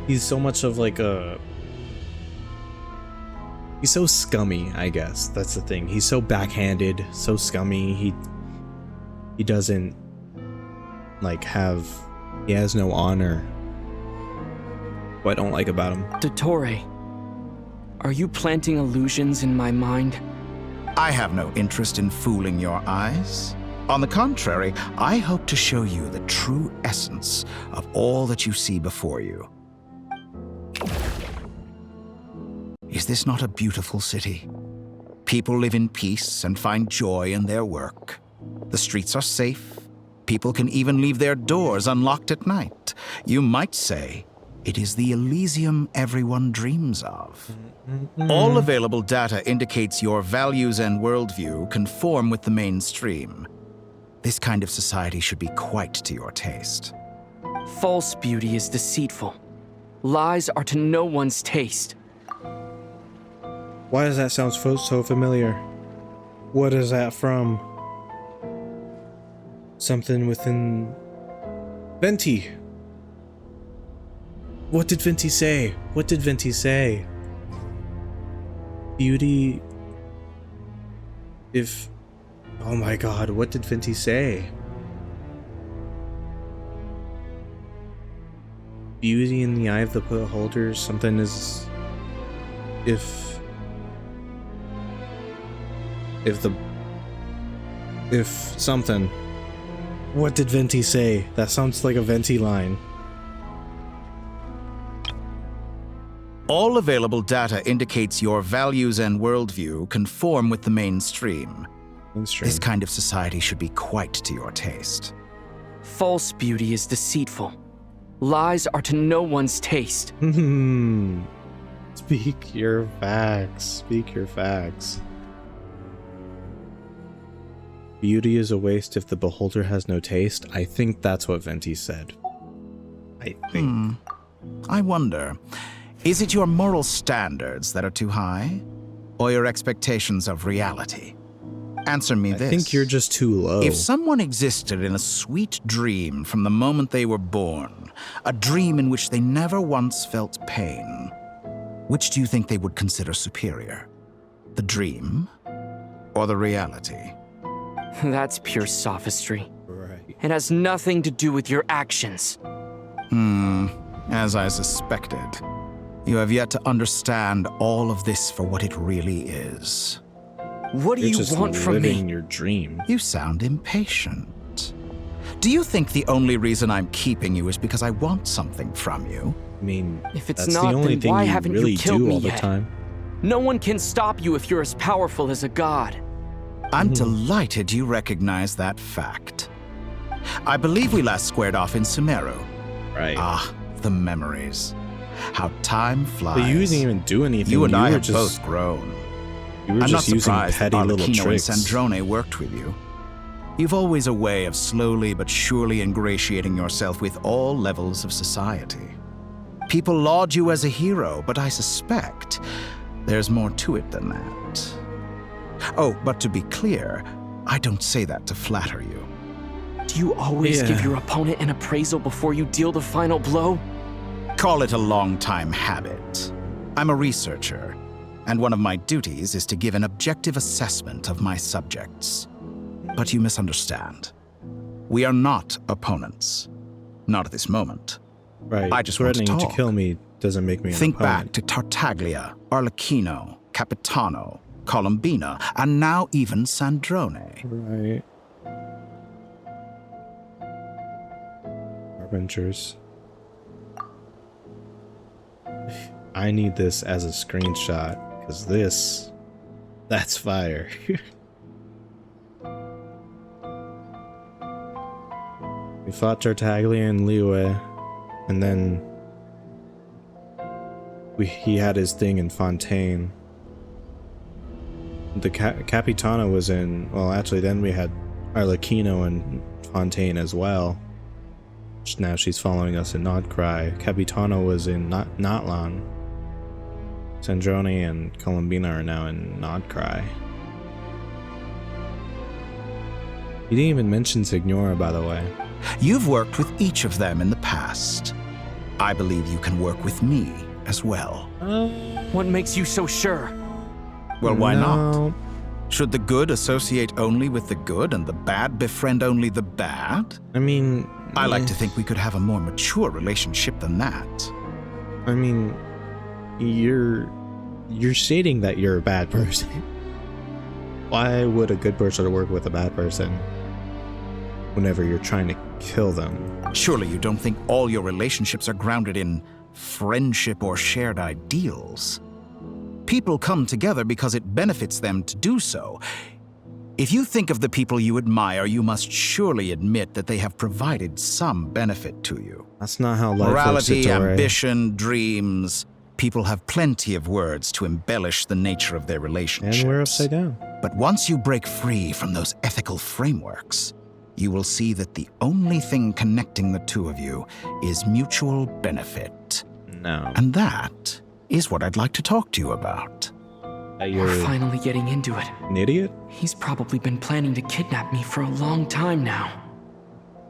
He's so much of like a. He's so scummy, I guess. That's the thing. He's so backhanded, so scummy. He doesn't like he has no honor. What I don't like about him. Dottore, are you planting illusions in my mind? I have no interest in fooling your eyes. On the contrary, I hope to show you the true essence of all that you see before you. Is this not a beautiful city? People live in peace and find joy in their work. The streets are safe. People can even leave their doors unlocked at night. You might say it is the Elysium everyone dreams of. All available data indicates your values and worldview conform with the mainstream. This kind of society should be quite to your taste. False beauty is deceitful. Lies are to no one's taste. Why does that sound so familiar? What is that from? Something within Venti. What did Venti say? What did Venti say? Beauty. Oh my god, what did Venti say? Beauty in the eye of the beholder. Something is. If something. What did Venti say? That sounds like a Venti line. All available data indicates your values and worldview conform with the mainstream. This kind of society should be quite to your taste. False beauty is deceitful. Lies are to no one's taste. Speak your facts. Speak your facts. Beauty is a waste if the beholder has no taste. I think that's what Venti said. I think. I wonder, is it your moral standards that are too high? Or your expectations of reality? Answer me this. I think you're just too low. If someone existed in a sweet dream from the moment they were born, a dream in which they never once felt pain, which do you think they would consider superior? The dream or the reality? That's pure sophistry. Right. It has nothing to do with your actions. As I suspected. You have yet to understand all of this for what it really is. What do you want from me? Your dream. You sound impatient. Do you think the only reason I'm keeping you is because I want something from you? I mean, if it's that's not, the only then thing why you haven't really you killed do me all the yet? time. No one can stop you if you're as powerful as a god. I'm delighted you recognize that fact. I believe we last squared off in Sumeru. Right. Ah, the memories. How time flies. But you didn't even do anything. You and I were have just, both grown. You were I'm just not using surprised petty that little Archon and tricks. Sandrone worked with you. You've always a way of slowly but surely ingratiating yourself with all levels of society. People laud you as a hero, but I suspect there's more to it than that. Oh, but to be clear, I don't say that to flatter you. Do you always give your opponent an appraisal before you deal the final blow? Call it a long-time habit. I'm a researcher, and one of my duties is to give an objective assessment of my subjects. But you misunderstand. We are not opponents. Not at this moment. Right. I just want to Threatening talk. to kill me doesn't make me an Think opponent. back to Tartaglia, Arlecchino, Capitano, Columbina, and now even Sandrone. Right. Harbingers. I need this as a screenshot, because that's fire. We fought Tartaglia and Liyue, and then he had his thing in Fontaine. The Capitana was in, well, actually then we had Arlecchino and Fontaine as well. Now she's following us in Nodcry. Capitana was in Notlan. Sandrone and Columbina are now in Nodcry. You didn't even mention Signora, by the way. You've worked with each of them in the past. I believe you can work with me as well. What makes you so sure? Well, why not? Should the good associate only with the good and the bad befriend only the bad? I mean... I like to think we could have a more mature relationship than that. I mean, you're stating that you're a bad person. Why would a good person work with a bad person whenever you're trying to kill them? Surely you don't think all your relationships are grounded in friendship or shared ideals. People come together because it benefits them to do so. If you think of the people you admire, you must surely admit that they have provided some benefit to you. That's not how life Morality, works, Ettore. ambition, dreams. People have plenty of words to embellish the nature of their relationships. And we're upside down. But once you break free from those ethical frameworks, you will see that the only thing connecting the two of you is mutual benefit. No. And that is what I'd like to talk to you about. We're finally getting into it. An idiot? He's probably been planning to kidnap me for a long time now.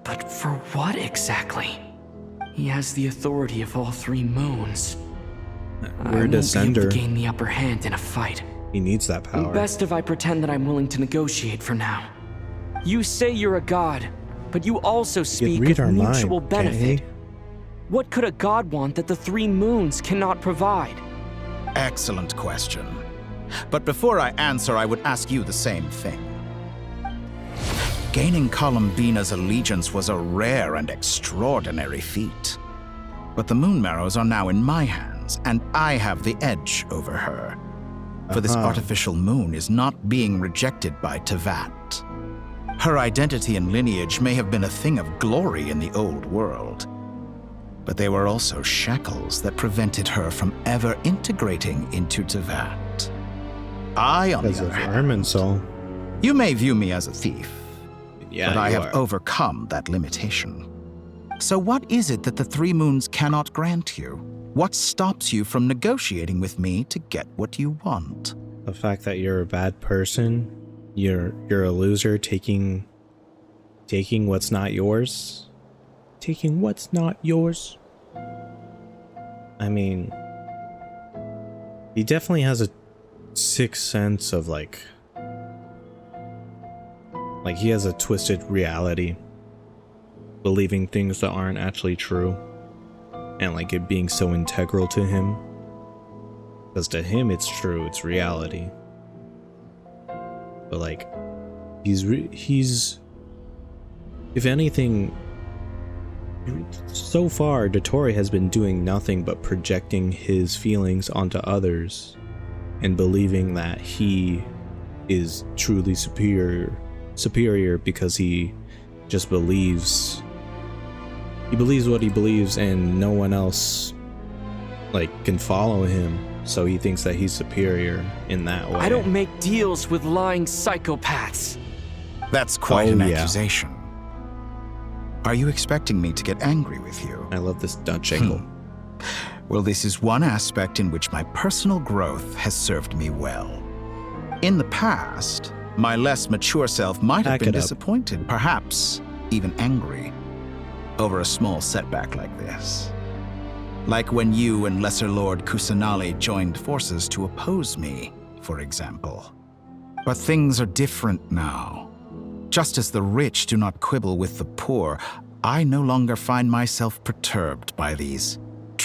But for what exactly? He has the authority of all three moons. We're a descender. I won't be able to gain the upper hand in a fight. He needs that power. Best if I pretend that I'm willing to negotiate for now. You say you're a god, but you also speak of mutual benefit. What could a god want that the three moons cannot provide? Excellent question. But before I answer, I would ask you the same thing. Gaining Columbina's allegiance was a rare and extraordinary feat. But the Moon Marrows are now in my hands, and I have the edge over her. For this artificial moon is not being rejected by Tevat. Her identity and lineage may have been a thing of glory in the old world, but they were also shackles that prevented her from ever integrating into Tevat. I, on the other hand, you may view me as a thief, but I have overcome that limitation. So what is it that the three moons cannot grant you? What stops you from negotiating with me to get what you want? The fact that you're a bad person, you're a loser, taking what's not yours. Taking what's not yours. I mean, he definitely has a sixth sense of like he has a twisted reality, believing things that aren't actually true, and like it being so integral to him, because to him it's true, it's reality. But like he's if anything, so far Dottore has been doing nothing but projecting his feelings onto others and believing that he is truly superior because he just believes what he believes, and no one else like can follow him, so he thinks that he's superior in that way. I don't make deals with lying psychopaths. That's quite an accusation. Are you expecting me to get angry with you? I love this Dutch angle. Well, this is one aspect in which my personal growth has served me well. In the past, my less mature self might have been disappointed, perhaps even angry, over a small setback like this. Like when you and Lesser Lord Kusanali joined forces to oppose me, for example. But things are different now. Just as the rich do not quibble with the poor, I no longer find myself perturbed by these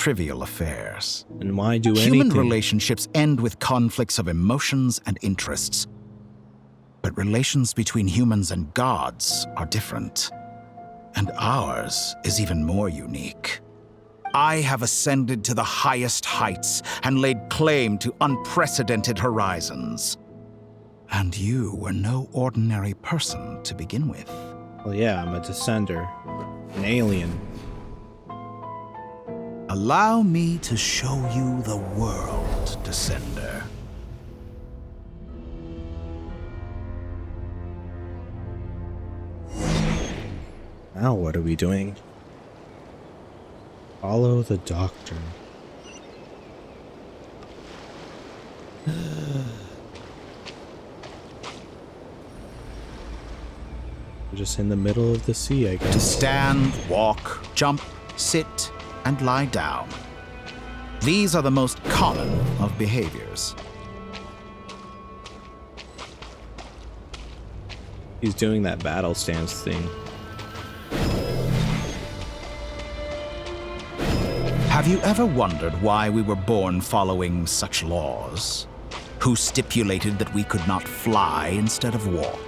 trivial affairs. And why do anything? Human relationships end with conflicts of emotions and interests. But relations between humans and gods are different. And ours is even more unique. I have ascended to the highest heights and laid claim to unprecedented horizons. And you were no ordinary person to begin with. Well, yeah, I'm a descender. An alien. Allow me to show you the world, Descender. Now what are we doing? Follow the doctor. We're just in the middle of the sea, I guess. To stand, walk, jump, sit, and lie down. These are the most common of behaviors. He's doing that battle stance thing. Have you ever wondered why we were born following such laws? Who stipulated that we could not fly instead of walk?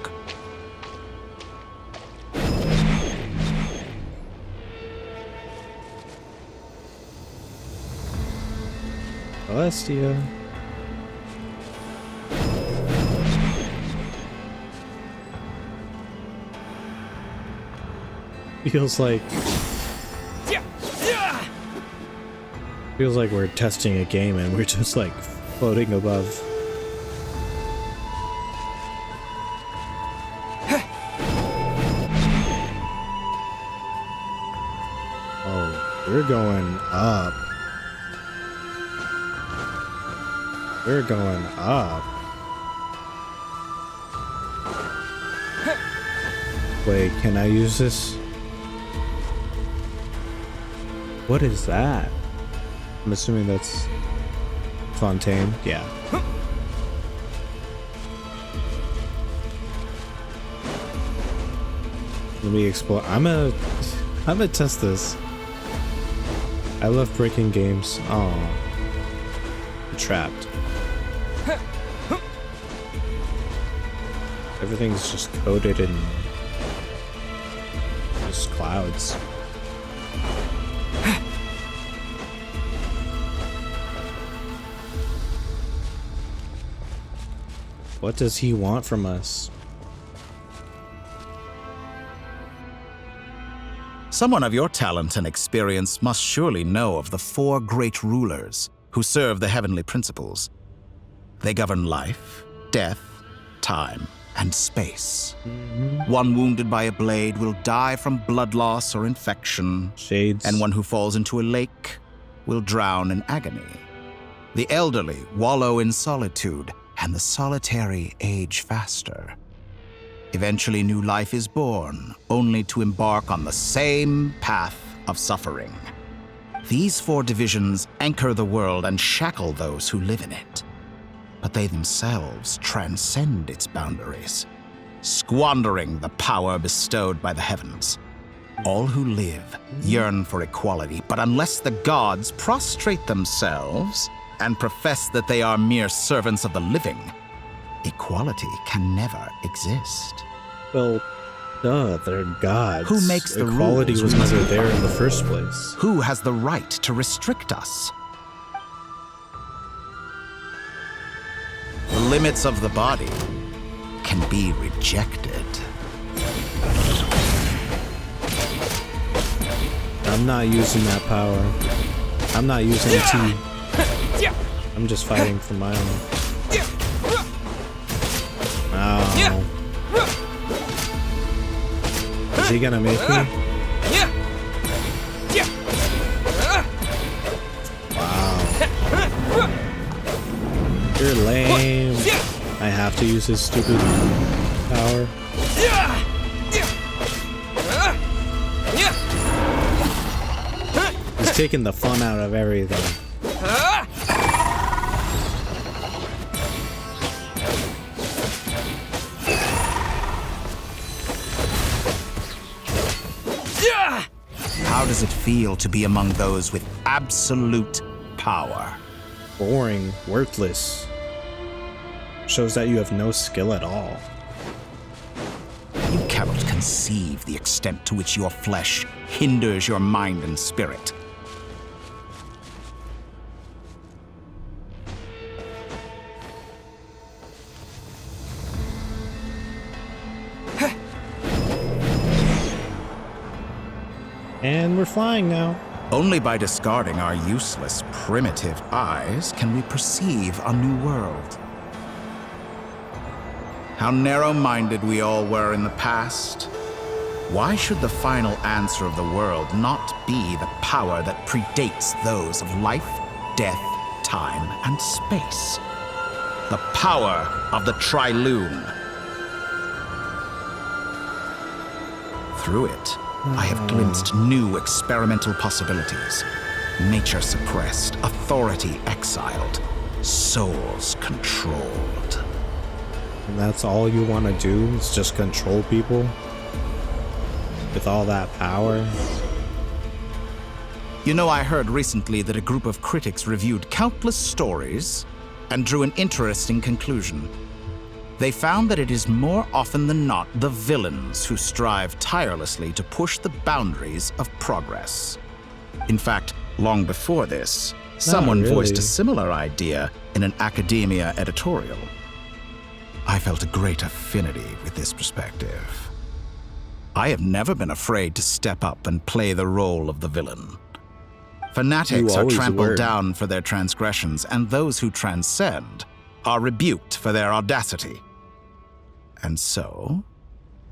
Celestia. Feels like we're testing a game and we're just like floating above. Oh, we're going up. We're going up. Wait, can I use this? What is that? I'm assuming that's Fontaine. Yeah. Let me explore. I'm gonna test this. I love breaking games. Oh, I'm trapped. Everything's just coated in just clouds. What does he want from us? Someone of your talent and experience must surely know of the 4 great rulers who serve the heavenly principles. They govern life, death, time, and space. One wounded by a blade will die from blood loss or infection. Shades. And one who falls into a lake will drown in agony. The elderly wallow in solitude, and the solitary age faster. Eventually, new life is born, only to embark on the same path of suffering. These 4 divisions anchor the world and shackle those who live in it. But they themselves transcend its boundaries, squandering the power bestowed by the heavens. All who live yearn for equality, but unless the gods prostrate themselves and profess that they are mere servants of the living, equality can never exist. Well, duh, they're gods. Who makes the equality rules? was never there in the first place. Who has the right to restrict us? The limits of the body can be rejected. I'm not using that power. I'm not using T. I'm just fighting for my own. Oh. Is he gonna make me? Wow. You're lame. I have to use his stupid power. He's taking the fun out of everything. How does it feel to be among those with absolute power? Boring, worthless. Shows that you have no skill at all. You cannot conceive the extent to which your flesh hinders your mind and spirit. And we're flying now. Only by discarding our useless, primitive eyes can we perceive a new world. How narrow-minded we all were in the past. Why should the final answer of the world not be the power that predates those of life, death, time, and space? The power of the Triloon. Through it, I have glimpsed new experimental possibilities. Nature suppressed, authority exiled, souls controlled. And that's all you want to do is just control people? With all that power? You know, I heard recently that a group of critics reviewed countless stories and drew an interesting conclusion. They found that it is more often than not the villains who strive tirelessly to push the boundaries of progress. In fact, long before this, someone voiced a similar idea in an academia editorial. I felt a great affinity with this perspective. I have never been afraid to step up and play the role of the villain. Fanatics are trampled down for their transgressions, and those who transcend are rebuked for their audacity. And so,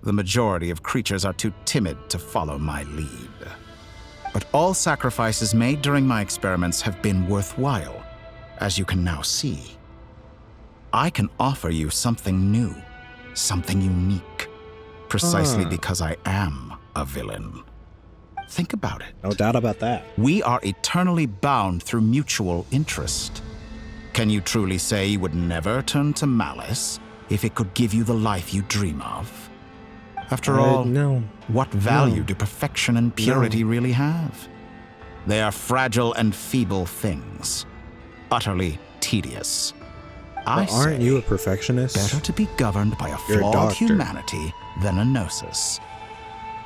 the majority of creatures are too timid to follow my lead. But all sacrifices made during my experiments have been worthwhile, as you can now see. I can offer you something new, something unique, precisely because I am a villain. Think about it. No doubt about that. We are eternally bound through mutual interest. Can you truly say you would never turn to malice if it could give you the life you dream of? After all, no. What value do perfection and purity really have? They are fragile and feeble things, utterly tedious. Aren't you a perfectionist? Better to be governed by a flawed humanity than a gnosis.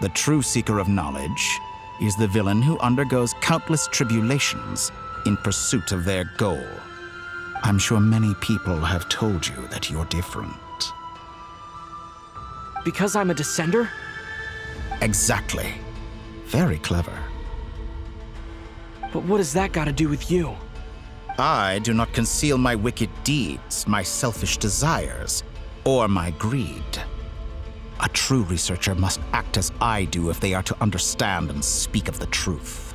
The true seeker of knowledge is the villain who undergoes countless tribulations in pursuit of their goal. I'm sure many people have told you that you're different. Because I'm a descender? Exactly. Very clever. But what does that got to do with you? I do not conceal my wicked deeds, my selfish desires, or my greed. A true researcher must act as I do if they are to understand and speak of the truth.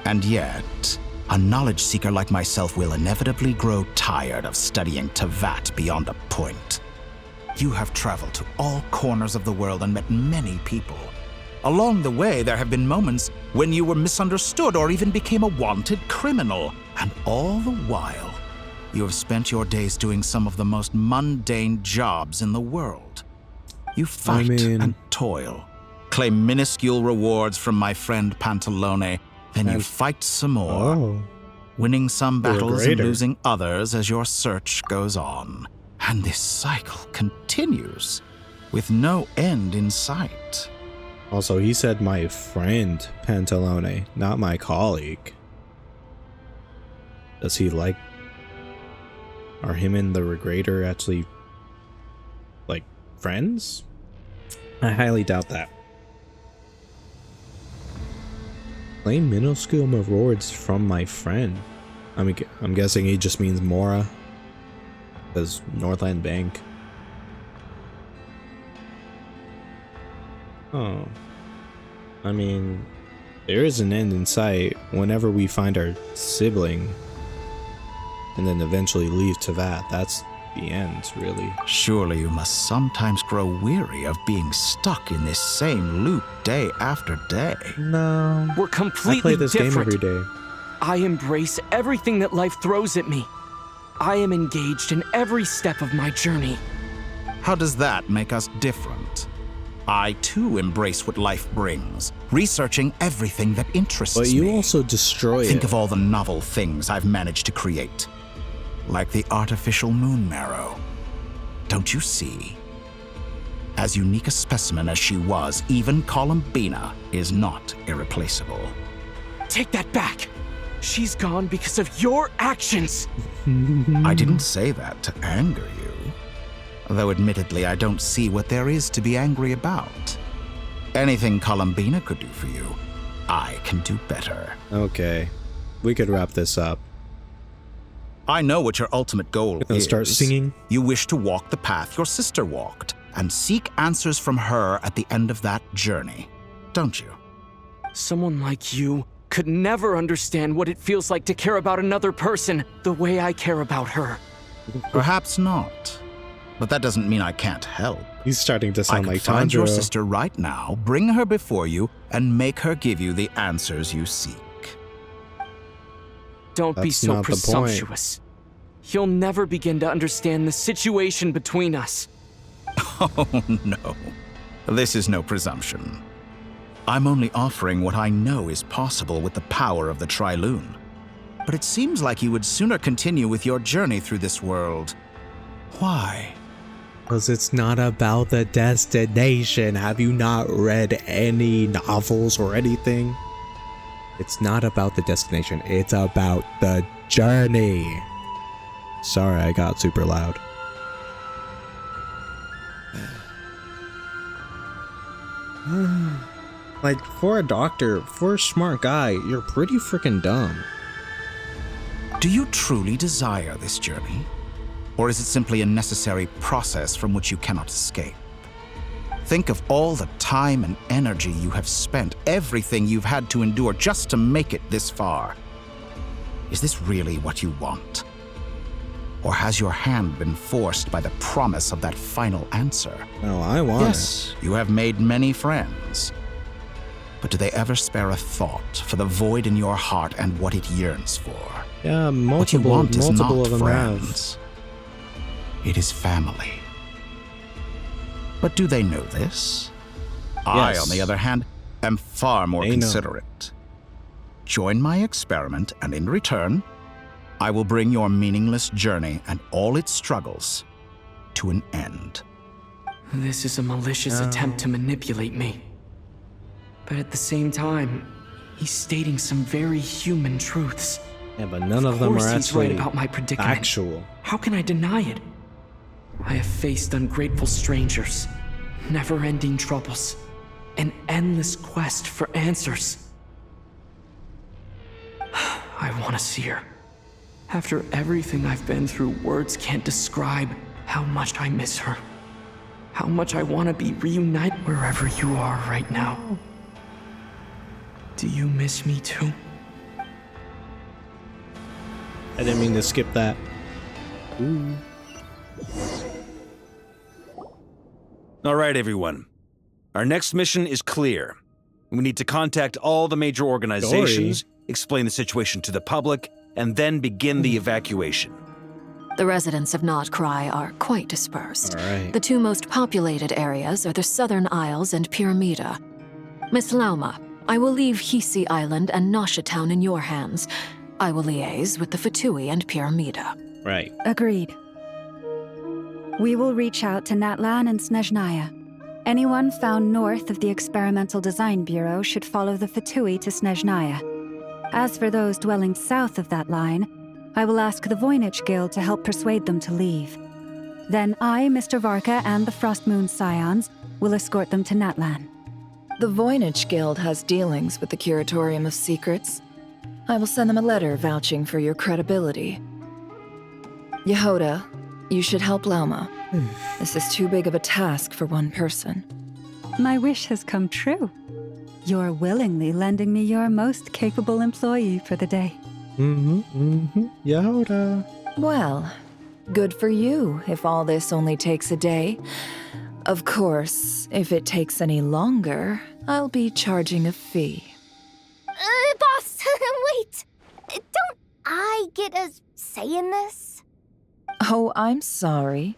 And yet, a knowledge seeker like myself will inevitably grow tired of studying Tevat beyond a point. You have traveled to all corners of the world and met many people. Along the way, there have been moments when you were misunderstood or even became a wanted criminal. And all the while, you have spent your days doing some of the most mundane jobs in the world. You fight and toil, claim minuscule rewards from my friend Pantalone, then you fight some more, winning some battles and losing others as your search goes on. And this cycle continues, with no end in sight. Also, he said my friend Pantalone, not my colleague. Does he like... Are him and the Regrader actually, like, friends? I highly doubt that. Claim minuscule rewards from my friend. I mean, I'm guessing he just means Mora. Because Northland Bank. Oh. I mean, there is an end in sight whenever we find our sibling. And then eventually leave Tevat. That's the end, really. Surely you must sometimes grow weary of being stuck in this same loop day after day. No. We're completely I play this different. game every day. I embrace everything that life throws at me. I am engaged in every step of my journey. How does that make us different? I too embrace what life brings, researching everything that interests me. But you also destroy it. Think of all the novel things I've managed to create. Like the artificial moon marrow. Don't you see? As unique a specimen as she was, even Columbina is not irreplaceable. Take that back! She's gone because of your actions! I didn't say that to anger you. Though admittedly, I don't see what there is to be angry about. Anything Columbina could do for you, I can do better. Okay, we could wrap this up. I know what your ultimate goal is. Start singing. You wish to walk the path your sister walked and seek answers from her at the end of that journey, don't you? Someone like you could never understand what it feels like to care about another person the way I care about her. Perhaps not. But that doesn't mean I can't help. He's starting to sound like Tanjiro. Find your sister right now, bring her before you, and make her give you the answers you seek. Don't be so presumptuous. You'll never begin to understand the situation between us. Oh, no. This is no presumption. I'm only offering what I know is possible with the power of the Trilune. But it seems like you would sooner continue with your journey through this world. Why? Because it's not about the destination. Have you not read any novels or anything? It's not about the destination. It's about the journey. Sorry, I got super loud. Like, for a doctor, for a smart guy, you're pretty freaking dumb. Do you truly desire this journey? Or is it simply a necessary process from which you cannot escape? Think of all the time and energy you have spent, everything you've had to endure just to make it this far. Is this really what you want? Or has your hand been forced by the promise of that final answer? No, I want Yes, you have made many friends. But do they ever spare a thought for the void in your heart and what it yearns for? Yeah, multiple, what you want is multiple not of them friends. It is family. But do they know this? I, on the other hand, am far more considerate. Join my experiment, and in return, I will bring your meaningless journey and all its struggles to an end. This is a malicious attempt to manipulate me. But at the same time, he's stating some very human truths. Yeah, but none of them are he's actually right about my predicament. actual. How can I deny it? I have faced ungrateful strangers, never-ending troubles, an endless quest for answers. I want to see her. After everything I've been through, words can't describe how much I miss her. How much I want to be reunited wherever you are right now. Do you miss me too? I didn't mean to skip that. Ooh. All right, everyone. Our next mission is clear. We need to contact all the major organizations, explain the situation to the public, and then begin the evacuation. The residents of Not Cry are quite dispersed. All right. The two most populated areas are the Southern Isles and Pyramida. Miss Lauma, I will leave Hisi Island and Nasha Town in your hands. I will liaise with the Fatui and Pyramida. Right. Agreed. We will reach out to Natlan and Snezhnaya. Anyone found north of the Experimental Design Bureau should follow the Fatui to Snezhnaya. As for those dwelling south of that line, I will ask the Voynich Guild to help persuade them to leave. Then I, Mr. Varka, and the Frostmoon Scions will escort them to Natlan. The Voynich Guild has dealings with the Curatorium of Secrets. I will send them a letter vouching for your credibility. Yehoda, you should help Lauma. This is too big of a task for one person. My wish has come true. You're willingly lending me your most capable employee for the day. Yoda. Well, good for you if all this only takes a day. Of course, if it takes any longer, I'll be charging a fee. Boss, wait! Don't I get a say in this? Oh, I'm sorry.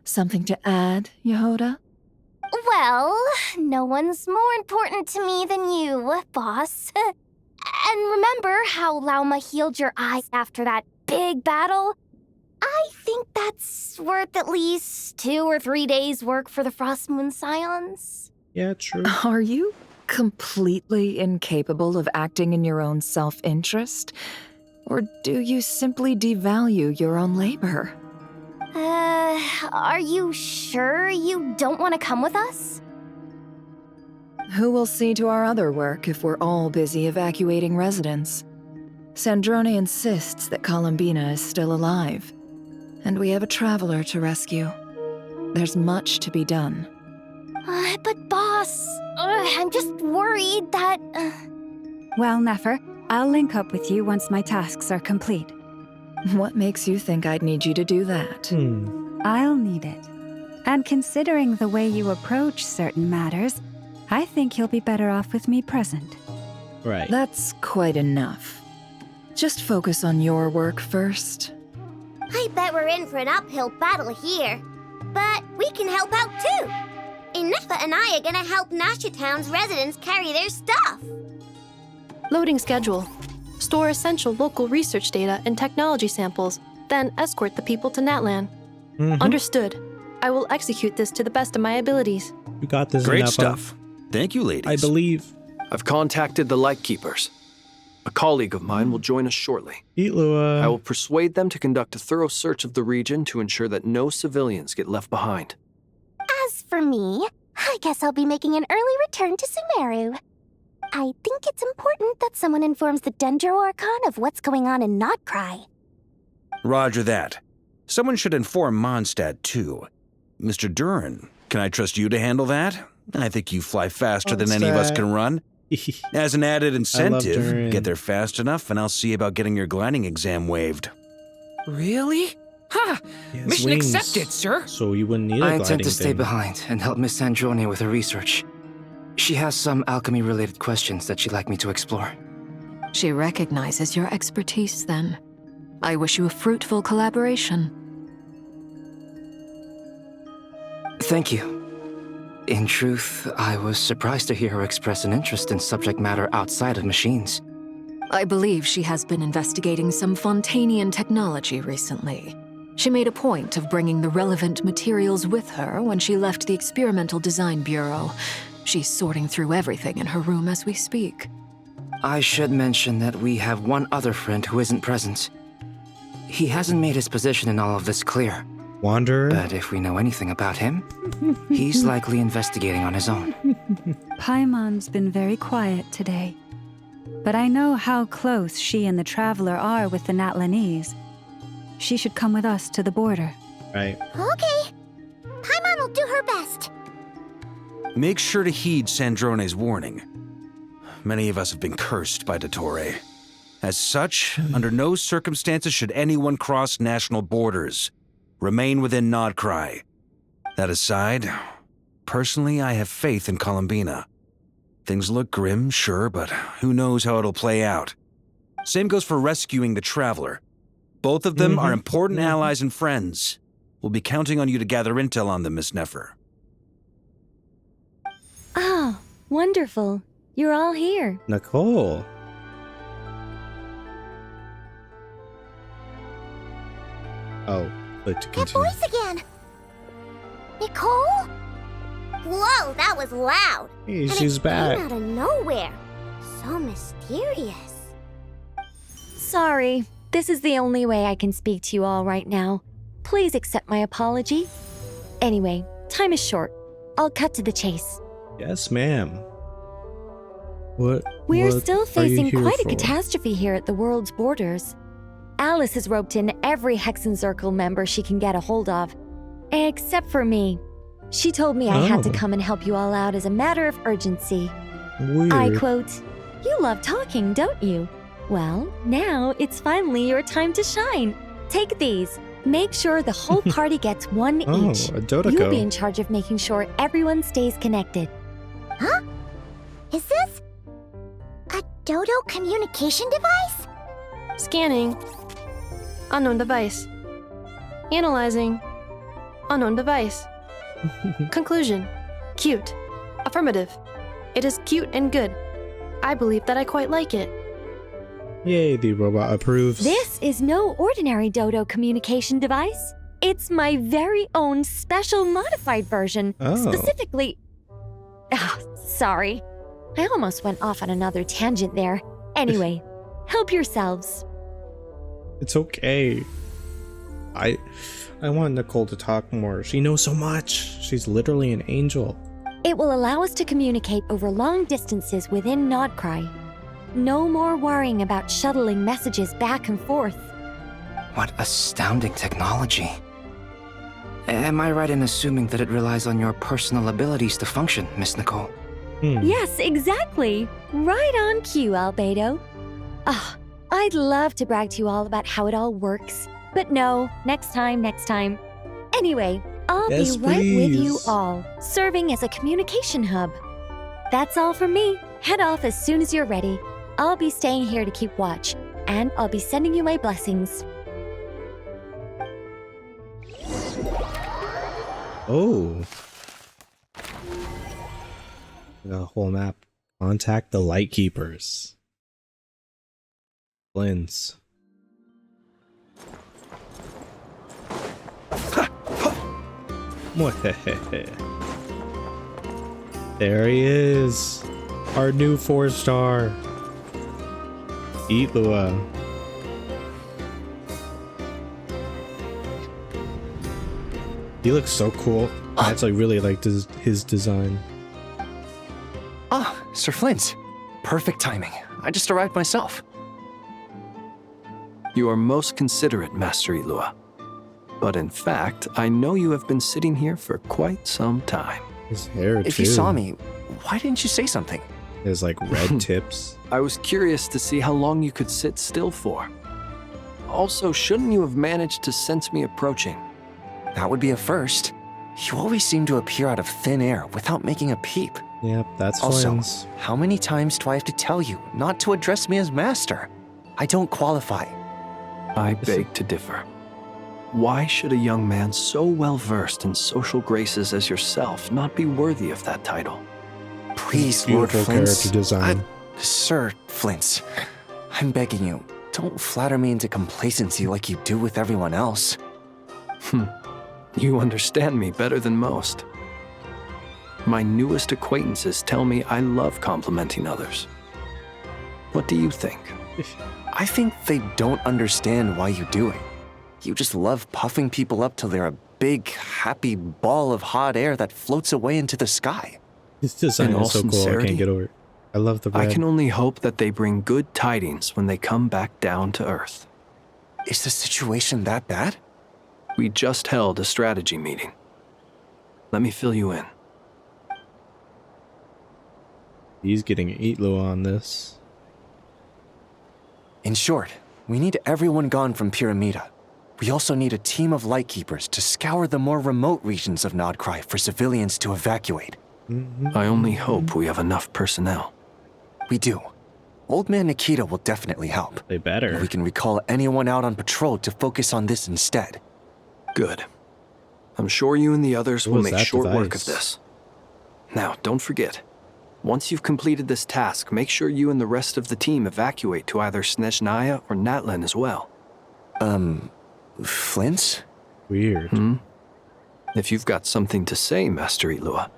Something to add, Yehoda? Well, no one's more important to me than you, boss. And remember how Lauma healed your eyes after that big battle? I think that's worth at least 2 or 3 days' work for the Frost Moon Scions. Yeah, true. Are you completely incapable of acting in your own self-interest? Or do you simply devalue your own labor? Are you sure you don't want to come with us? Who will see to our other work if we're all busy evacuating residents? Sandrone insists that Columbina is still alive, and we have a traveler to rescue. There's much to be done. But boss, I'm just worried that... Well, Nefer, I'll link up with you once my tasks are complete. What makes you think I'd need you to do that? I'll need it. And considering the way you approach certain matters, I think you'll be better off with me present. Right. That's quite enough. Just focus on your work first. I bet we're in for an uphill battle here. But we can help out too. Inefa and I are gonna help Nasha Town's residents carry their stuff. Loading schedule. Store essential local research data and technology samples, then escort the people to Natlan. Understood. I will execute this to the best of my abilities. You got this, Great Inefa. stuff. Thank you, ladies. I believe. I've contacted the Lightkeepers. A colleague of mine will join us shortly. Eat Lua. I will persuade them to conduct a thorough search of the region to ensure that no civilians get left behind. As for me, I guess I'll be making an early return to Sumeru. I think it's important that someone informs the Dendro Archon of what's going on in Notcry. Roger that. Someone should inform Mondstadt, too. Mr. Durin, can I trust you to handle that? I think you fly faster than any of us can run. As an added incentive, get there fast enough and I'll see about getting your gliding exam waived. Really? Ha! Mission wings. accepted, sir. So you wouldn't need a I gliding intend to stay thing. behind and help Miss Sandrone with her research. She has some alchemy-related questions that she'd like me to explore. She recognizes your expertise, then. I wish you a fruitful collaboration. Thank you. In truth, I was surprised to hear her express an interest in subject matter outside of machines. I believe she has been investigating some Fontanian technology recently. She made a point of bringing the relevant materials with her when she left the Experimental Design Bureau. She's sorting through everything in her room as we speak. I should mention that we have one other friend who isn't present. He hasn't made his position in all of this clear. Wanderer? But if we know anything about him, he's likely investigating on his own. Paimon's been very quiet today. But I know how close she and the Traveler are with the Natlanese. She should come with us to the border. Right. Okay. Paimon will do her best. Make sure to heed Sandrone's warning. Many of us have been cursed by Dottore. As such, under no circumstances should anyone cross national borders. Remain within Nodcry. That aside, personally, I have faith in Columbina. Things look grim, sure, but who knows how it'll play out. Same goes for rescuing the Traveler. Both of them are important allies and friends. We'll be counting on you to gather intel on them, Miss Nefer. Oh, wonderful. You're all here. Nicole. Oh, click to That continue. voice again. Nicole? Whoa, that was loud. Hey, And she's it back. came out of nowhere. So mysterious. Sorry, this is the only way I can speak to you all right now. Please accept my apology. Anyway, time is short. I'll cut to the chase. Yes, ma'am. What? We're what still are you facing here quite a for? catastrophe here at the world's borders. Alice has roped in every Hexenzirkel member she can get a hold of. Except for me. She told me I had to Oh. come and help you all out as a matter of urgency. Weird. I quote, "You love talking, don't you? Well, now it's finally your time to shine. Take these. Make sure the whole party gets one Oh, each. a Dodoko. You'll be in charge of making sure everyone stays connected." Huh? Is this a Dodo communication device? Scanning. Unknown device. Analyzing. Unknown device. Conclusion. Cute. Affirmative. It is cute and good. I believe that I quite like it. Yay, the robot approves. This is no ordinary Dodo communication device. It's my very own special modified version. Oh. Specifically... sorry. I almost went off on another tangent there. Anyway, help yourselves. It's okay. I want Nicole to talk more. She knows so much. She's literally an angel. It will allow us to communicate over long distances within Nodcry. No more worrying about shuttling messages back and forth. What astounding technology. Am I right in assuming that it relies on your personal abilities to function, Miss Nicole? Yes, exactly. Right on cue, Albedo. I'd love to brag to you all about how it all works. But no, next time. Anyway, I'll Yes, be right with you please. all, serving as a communication hub. That's all from me. Head off as soon as you're ready. I'll be staying here to keep watch, and I'll be sending you my blessings. Oh. The whole map. Contact the Lightkeepers. Blends. There he is. Our new 4-star. Eat Lua. He looks so cool. I actually really liked his design. Ah, Sir Flint. Perfect timing. I just arrived myself. You are most considerate, Master Ilua. But in fact, I know you have been sitting here for quite some time. His hair, If you saw me, why didn't you say something? His like red tips. I was curious to see how long you could sit still for. Also, shouldn't you have managed to sense me approaching? That would be a first. You always seem to appear out of thin air without making a peep. Yep, that's Also, Flynn's. how many times do I have to tell you not to address me as master? I don't qualify. I beg to differ. Why should a young man so well versed in social graces as yourself not be worthy of that title? Please, Lord Beautiful Flint. character design. Sir Flint, I'm begging you, don't flatter me into complacency like you do with everyone else. You understand me better than most. My newest acquaintances tell me I love complimenting others. What do you think? I think they don't understand why you do it. You just love puffing people up till they're a big, happy ball of hot air that floats away into the sky. His design In all is so cool. I sincerity, can't get over it. I love the I red. can only hope that they bring good tidings when they come back down to Earth. Is the situation that bad? We just held a strategy meeting. Let me fill you in. He's getting Eatlo on this. In short, we need everyone gone from Pyramida. We also need a team of Lightkeepers to scour the more remote regions of Nodcry for civilians to evacuate. I only hope we have enough personnel. We do. Old Man Nikita will definitely help. They better. And we can recall anyone out on patrol to focus on this instead. Good. I'm sure you and the others What will was make that short work device? of this. Now, don't forget. Once you've completed this task, make sure you and the rest of the team evacuate to either Snezhnaya or Natlan as well. Flint? Weird. If you've got something to say, Master Ilua,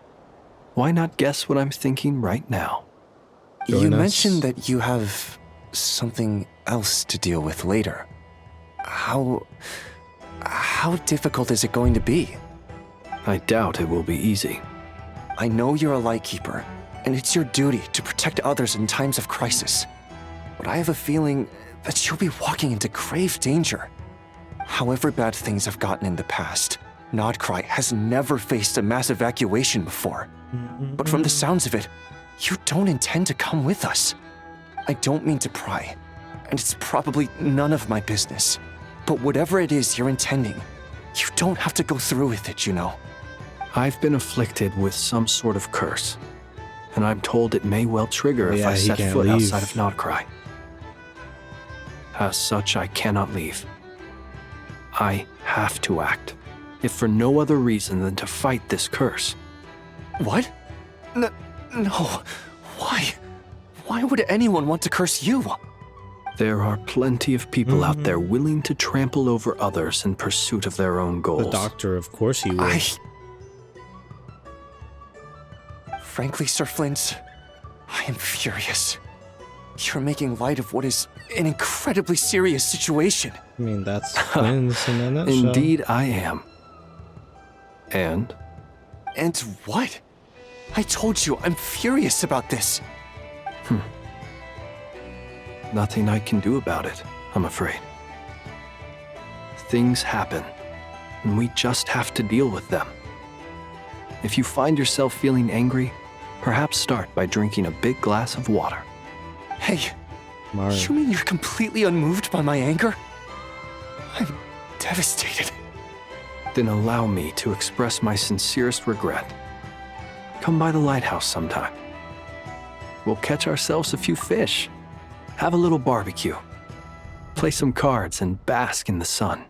why not guess what I'm thinking right now? You mentioned that you have something else to deal with later. How difficult is it going to be? I doubt it will be easy. I know you're a Lightkeeper, and it's your duty to protect others in times of crisis. But I have a feeling that you'll be walking into grave danger. However bad things have gotten in the past, Nodcry has never faced a mass evacuation before. But from the sounds of it, you don't intend to come with us. I don't mean to pry, and it's probably none of my business. But whatever it is you're intending, you don't have to go through with it, you know. I've been afflicted with some sort of curse, and I'm told it may well trigger if I he set can't foot leave. outside of Nodcry. As such, I cannot leave. I have to act, if for no other reason than to fight this curse. What? No. Why? Why would anyone want to curse you? There are plenty of people out there willing to trample over others in pursuit of their own goals. The doctor, of course he would. Frankly, Sir Flint, I am furious. You're making light of what is an incredibly serious situation. I mean, that's Flint's in a nutshell. Indeed, I am. And? And what? I told you, I'm furious about this. Nothing I can do about it, I'm afraid. Things happen, and we just have to deal with them. If you find yourself feeling angry, perhaps start by drinking a big glass of water. Hey, you mean you're completely unmoved by my anger? I'm devastated. Then allow me to express my sincerest regret. Come by the lighthouse sometime. We'll catch ourselves a few fish, have a little barbecue, play some cards, and bask in the sun.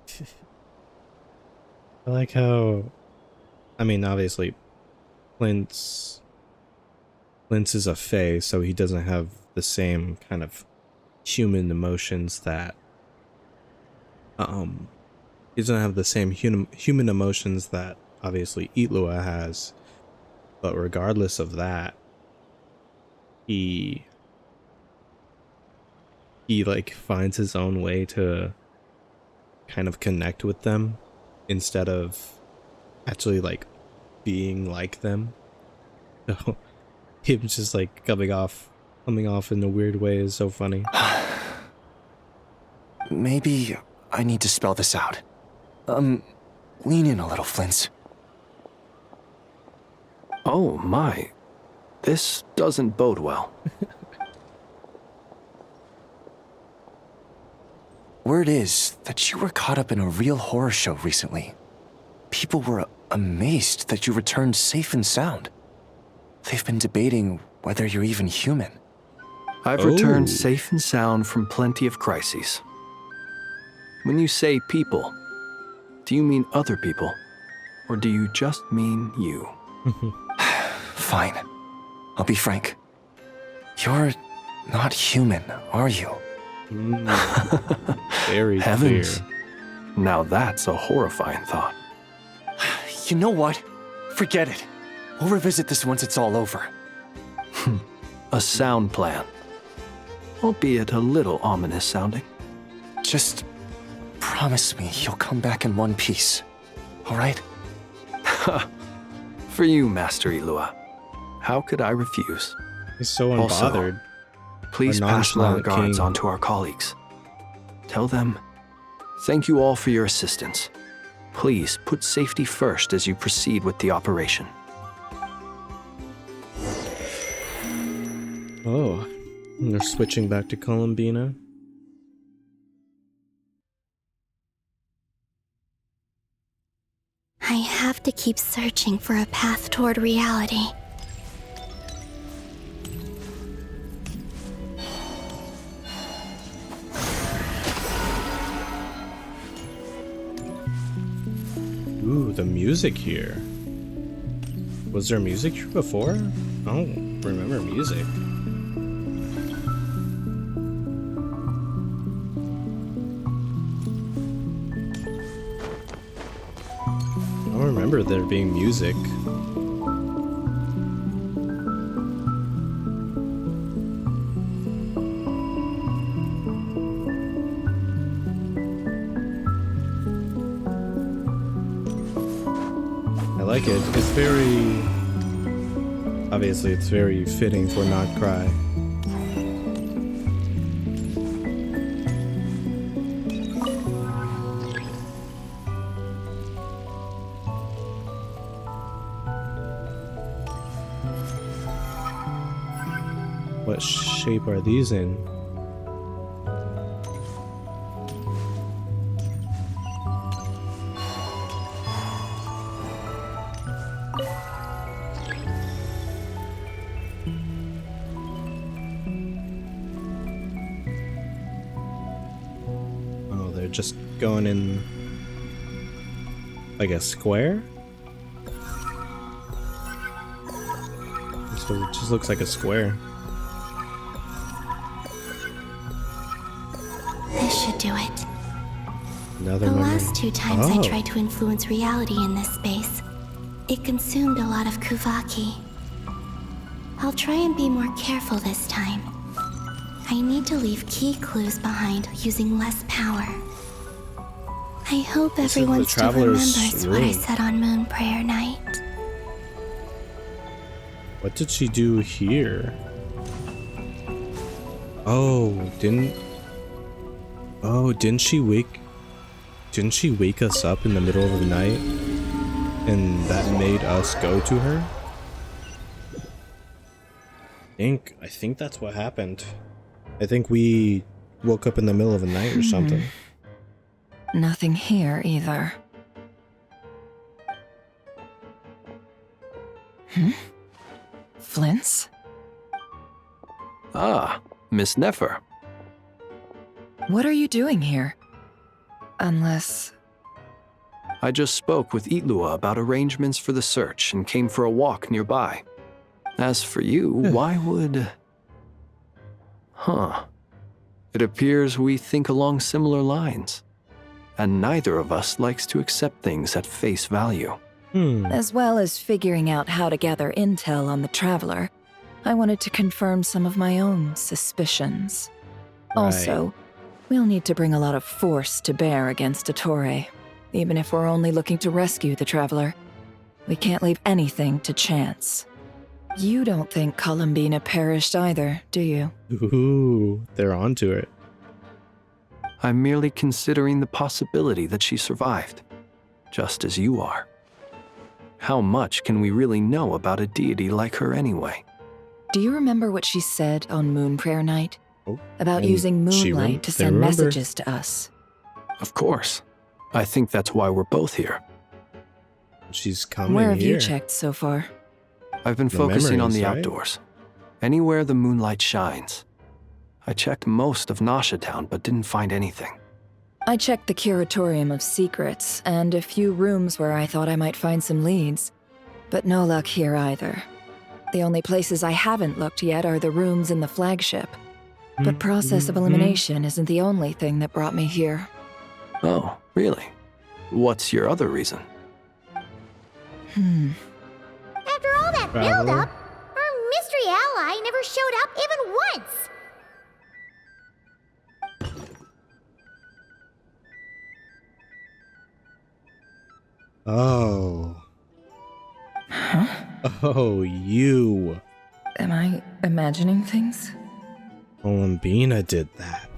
I like how, I mean, obviously, Flint's is a fae, so he doesn't have the same kind of human emotions that, he doesn't have the same human emotions that, obviously, Itlua has. But regardless of that, he like finds his own way to kind of connect with them instead of actually like being like them. So him just like coming off in a weird way is so funny. Maybe I need to spell this out. Lean in a little, Flint. Oh my, this doesn't bode well. Word is that you were caught up in a real horror show recently. People were amazed that you returned safe and sound. They've been debating whether you're even human. I've returned safe and sound from plenty of crises. When you say people, do you mean other people? Or do you just mean you? Fine. I'll be frank. You're not human, are you? Very Heavens. clear. Now that's a horrifying thought. You know what? Forget it. We'll revisit this once it's all over. A sound plan. Albeit a little ominous sounding. Just promise me you'll come back in one piece. All right? For you, Master Itlua. How could I refuse? He's so unbothered. Also, please pass my regards on to our colleagues. Tell them, thank you all for your assistance. Please put safety first as you proceed with the operation. Oh, they're switching back to Columbina. I have to keep searching for a path toward reality. Ooh, the music here. Was there music here before? I don't remember music. I don't remember there being music. I like it. It's very... Obviously, it's very fitting for Not Cry. What shape are these in? Oh, they're just going in like a square? So it just looks like a square. This should do it. Another The memory. last 2 times I tried to influence reality in this space, it consumed a lot of Kuvaki. I'll try and be more careful this time. I need to leave key clues behind using less power. I hope everyone still remembers what I said on Moon Prayer Night. What did she do here? Oh, didn't she wake us up in the middle of the night? And that made us go to her? I think that's what happened. I think we woke up in the middle of the night or something. Nothing here either. Flints? Ah, Miss Nefer. What are you doing here? Unless... I just spoke with Itlua about arrangements for the search and came for a walk nearby. As for you, why would... Huh. It appears we think along similar lines. And neither of us likes to accept things at face value. As well as figuring out how to gather intel on the Traveler, I wanted to confirm some of my own suspicions. Right. Also, we'll need to bring a lot of force to bear against Ettore, even if we're only looking to rescue the Traveler. We can't leave anything to chance. You don't think Columbina perished either, do you? Ooh, they're onto it. I'm merely considering the possibility that she survived, just as you are. How much can we really know about a deity like her anyway? Do you remember what she said on Moon Prayer Night? About and using moonlight to send messages to us? Of course. I think that's why we're both here. She's coming Where have here. you checked so far? I've been The focusing on memories, the right? outdoors. Anywhere the moonlight shines. I checked most of Nasha Town, but didn't find anything. I checked the Curatorium of Secrets and a few rooms where I thought I might find some leads. But no luck here either. The only places I haven't looked yet are the rooms in the flagship. The process of elimination isn't the only thing that brought me here. Oh, really? What's your other reason? After all that build-up, our mystery ally never showed up even once! Oh. Oh, you. Am I imagining things? Columbina did that.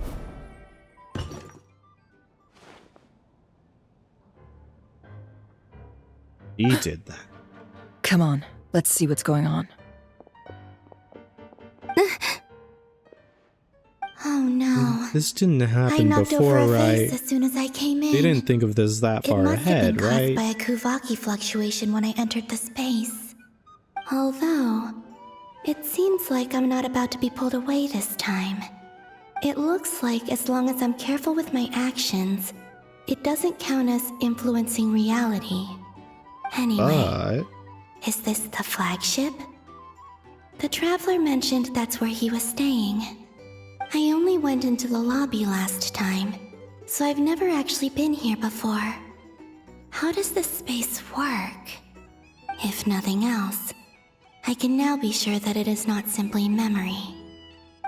He did that. Come on, let's see what's going on. Oh no. This didn't I happen knocked before, over a right? vase as soon as I came in. They didn't think of this that far It must ahead, have been caused right? by a Kuvaki fluctuation when I entered the space. Although, it seems like I'm not about to be pulled away this time. It looks like as long as I'm careful with my actions, it doesn't count as influencing reality. Anyway, is this the flagship? The Traveler mentioned that's where he was staying. I only went into the lobby last time, so I've never actually been here before. How does this space work? If nothing else, I can now be sure that it is not simply memory.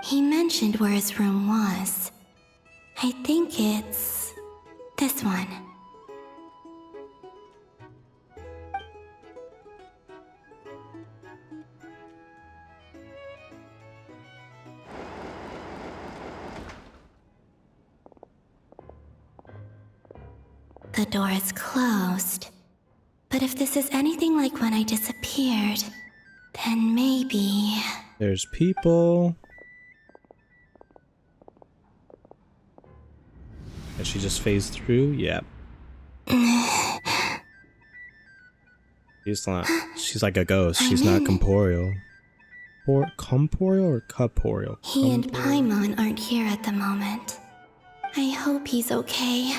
He mentioned where his room was. I think it's this one. The door is closed. But if this is anything like when I disappeared, then maybe... There's people. And she just phased through? Yep. She's like a ghost. She's not corporeal. Or corporeal or corporeal? He and Paimon aren't here at the moment. I hope he's okay.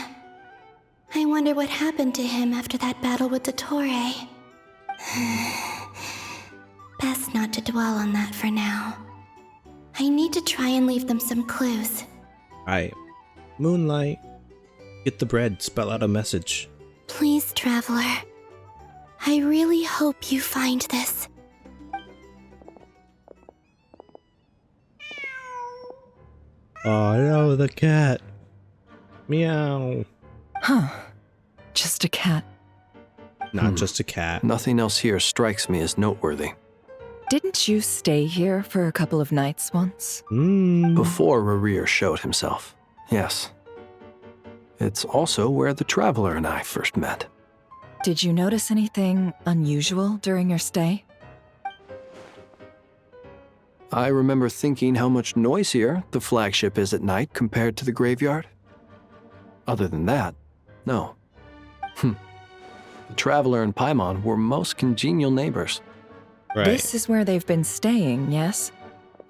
I wonder what happened to him after that battle with Dottore. Best not to dwell on that for now. I need to try and leave them some clues. Alright. Moonlight. Get the bread. Spell out a message. Please, Traveler. I really hope you find this. Oh no, the cat. Meow. Huh. Just a cat. Not just a cat. Nothing else here strikes me as noteworthy. Didn't you stay here for a couple of nights once? Before Rerir showed himself, yes. It's also where the Traveler and I first met. Did you notice anything unusual during your stay? I remember thinking how much noisier the flagship is at night compared to the graveyard. Other than that, no. The Traveler and Paimon were most congenial neighbors. Right. This is where they've been staying, yes?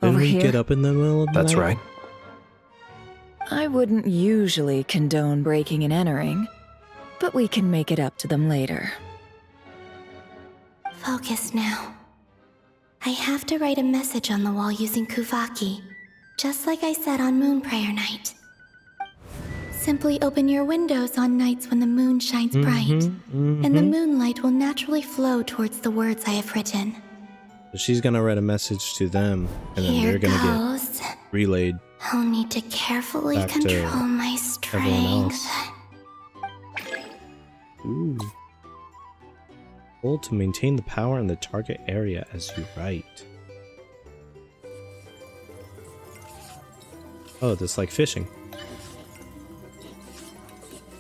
Didn't Over we here? get up in the middle of the That's night? right. I wouldn't usually condone breaking and entering, but we can make it up to them later. Focus now. I have to write a message on the wall using Kuvaki, just like I said on Moon Prayer Night. Simply open your windows on nights when the moon shines bright, and the moonlight will naturally flow towards the words I have written. So she's gonna write a message to them, and then Here they're gonna goes. get relayed. I'll need to carefully Back to control my everyone strength. Ooh. Hold to maintain the power in the target area as you write. Oh, that's like fishing.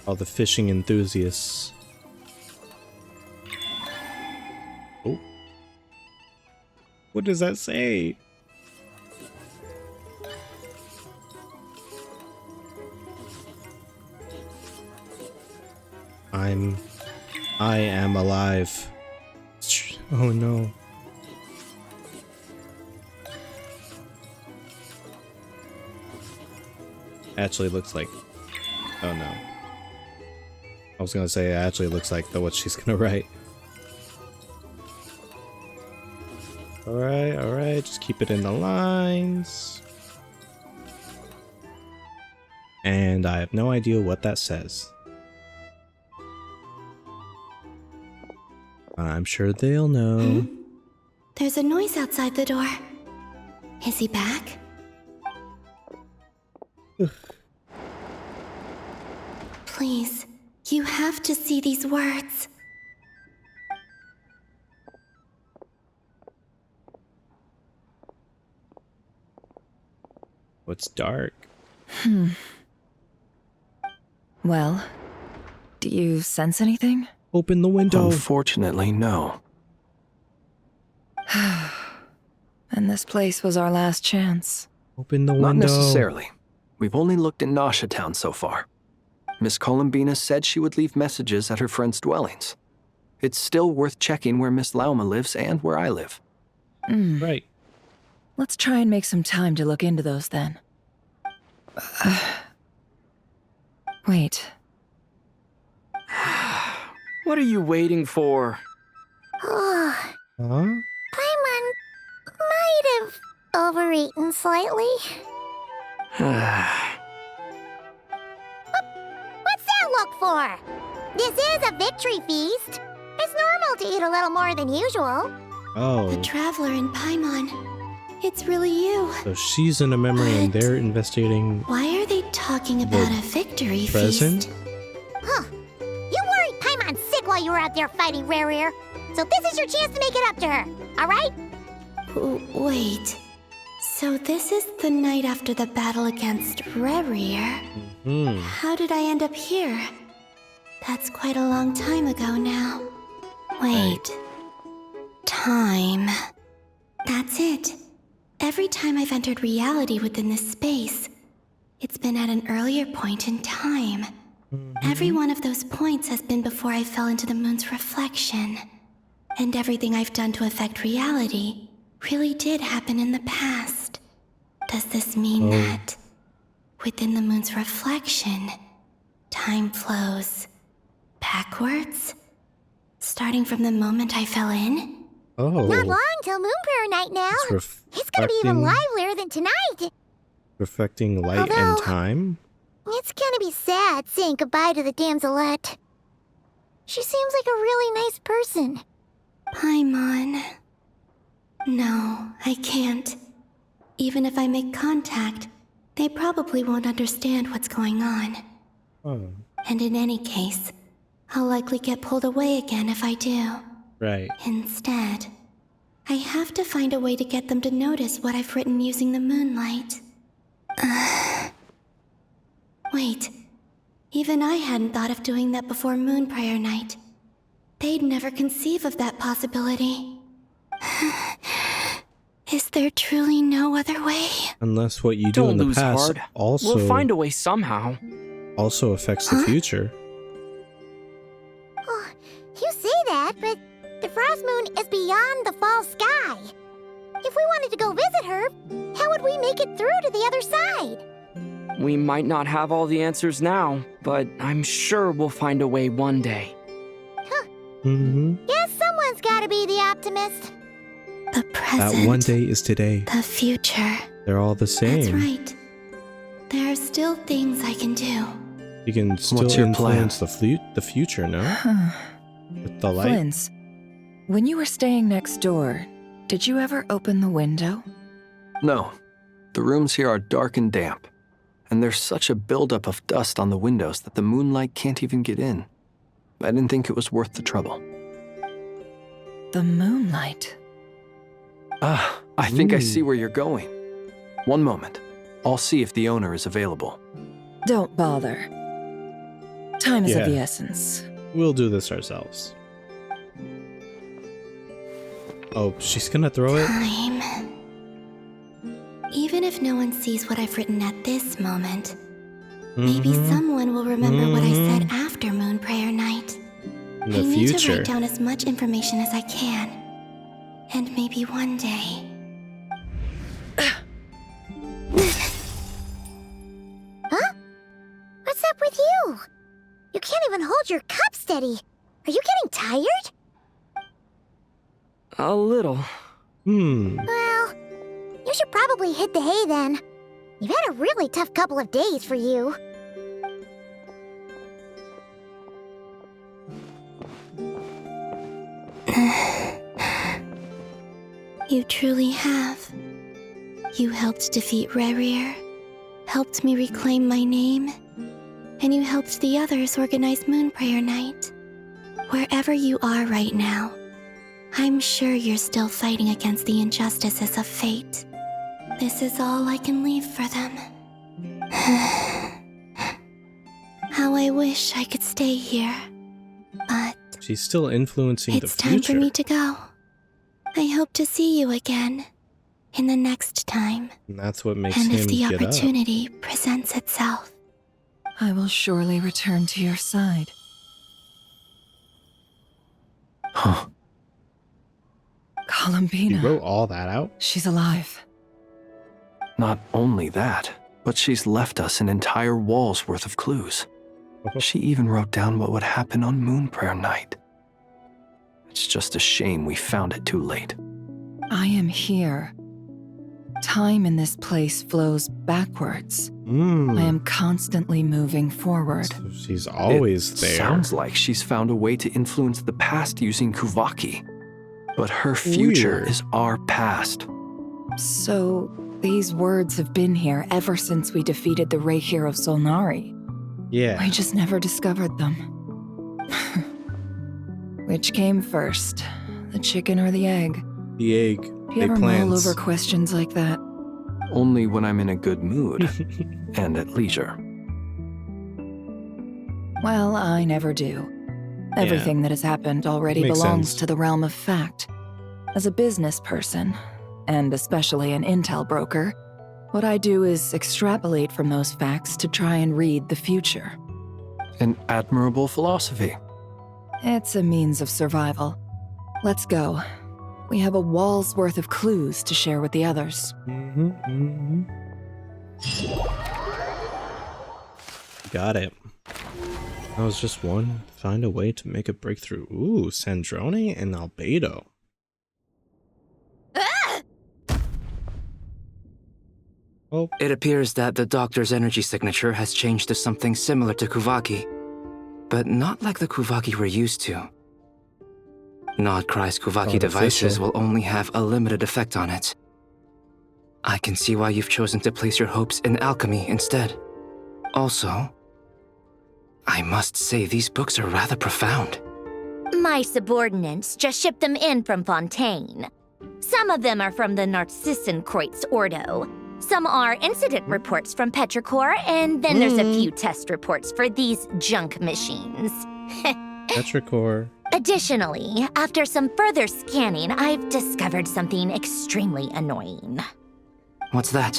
All the fishing enthusiasts. Oh. What does that say? I am alive. Oh no. Actually looks like, oh no. I was gonna say it actually looks like what she's gonna write. Alright, just keep it in the lines. And I have no idea what that says. I'm sure they'll know. There's a noise outside the door. Is he back? Please, you have to see these words. What's dark? Well, do you sense anything? Open the window. Unfortunately, no. And this place was our last chance. Open the window. Not necessarily. We've only looked in Nasha Town so far. Miss Columbina said she would leave messages at her friends' dwellings. It's still worth checking where Miss Lauma lives and where I live. Right. Let's try and make some time to look into those then. Wait. What are you waiting for? Huh? Paimon might have overeaten slightly. What's that look for? This is a victory feast. It's normal to eat a little more than usual. Oh. The Traveler and Paimon. It's really you. So she's in a memory and they're investigating. Why are they talking about a victory present? feast? Huh. You worried Paimon sick while you were out there fighting Rerir. So this is your chance to make it up to her, alright? Wait. So this is the night after the battle against Rerir? How did I end up here? That's quite a long time ago now. Wait. Time. That's it. Every time I've entered reality within this space, it's been at an earlier point in time. Every one of those points has been before I fell into the moon's reflection. And everything I've done to affect reality really did happen in the past. Does this mean that, within the moon's reflection, time flows backwards? Starting from the moment I fell in? Not long till Moon Prayer Night now. It's gonna be even livelier than tonight. Reflecting light Although, and time? It's gonna be sad saying goodbye to the damselette. She seems like a really nice person. Paimon. No, I can't. Even if I make contact, they probably won't understand what's going on. Oh. And in any case, I'll likely get pulled away again if I do. Right. Instead, I have to find a way to get them to notice what I've written using the moonlight. Wait, even I hadn't thought of doing that before Moon Prayer Night. They'd never conceive of that possibility. Is there truly no other way? Unless what you do Don't in the lose past heart. also We'll find a way somehow. Also affects the future. Oh, you say that, but the Frost Moon is beyond the fall sky. If we wanted to go visit her, how would we make it through to the other side? We might not have all the answers now, but I'm sure we'll find a way one day. Yes, someone's gotta be the optimist. The present. That one day is today. The future. They're all the same. That's right. There are still things I can do. You can still What's your plan? influence the future, no? With the light. Flins, when you were staying next door, did you ever open the window? No. The rooms here are dark and damp, and there's such a buildup of dust on the windows that the moonlight can't even get in. I didn't think it was worth the trouble. The moonlight. I think I see where you're going. One moment. I'll see if the owner is available. Don't bother. Time is of the Yeah. essence. We'll do this ourselves. Oh, she's gonna throw it? Time. Even if no one sees what I've written at this moment, maybe someone will remember what I said after Moon Prayer Night. In the I need to future. write down as much information as I can. And maybe one day... Huh? What's up with you? You can't even hold your cup steady. Are you getting tired? A little. Well, you should probably hit the hay then. You've had a really tough couple of days for you. You truly have. You helped defeat Rerir, helped me reclaim my name, and you helped the others organize Moon Prayer Night. Wherever you are right now, I'm sure you're still fighting against the injustices of fate. This is all I can leave for them. How I wish I could stay here, but She's still influencing the it's future. time for me to go. I hope to see you again in the next time. And that's what makes And him if the get up. opportunity presents itself. I will surely return to your side. Huh. Columbina. You wrote all that out? She's alive. Not only that, but she's left us an entire wall's worth of clues. She even wrote down what would happen on Moon Prayer Night. It's just a shame we found it too late. I am here. Time in this place flows backwards. I am constantly moving forward. So she's always It there. Sounds like she's found a way to influence the past using Kuvaki. But her future Weird. is our past. So, these words have been here ever since we defeated the Reikir of Solnari. Yeah. We just never discovered them. Which came first, the chicken or the egg? The egg. Do you ever mull over questions like that? Only when I'm in a good mood and at leisure. Well, I never do. Everything that has happened already Makes belongs sense. to the realm of fact. As a business person, and especially an intel broker, what I do is extrapolate from those facts to try and read the future. An admirable philosophy. It's a means of survival. Let's go. We have a wall's worth of clues to share with the others. Got it. That was just one. Find a way to make a breakthrough. Ooh, Sandrone and Albedo. Oh. It appears that the doctor's energy signature has changed to something similar to Kuvaki, but not like the Kuvaki we're used to. Nodcry's Kuvaki devices will only have a limited effect on it. I can see why you've chosen to place your hopes in alchemy instead. Also, I must say these books are rather profound. My subordinates just shipped them in from Fontaine. Some of them are from the Narcissenkreuz Ordo. Some are incident reports from Petrichor, and then there's a few test reports for these junk machines. Petrichor. Additionally, after some further scanning, I've discovered something extremely annoying. What's that?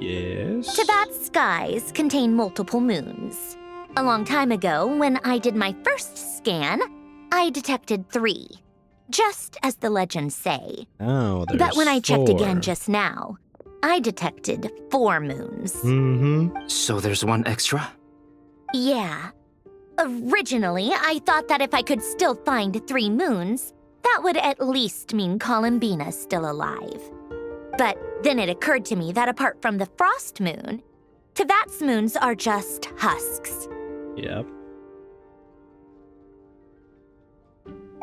Yes? Teyvat's skies contain multiple moons. A long time ago, when I did my first scan, I detected 3. Just as the legends say. Oh, there's But when I checked 4. again just now, I detected 4 moons. So there's one extra? Yeah. Originally, I thought that if I could still find 3 moons, that would at least mean Columbina's still alive. But then it occurred to me that apart from the frost moon, Teyvat's moons are just husks. Yep.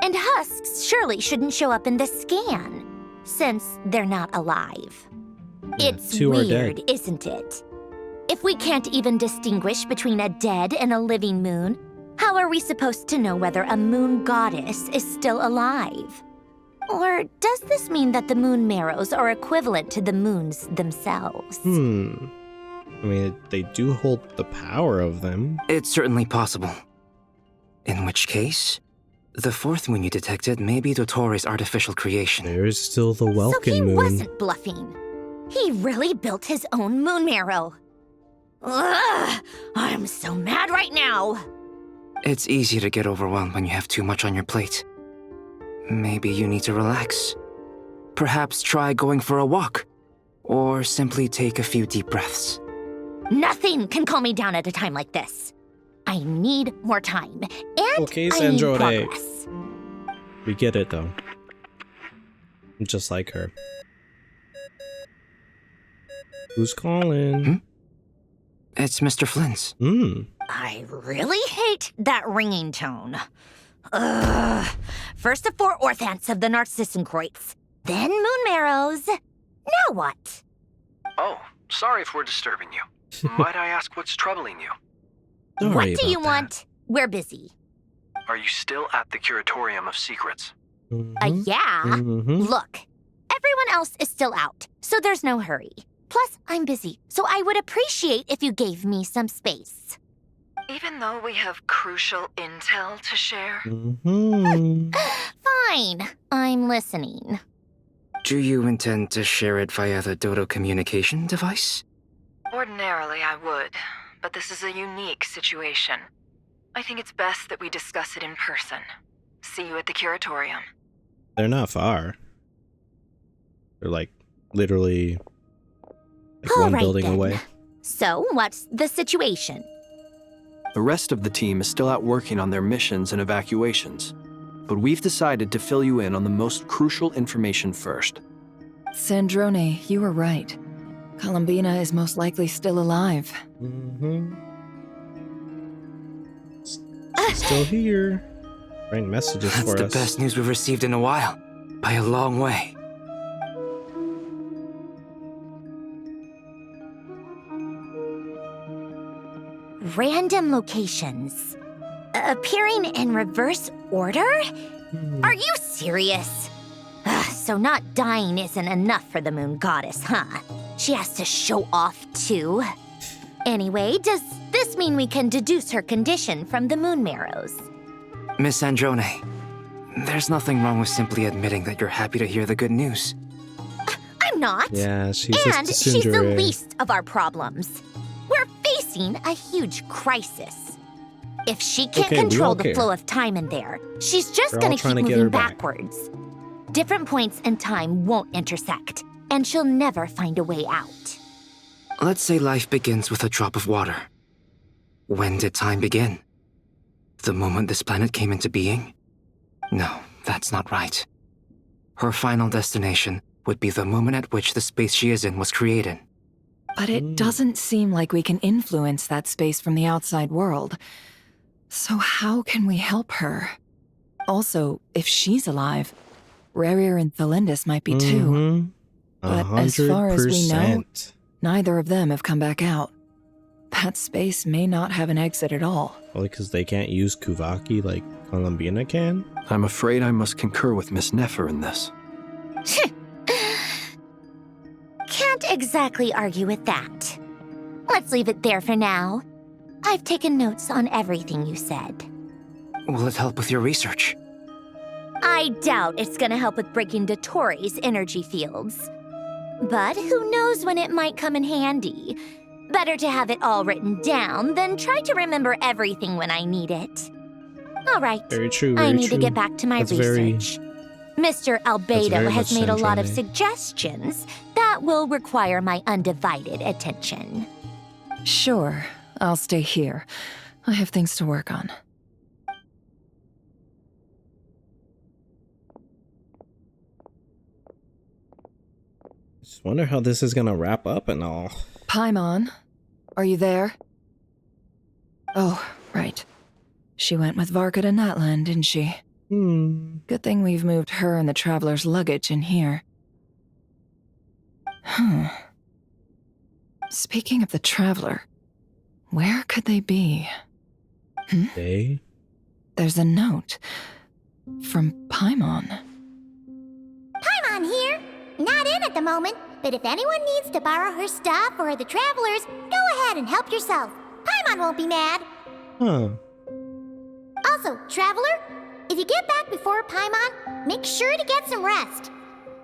And husks surely shouldn't show up in the scan, since they're not alive. It's 2 are weird, dead. isn't it? If we can't even distinguish between a dead and a living moon, how are we supposed to know whether a moon goddess is still alive? Or does this mean that the moon marrows are equivalent to the moons themselves? I mean, they do hold the power of them. It's certainly possible. In which case, the 4th moon you detected may be Dottore's artificial creation. There's still the Welkin So he moon. wasn't bluffing. He really built his own moon marrow. Ugh! I'm so mad right now! It's easy to get overwhelmed when you have too much on your plate. Maybe you need to relax. Perhaps try going for a walk, or simply take a few deep breaths. Nothing can calm me down at a time like this. I need more time, and Okay, I need Sandrone. progress. We get it, though. Just like her. Who's calling? It's Mr. Flynn's. I really hate that ringing tone. Ugh. First the 4 orthants of the Narcissenkreuz, then moon marrows. Now what? Oh, sorry if we're disturbing you. Might I ask what's troubling you? What do you want? We're busy. Are you still at the Curatorium of Secrets? Yeah. Look, everyone else is still out, so there's no hurry. Plus, I'm busy, so I would appreciate if you gave me some space. Even though we have crucial intel to share? Fine, I'm listening. Do you intend to share it via the Dodo communication device? Ordinarily, I would, but this is a unique situation. I think it's best that we discuss it in person. See you at the Curatorium. They're not far. They're like literally like All one right, building then. away. So, what's the situation? The rest of the team is still out working on their missions and evacuations, but we've decided to fill you in on the most crucial information first. Sandrone, you were right. Columbina is most likely still alive. Still here. Writing messages That's for the us. best news we've received in a while. By a long way. Random locations. Appearing in reverse order? Are you serious? So not dying isn't enough for the moon goddess, huh? She has to show off too. Anyway, does this mean we can deduce her condition from the moon marrows? Miss Sandrone, there's nothing wrong with simply admitting that you're happy to hear the good news. I'm not. Yeah, she's And just she's the Tsundere. least of our problems. We're facing a huge crisis. If she can't Okay, we control all the care. flow of time in there, she's just We're gonna all keep trying to get moving her back. backwards. Different points in time won't intersect, and she'll never find a way out. Let's say life begins with a drop of water. When did time begin? The moment this planet came into being? No, that's not right. Her final destination would be the moment at which the space she is in was created. But it doesn't seem like we can influence that space from the outside world. So how can we help her? Also, if she's alive, Rerir and Thalindus might be too. But as far as we know, neither of them have come back out. That space may not have an exit at all. Probably because they can't use Kuvaki like Columbina can? I'm afraid I must concur with Miss Nefer in this. Can't exactly argue with that. Let's leave it there for now. I've taken notes on everything you said. Will it help with your research? I doubt it's gonna help with breaking Dottoro's energy fields. But who knows when it might come in handy. Better to have it all written down than try to remember everything when I need it. All right. Very true. I need to get back to my research. Mr. Albedo has made a lot of suggestions that will require my undivided attention. Sure, I'll stay here. I have things to work on. Just wonder how this is gonna wrap up and all. Paimon, are you there? Oh, right. She went with Varka to Natlan, didn't she? Good thing we've moved her and the Traveler's luggage in here. Speaking of the Traveler, where could they be? They? There's a note from Paimon. Paimon here. Not in at the moment, but if anyone needs to borrow her stuff or the Travelers, go ahead and help yourself. Paimon won't be mad. Huh. Also, Traveler, if you get back before Paimon, make sure to get some rest.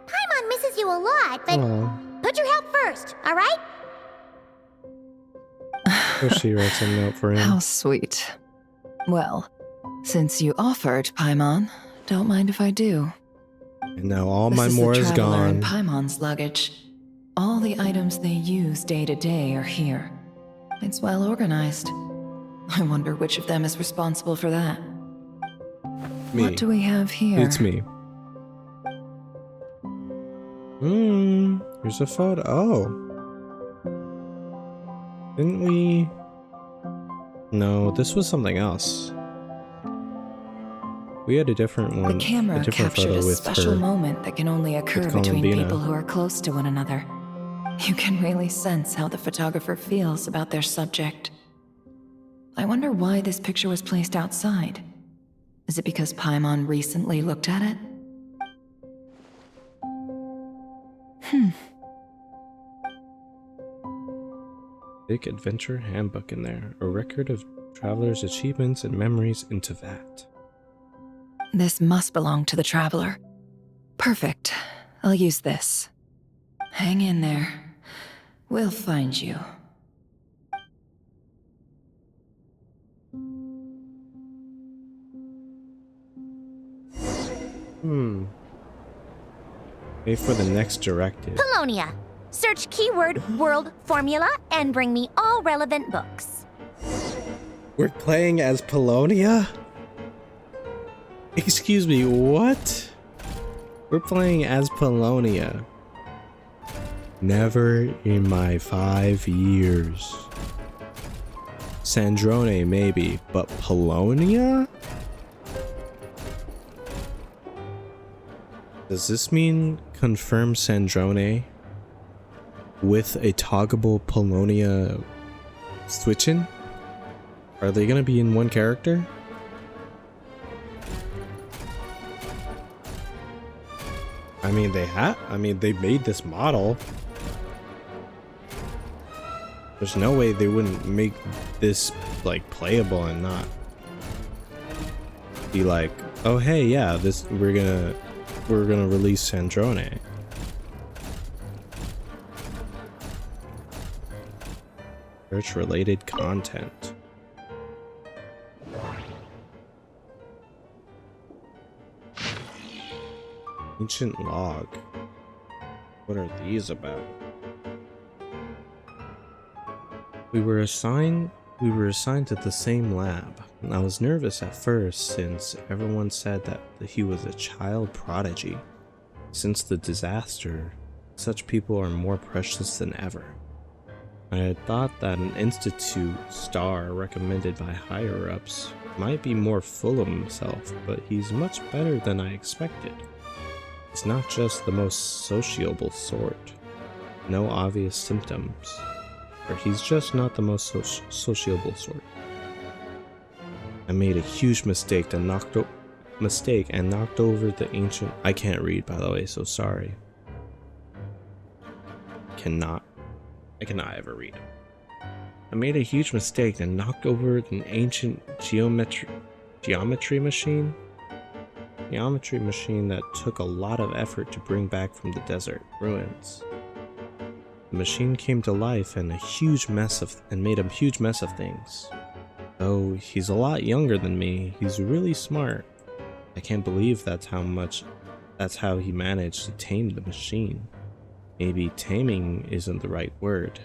Paimon misses you a lot, but put your health first, all right? So she writes a note for him. How sweet. Well, since you offered, Paimon, don't mind if I do. And now all This my is more the is Traveler gone. and Paimon's luggage. All the items they use day to day are here. It's well organized. I wonder which of them is responsible for that. Me. What do we have here? It's me. Here's a photo. Oh. Didn't we? No, this was something else. We had a different one. The camera a different captured photo a with special her. moment that can only occur between Columbina. people who are close to one another. You can really sense how the photographer feels about their subject. I wonder why this picture was placed outside. Is it because Paimon recently looked at it? Big adventure handbook in there. A record of travelers' achievements and memories into that. This must belong to the Traveler. Perfect. I'll use this. Hang in there. We'll find you. Wait for the next directive. Polonia. Search keyword world formula and bring me all relevant books. We're playing as Polonia? Excuse me, what? We're playing as Polonia. Never in my 5 years. Sandrone maybe, but Polonia? Does this mean confirm Sandrone with a toggable Polonia switching? Are they gonna be in one character? I mean, they made this model. There's no way they wouldn't make this like playable and not be like, oh hey, yeah, this we're gonna release Sandrone. Search related content. Ancient log. What are these about? We were assigned to the same lab. I was nervous at first since everyone said that he was a child prodigy. Since the disaster, such people are more precious than ever. I had thought that an institute star recommended by higher-ups might be more full of himself, but he's much better than I expected. He's not just the most sociable sort. No obvious symptoms. Or he's just not the most sociable sort. I made a huge mistake and knocked over the ancient... I can't read, by the way, so sorry. I cannot ever read. I made a huge mistake and knocked over an ancient geometry machine that took a lot of effort to bring back from the desert ruins. The machine came to life and made a huge mess of things. Though he's a lot younger than me, he's really smart. I can't believe that's how he managed to tame the machine. Maybe taming isn't the right word.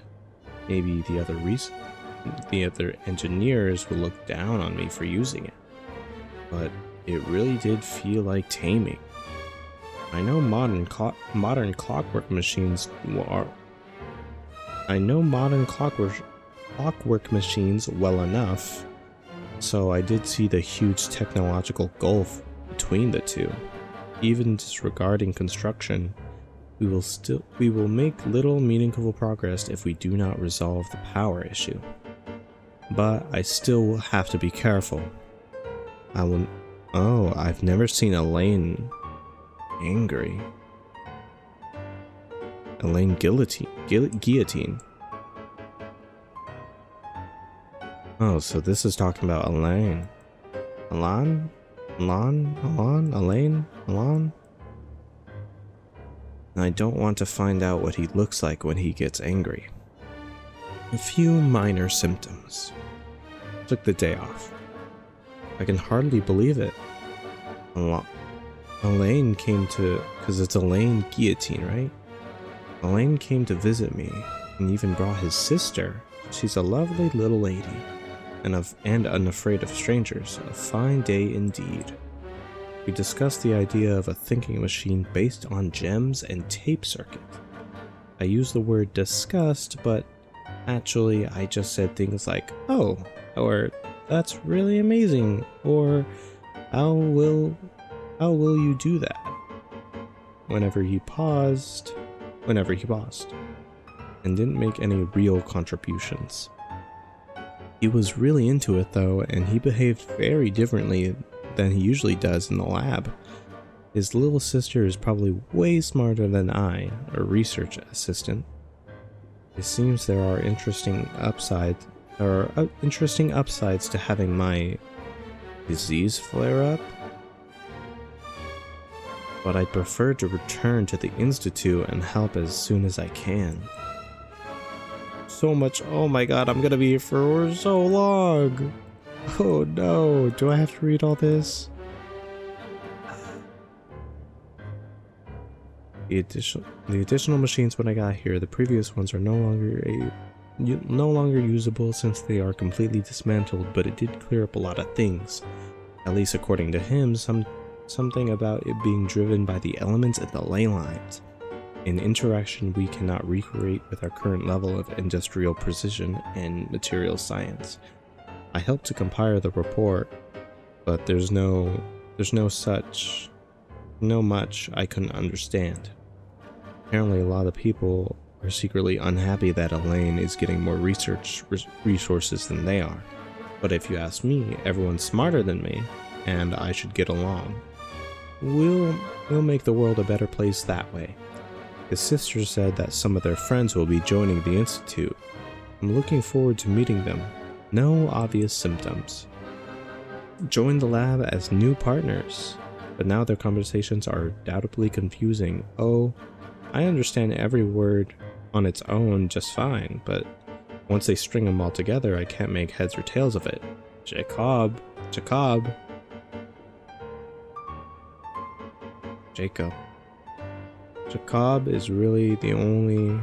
Maybe the other engineers will look down on me for using it. But it really did feel like taming. I know modern clockwork machines well enough, so I did see the huge technological gulf between the two. Even disregarding construction, we will make little meaningful progress if we do not resolve the power issue. But I still have to be careful. I've never seen Elaine angry. Elaine guillotine. Oh, so this is talking about Elaine. Elaine? I don't want to find out what he looks like when he gets angry. A few minor symptoms. Took the day off. I can hardly believe it. Elaine came to... because it's Elaine Guillotine, right? Elaine came to visit me and even brought his sister. She's a lovely little lady and unafraid of strangers. A fine day indeed. We discussed the idea of a thinking machine based on gems and tape circuit. I used the word discussed, but actually I just said things like, oh, or that's really amazing, or how will you do that? Whenever he paused, and didn't make any real contributions. He was really into it though, and he behaved very differently than he usually does in the lab. His little sister is probably way smarter than I, a research assistant. It seems there are interesting upsides to having my disease flare up. But I'd prefer to return to the Institute and help as soon as I can. So much, oh my god, I'm gonna be here for so long! Oh no, do I have to read all this? The additional machines when I got here, the previous ones are no longer usable since they are completely dismantled, but it did clear up a lot of things. At least according to him, something about it being driven by the elements and the ley lines. An interaction we cannot recreate with our current level of industrial precision and material science. I helped to compile the report, but there's no much I couldn't understand. Apparently a lot of people are secretly unhappy that Elaine is getting more research resources than they are. But if you ask me, everyone's smarter than me, and I should get along. We'll make the world a better place that way. His sister said that some of their friends will be joining the Institute. I'm looking forward to meeting them. No obvious symptoms. Joined the lab as new partners, but now their conversations are undoubtedly confusing. Oh, I understand every word on its own just fine, but once they string them all together, I can't make heads or tails of it. Jacob. Jacob is really the only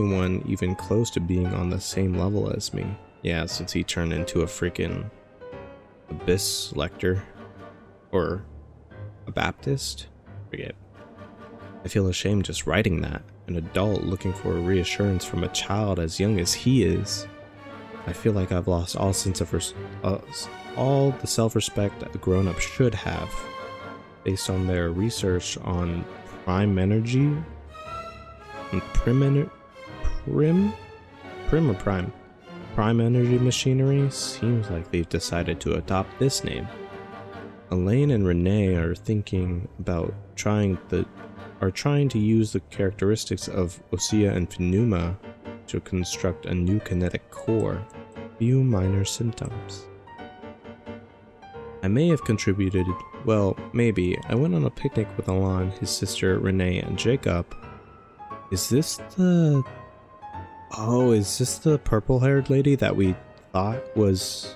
one even close to being on the same level as me. Yeah, since he turned into a freaking Abyss Lector. Or a Baptist? Forget. I feel ashamed just writing that. an adult looking for reassurance from a child as young as he is. I feel like I've lost all sense of all the self-respect a grown-up should have, based on their research on prime energy, and prim energy machinery. Seems like they've decided to adopt this name. Elaine and Renee are thinking about trying to use the characteristics of Osea and Pneuma to construct a new kinetic core. Few minor symptoms. I may have contributed, well, maybe. I went on a picnic with Alon, his sister Renee, and Jacob. Is this the purple-haired lady that we thought was,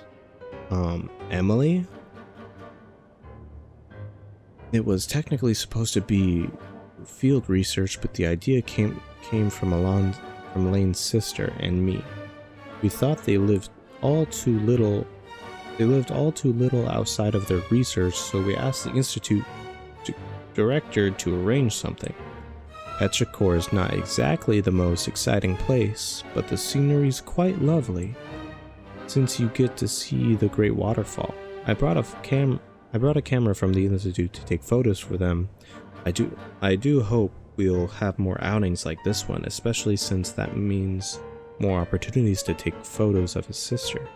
Emily? It was technically supposed to be field research, but the idea came from Elaine's sister and me. We thought they lived all too little outside of their research, so we asked the institute director to arrange something. Petrichor is not exactly the most exciting place, but the scenery's quite lovely, since you get to see the great waterfall. I brought a camera from the institute to take photos for them. I do hope we'll have more outings like this one, especially since that means more opportunities to take photos of his sister.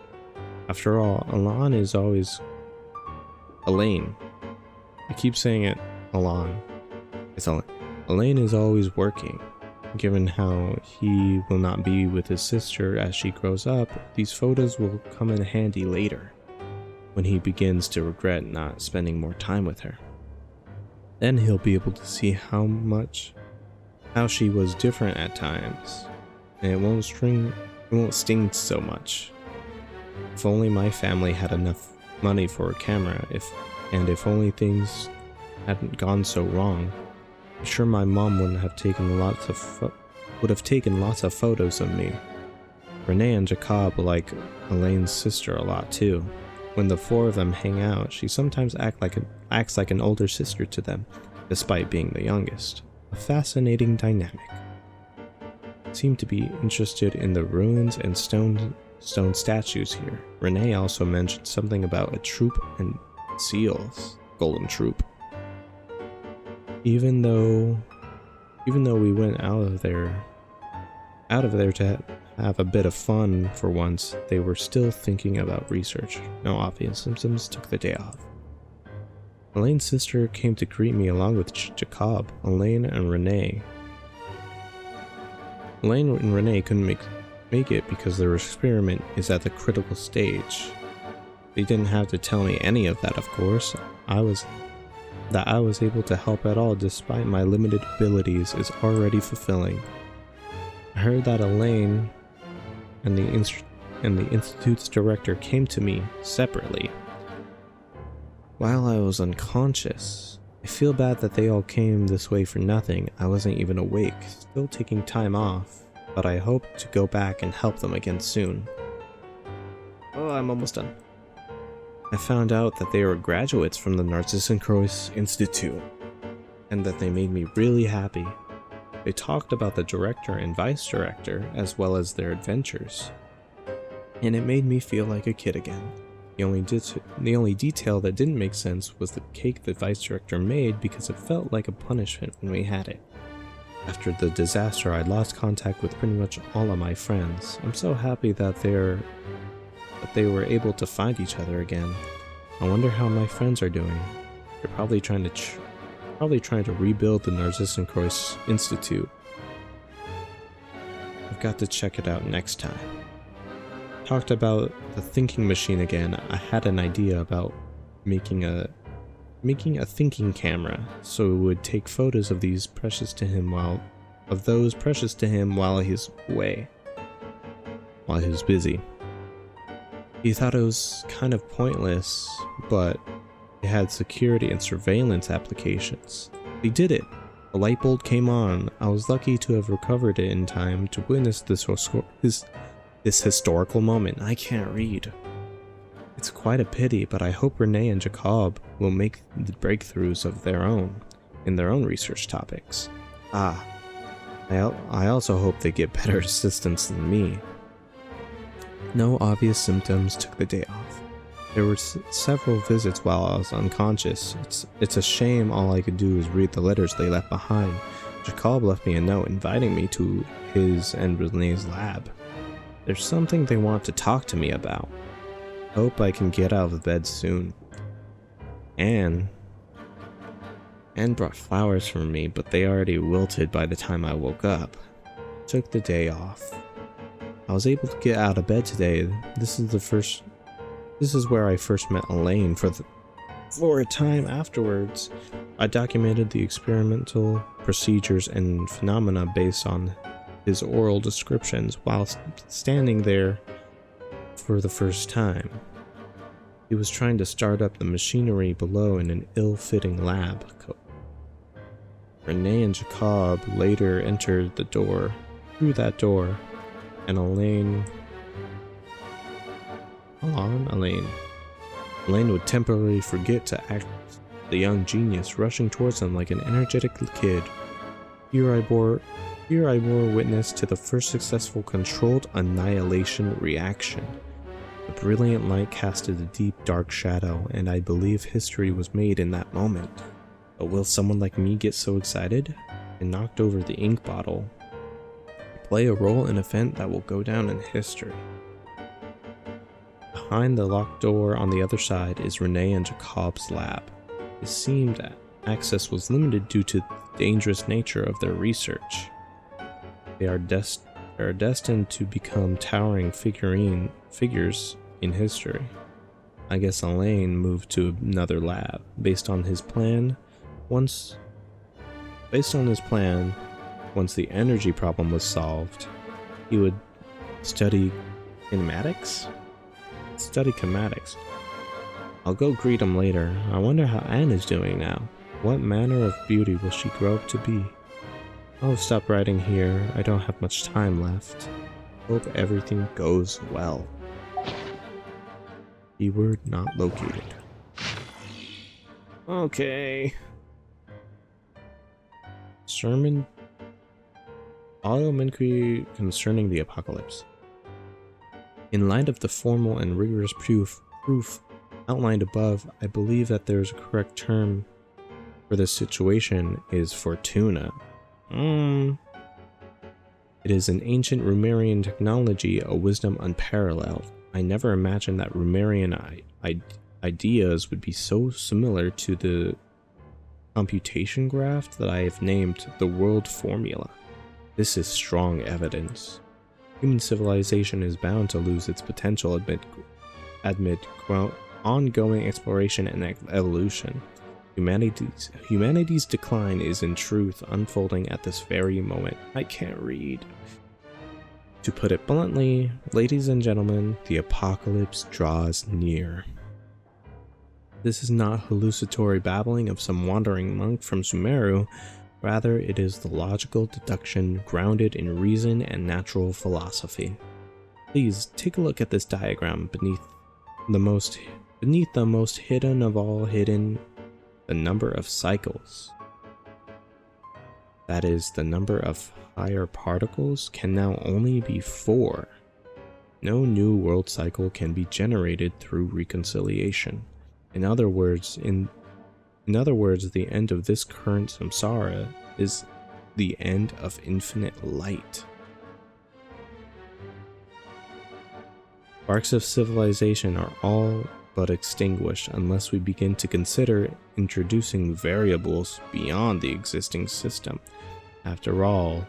After all, Elaine. I keep saying it, Alon. It's Elaine. Elaine is always working. Given how he will not be with his sister as she grows up, these photos will come in handy later, when he begins to regret not spending more time with her. Then he'll be able to see how she was different at times, and it won't sting so much. If only my family had enough money for a camera, if only things hadn't gone so wrong, I'm sure my mom would have taken lots of photos of me. Renee and Jacob like Elaine's sister a lot too. When the four of them hang out, she sometimes acts like an older sister to them, despite being the youngest. A fascinating dynamic. Seem to be interested in the ruins and stone statues here. Renee also mentioned something about a troop and seals, golden troop. Even though we went out of there to have a bit of fun for once, they were still thinking about research. No obvious symptoms took the day off. Elaine's sister came to greet me along with Jacob, Elaine, and Renee. Elaine and Renee couldn't make it because their experiment is at the critical stage. They didn't have to tell me any of that, of course. I was able to help at all despite my limited abilities is already fulfilling. I heard that Elaine and the institute's director came to me separately while I was unconscious. I feel bad that they all came this way for nothing. I wasn't even awake, still taking time off, but I hope to go back and help them again soon. Oh, I'm almost done. I found out that they were graduates from the Narcissus Institute, and that they made me really happy. They talked about the director and vice director, as well as their adventures, and it made me feel like a kid again. The only detail that didn't make sense was the cake the vice director made, because it felt like a punishment when we had it. After the disaster, I lost contact with pretty much all of my friends. I'm so happy that they were able to find each other again. I wonder how my friends are doing. They're probably trying to rebuild the Narcissus Institute. I've got to check it out next time. Talked about the thinking machine again. I had an idea about making a thinking camera, so it would take photos of those precious to him while he's away, while he was busy. He thought it was kind of pointless, but it had security and surveillance applications. They did it. The light bulb came on. I was lucky to have recovered it in time to witness this historical moment. I can't read. It's quite a pity, but I hope Renee and Jacob will make the breakthroughs of their own in their own research topics. I also hope they get better assistance than me. No obvious symptoms took the day off. There were several visits while I was unconscious. It's a shame all I could do is read the letters they left behind. Jacob left me a note inviting me to his and Renee's lab. There's something they want to talk to me about. Hope I can get out of bed soon. Anne brought flowers for me, but they already wilted by the time I woke up. Took the day off. I was able to get out of bed today. This is where I first met Elaine for a time afterwards. I documented the experimental procedures and phenomena based on his oral descriptions while standing there for the first time. He was trying to start up the machinery below in an ill-fitting lab coat. Renee and Jacob later entered through that door, and Elaine would temporarily forget to act the young genius, rushing towards them like an energetic kid. Here I bore witness to the first successful controlled annihilation reaction. The brilliant light casted a deep, dark shadow, and I believe history was made in that moment. But will someone like me get so excited and knocked over the ink bottle, play a role in an event that will go down in history? Behind the locked door on the other side is Renee and Jacob's lab. It seemed that access was limited due to the dangerous nature of their research. They are destined to become towering figures in history. I guess Elaine moved to another lab. Based on his plan, once the energy problem was solved, he would study kinematics. I'll go greet him later. I wonder how Anne is doing now. What manner of beauty will she grow up to be? I'll stop writing here. I don't have much time left. Hope everything goes well. Keyword not located. Okay. Sermon. Auto-inquiry concerning the apocalypse. In light of the formal and rigorous proof outlined above, I believe that there's a correct term for this situation is Fortuna. It is an ancient Rumerian technology, a wisdom unparalleled. I never imagined that Rumerian ideas would be so similar to the computation graph that I have named the world formula. This is strong evidence. Human civilization is bound to lose its potential amid ongoing exploration and evolution. Humanity's decline is in truth unfolding at this very moment. I can't read. To put it bluntly, ladies and gentlemen, the apocalypse draws near. This is not hallucinatory babbling of some wandering monk from Sumeru. Rather, it is the logical deduction grounded in reason and natural philosophy. Please take a look at this diagram beneath the most hidden of all hidden, the number of cycles. That is, the number of higher particles can now only be 4. No new world cycle can be generated through reconciliation. In other words, the end of this current samsara is the end of infinite light. Sparks of civilization are all but extinguished unless we begin to consider introducing variables beyond the existing system. After all,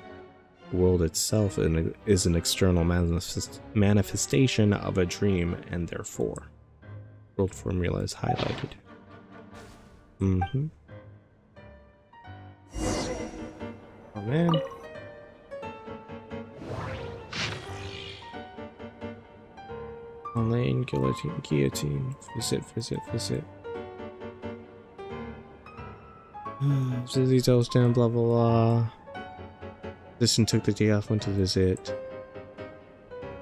the world itself is an external manifestation of a dream, and therefore, world formula is highlighted. Oh man. Elaine, guillotine. Visit. Zizzy Toastin, blah blah blah. Listen, took the day off, went to visit.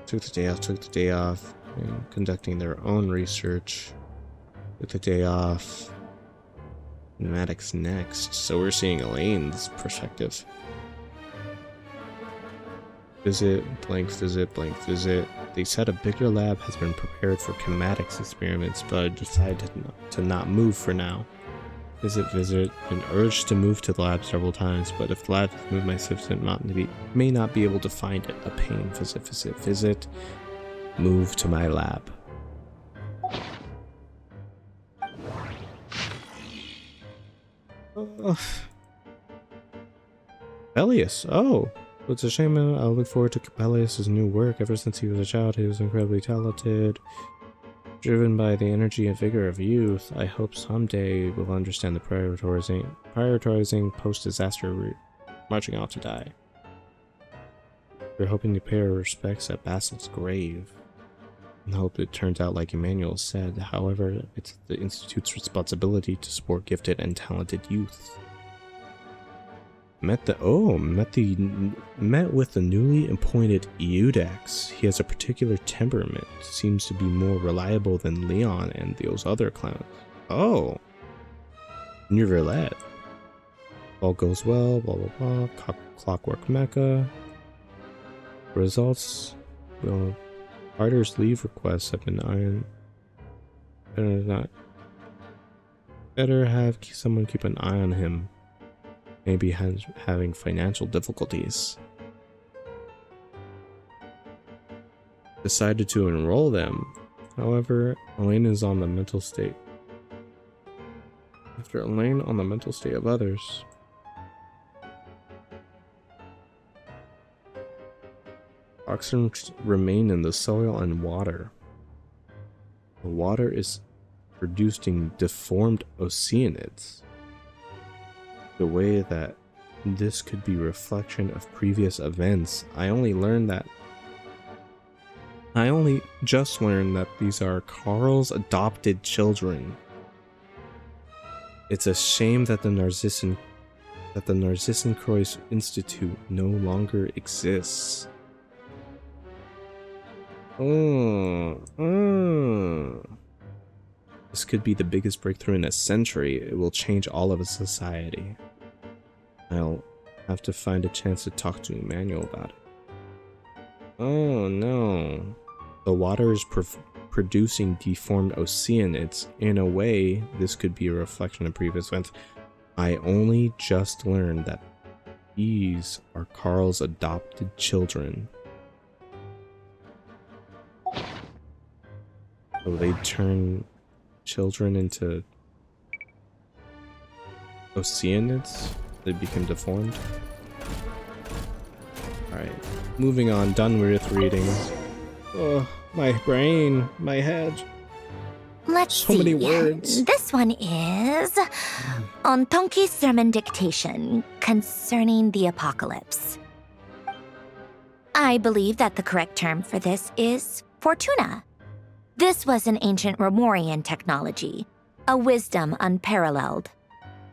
Took the day off, and conducting their own research. Took the day off. Pneumatics next. So we're seeing Elaine's perspective. visit, blank visit, blank visit. They said a bigger lab has been prepared for chematics experiments, but I decided to not move for now. Visit, visit. Been urged to move to the lab several times, but if the lab has moved, my assistant may not be able to find it. A pain. Visit, visit, visit. Move to my lab. Capellius. Oh, it's a shame. I look forward to Capellius' new work. Ever since he was a child, he was incredibly talented. Driven by the energy and vigor of youth, I hope someday we'll understand the prioritizing post-disaster route, marching off to die. We're hoping to pay our respects at Basil's grave, and hope it turns out like Emmanuel said. However, it's the Institute's responsibility to support gifted and talented youth. Met with the newly appointed Eudex. He has a particular temperament. Seems to be more reliable than Leon and those other clowns. Oh. New roulette. All goes well, blah blah blah. Clockwork Mecha. Results. Well, Carter's leave requests have been ironed. Better have someone keep an eye on him. Maybe having financial difficulties. Decided to enroll them. However, Elaine is on the mental state. After Elaine on the mental state of others. Toxins remain in the soil and water. The water is producing deformed oceanids. The way that this could be reflection of previous events. I only just learned that these are Carl's adopted children. It's a shame that the Narcissan Croix Institute no longer exists. This could be the biggest breakthrough in a century. It will change all of society. I'll have to find a chance to talk to Emmanuel about it. Oh no. The water is producing deformed oceanids. In a way, this could be a reflection of previous events. I only just learned that these are Carl's adopted children. So they turn children into oceanids? They become deformed? Alright, moving on, done with reading. Oh, my brain, my head. Let's so see. Many words. This one is on Tonki's sermon dictation concerning the apocalypse. I believe that the correct term for this is Fortuna. This was an ancient Romorian technology, a wisdom unparalleled.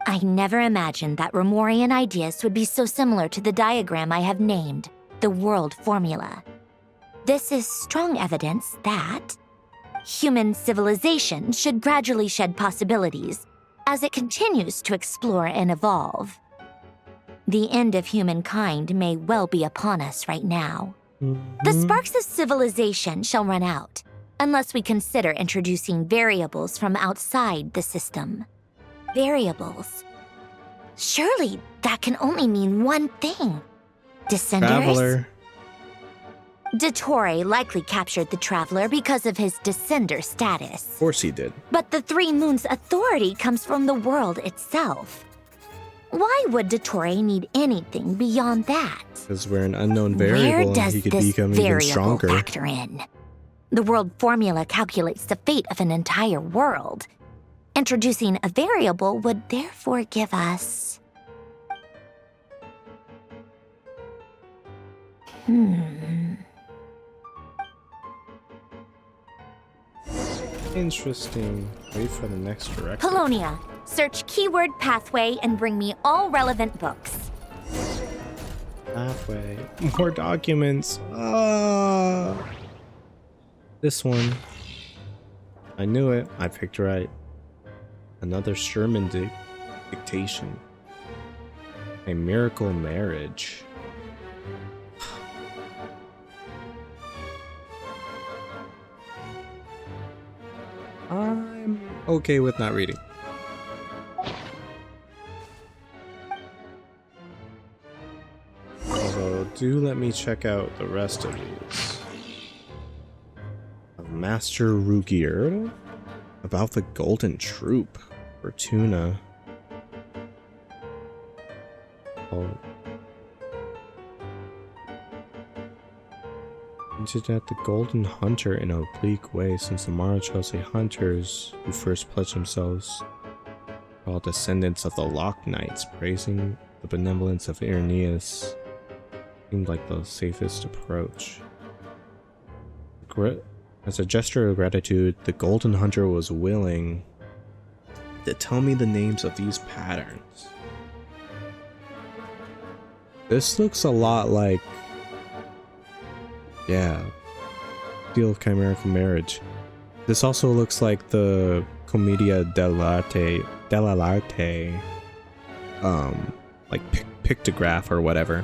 I never imagined that Romorian ideas would be so similar to the diagram I have named, the world formula. This is strong evidence that human civilization should gradually shed possibilities as it continues to explore and evolve. The end of humankind may well be upon us right now. The sparks of civilization shall run out, unless we consider introducing variables from outside the system. Variables. Surely that can only mean one thing. Descenders? Traveler. Dottore likely captured the Traveler because of his descender status. Of course he did. But the Three Moons' authority comes from the world itself. Why would Dottore need anything beyond that? Because we're an unknown variable and he could become even stronger. Where does this variable factor in? The world formula calculates the fate of an entire world. Introducing a variable would therefore give us... Interesting. Wait for the next directive. Colonia, search keyword pathway and bring me all relevant books. Pathway. More documents. This one. I knew it. I picked right. Another Sherman dictation. A miracle marriage. okay with not reading. So do let me check out the rest of these. Master Rugir, about the Golden Troop, Fortuna. Oh. Hinted at the Golden Hunter in a oblique way, since the Marachose hunters who first pledged themselves are all descendants of the Lock Knights, praising the benevolence of Irenaeus seemed like the safest approach. As a gesture of gratitude, the Golden Hunter was willing to tell me the names of these patterns. This looks a lot like, yeah, Deal of Chimerical Marriage. This also looks like the Commedia dell'arte, like pictograph or whatever.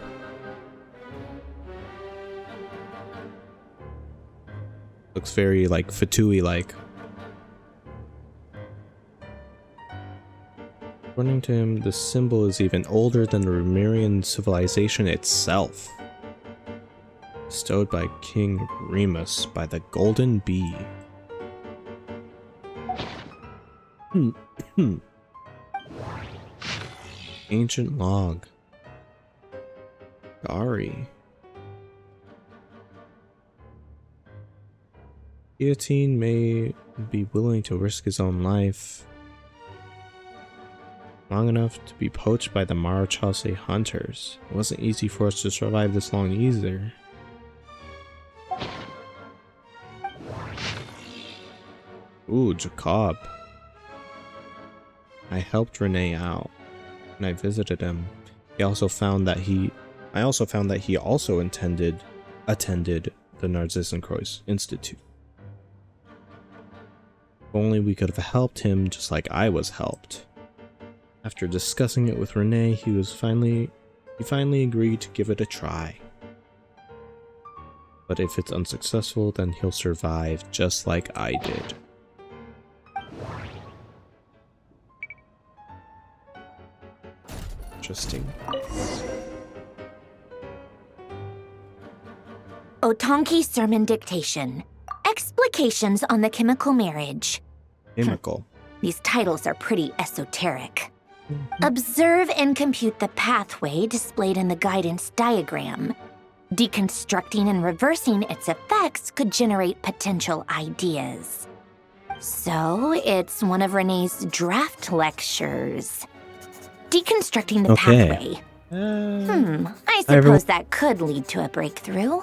Looks very like Fatui-like. According to him, the symbol is even older than the Remirian civilization itself. Bestowed by King Remus by the Golden Bee. Ancient log. Gari. Guillotine may be willing to risk his own life long enough to be poached by the Marachose hunters. It wasn't easy for us to survive this long either. Ooh, Jacob. I helped Renee out and I visited him. I also found that he also attended the Narcissenkreuz Institute. If only we could have helped him just like I was helped. After discussing it with Renee, he finally agreed to give it a try. But if it's unsuccessful, then he'll survive just like I did. Interesting. Otonki Sermon Dictation. Explications on the Chemical Marriage. Chemical. These titles are pretty esoteric. Observe and compute the pathway displayed in the guidance diagram. Deconstructing and reversing its effects could generate potential ideas. So, it's one of Renee's draft lectures. Deconstructing the pathway. I suppose that could lead to a breakthrough.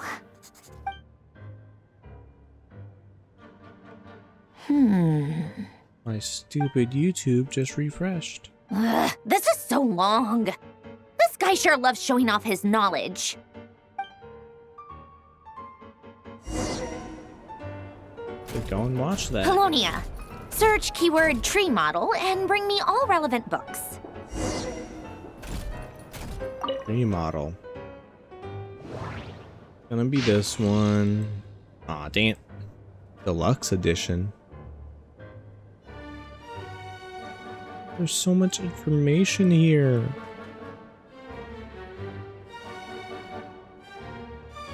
My stupid YouTube just refreshed. Ugh, this is so long. This guy sure loves showing off his knowledge. Go and watch that. Colonia. Search keyword tree model and bring me all relevant books. Tree model. Gonna be this one. Aw, dang it. Deluxe edition. There's so much information here.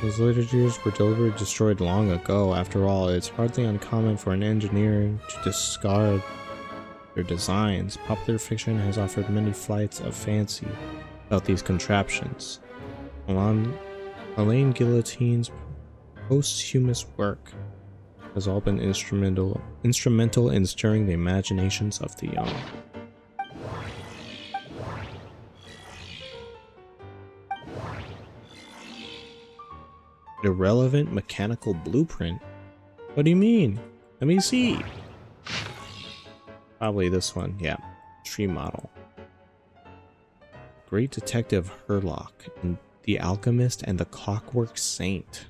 Those literatures were deliberately destroyed long ago. After all, it's hardly uncommon for an engineer to discard their designs. Popular fiction has offered many flights of fancy about these contraptions. Alain Guillotine's posthumous work has all been instrumental in stirring the imaginations of the young. Irrelevant mechanical blueprint? What do you mean? Let me see. Probably this one, yeah. Tree model. Great Detective Herlock, and The Alchemist and the Clockwork Saint.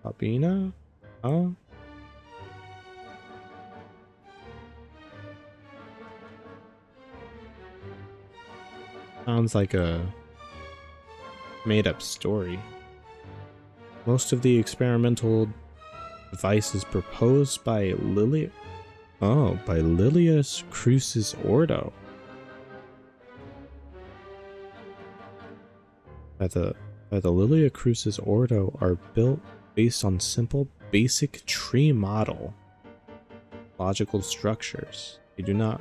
Babina? Huh? Sounds like a made-up story. Most of the experimental device is proposed by Lilius Crucis Ordo. By the Lilia Crucis Ordo are built based on simple, basic tree model logical structures. They do not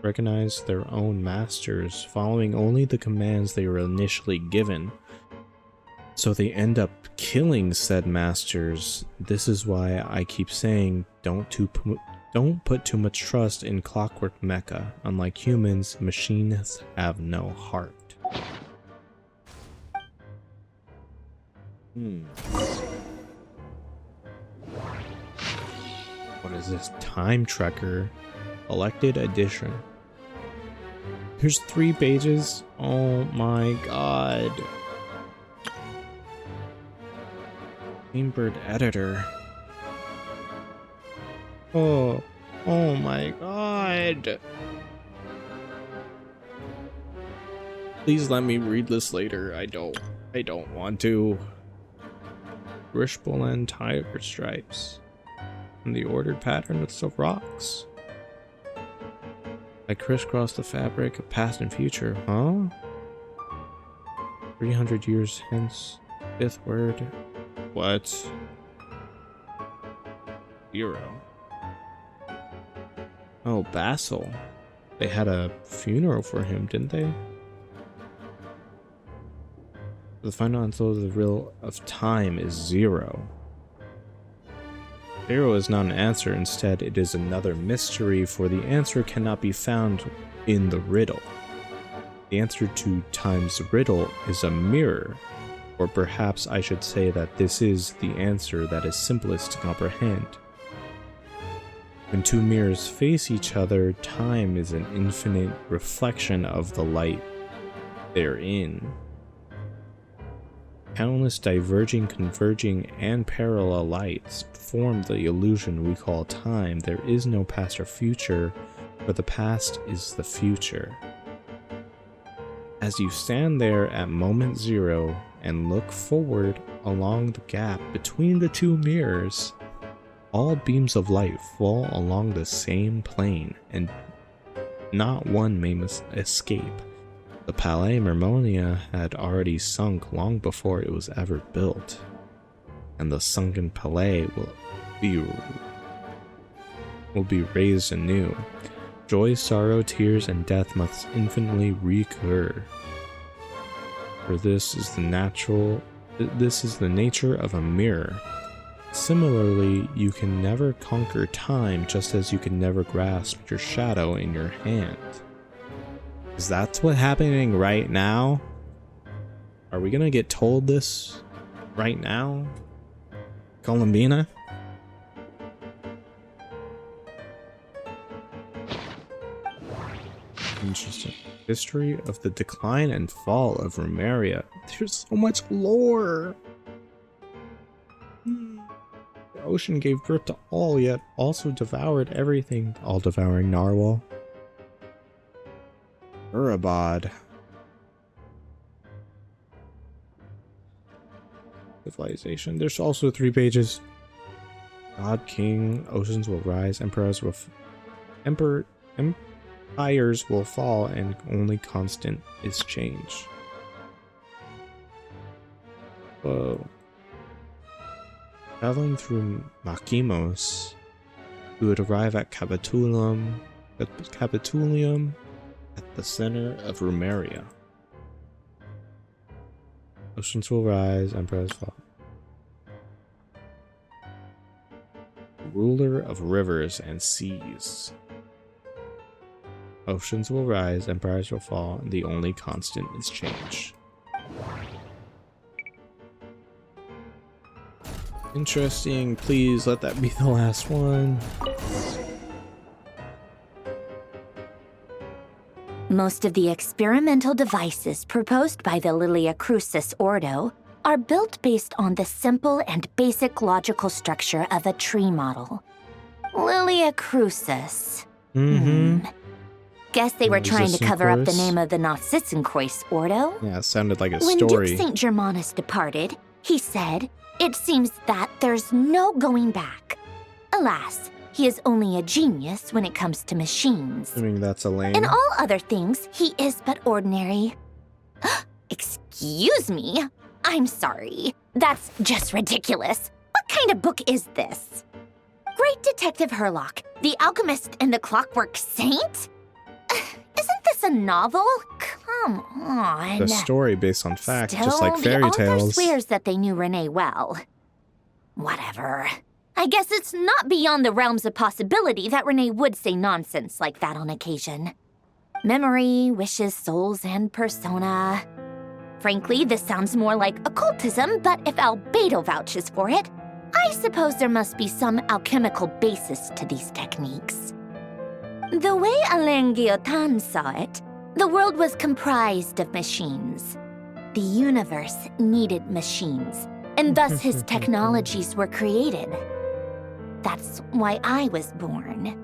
recognize their own masters, following only the commands they were initially given. So they end up killing said masters. This is why I keep saying don't put too much trust in Clockwork Mecha. Unlike humans, machines have no heart. What is this? Time Trekker. Elected Edition. Here's 3 pages. Oh my god. Gamebird Editor. Oh my god. Please let me read this later. I don't want to. Wishbone and tiger stripes. And the ordered pattern of the rocks. I crisscross the fabric of past and future, huh? 300 years hence, 5th word. What? 0. Oh, Basil. They had a funeral for him, didn't they? The final answer of the riddle of time is 0. 0 is not an answer, instead it is another mystery, for the answer cannot be found in the riddle. The answer to time's riddle is a mirror, or perhaps I should say that this is the answer that is simplest to comprehend. When 2 mirrors face each other, time is an infinite reflection of the light therein. Countless diverging, converging, and parallel lights form the illusion we call time. There is no past or future, but the past is the future. As you stand there at moment 0 and look forward along the gap between the 2 mirrors, all beams of light fall along the same plane, and not one may escape. The Palais Mermonia had already sunk long before it was ever built, and the sunken palais will be raised anew. Joy, sorrow, tears, and death must infinitely recur. For this is the nature of a mirror. Similarly, you can never conquer time, just as you can never grasp your shadow in your hand. Is that what's happening right now? Are we gonna get told this right now? Columbina? Interesting. History of the decline and fall of Rumeria. There's so much lore. The ocean gave birth to all, yet also devoured everything. All-devouring narwhal. Urabad. Civilization. There's also 3 pages. God King, oceans will rise, empires will fall, and only constant is change. Whoa. Traveling through Makimos, we would arrive at Capitolium at the center of Rumeria. Oceans will rise, empires fall. Ruler of rivers and seas. Oceans will rise, empires will fall, and the only constant is change. Interesting. Please let that be the last one. Most of the experimental devices proposed by the Lilia Crucis Ordo are built based on the simple and basic logical structure of a tree model. Lilia Crucis. Guess they were trying to cover up the name of the Nautitzenkreuz Ordo. Yeah, it sounded like a When story. Duke St. Germanus departed, he said, It seems that there's no going back. Alas, he is only a genius when it comes to machines. I mean, that's Elaine. In all other things, he is but ordinary. Excuse me? I'm sorry. That's just ridiculous. What kind of book is this? Great Detective Herlock, the Alchemist and the Clockwork Saint? Isn't this a novel? Come on. The story based on fact, Still, just like fairy the author tales. swears that they knew Renee well. Whatever. I guess it's not beyond the realms of possibility that Renee would say nonsense like that on occasion. Memory, wishes, souls, and persona. Frankly, this sounds more like occultism, but if Albedo vouches for it, I suppose there must be some alchemical basis to these techniques. The way Alain Guillotin saw it, the world was comprised of machines. The universe needed machines, and thus his technologies were created. That's why I was born.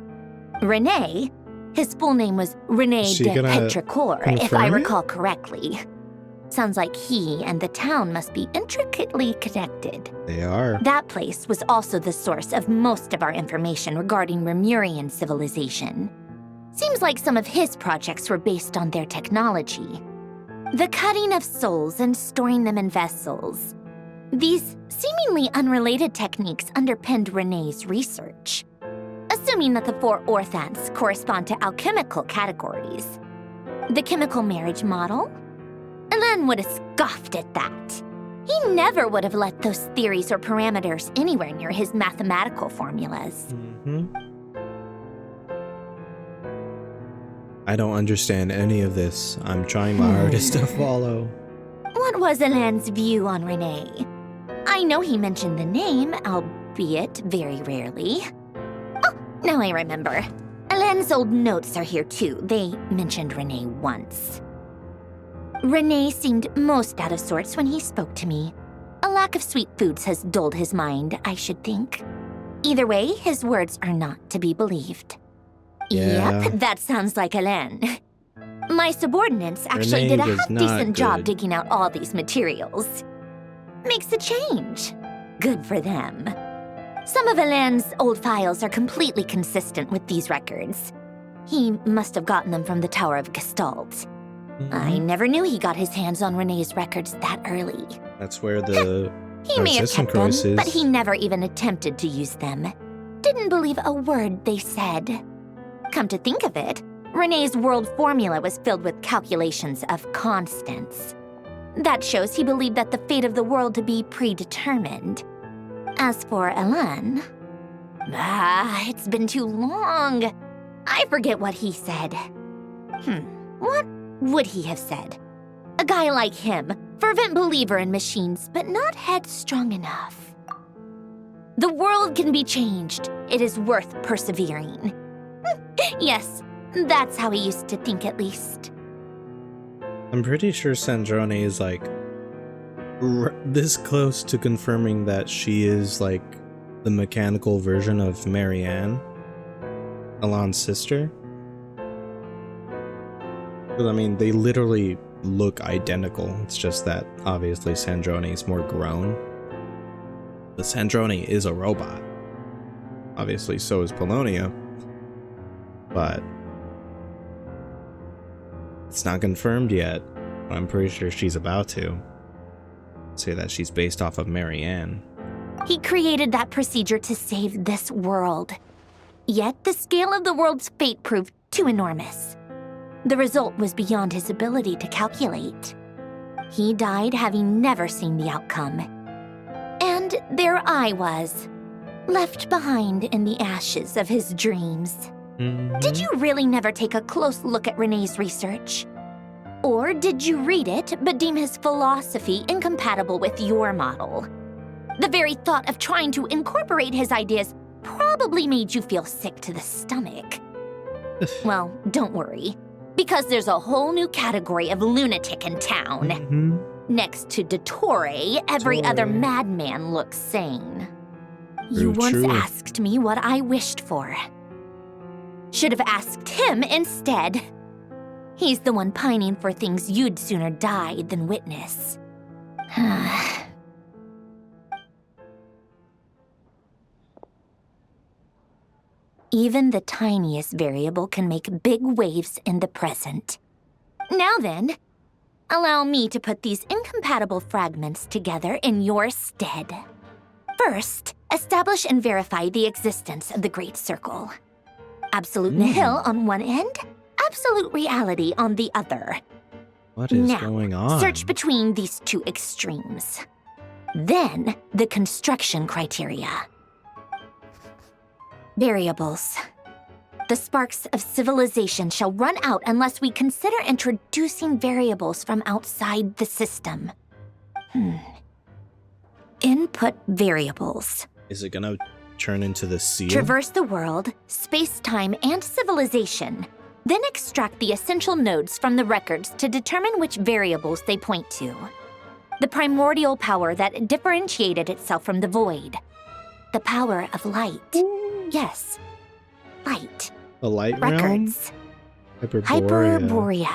Renee, his full name was Renee de Petrichor, if I recall correctly. Sounds like he and the town must be intricately connected. They are. That place was also the source of most of our information regarding Remurian civilization. Seems like some of his projects were based on their technology. The cutting of souls and storing them in vessels. These seemingly unrelated techniques underpinned Renee's research. Assuming that the 4 orthants correspond to alchemical categories. The chemical marriage model? Alain would have scoffed at that. He never would have let those theories or parameters anywhere near his mathematical formulas. I don't understand any of this. I'm trying my hardest to follow. What was Alain's view on Renee? I know he mentioned the name, albeit very rarely. Oh, now I remember. Alain's old notes are here too. They mentioned Renee once. Renee seemed most out of sorts when he spoke to me. A lack of sweet foods has dulled his mind, I should think. Either way, his words are not to be believed. Yeah. Yep, that sounds like Alain. My subordinates actually Renee did a was half-decent not job good. digging out all these materials. Makes a change. Good for them. Some of Alain's old files are completely consistent with these records. He must have gotten them from the Tower of Gestalt. I never knew he got his hands on Renee's records that early. That's where the He may have kept them, Cross is. but he never even attempted to use them. Didn't believe a word they said. Come to think of it, Renee's world formula was filled with calculations of constants. That shows he believed that the fate of the world to be predetermined. As for Alain, it's been too long. I forget what he said. What would he have said? A guy like him, fervent believer in machines, but not headstrong enough. The world can be changed. It is worth persevering. Yes, that's how he used to think at least. I'm pretty sure Sandrone is like this close to confirming that she is like the mechanical version of Marianne, Alain's sister. Because I mean, they literally look identical. It's just that obviously Sandrone is more grown. But Sandrone is a robot. Obviously, so is Polonia. But it's not confirmed yet. But I'm pretty sure she's about to say that she's based off of Marianne. He created that procedure to save this world. Yet the scale of the world's fate proved too enormous. The result was beyond his ability to calculate. He died having never seen the outcome. And there I was, left behind in the ashes of his dreams. Did you really never take a close look at Renee's research? Or did you read it but deem his philosophy incompatible with your model? The very thought of trying to incorporate his ideas probably made you feel sick to the stomach. Well, don't worry, because there's a whole new category of lunatic in town. Next to Dottore, every other madman looks sane. You once asked me what I wished for. Should have asked him instead. He's the one pining for things you'd sooner die than witness. Even the tiniest variable can make big waves in the present. Now then, allow me to put these incompatible fragments together in your stead. First, establish and verify the existence of the Great Circle. Absolute nihil on one end, absolute reality on the other. What is now, going on? Search between these two extremes. Then, the construction criteria. Variables. The sparks of civilization shall run out unless we consider introducing variables from outside the system. Input variables. Is it gonna turn into the seal? Traverse the world, space-time, and civilization. Then extract the essential nodes from the records to determine which variables they point to. The primordial power that differentiated itself from the void. The power of light. Yes, light. The light Records. realm? Hyperborea.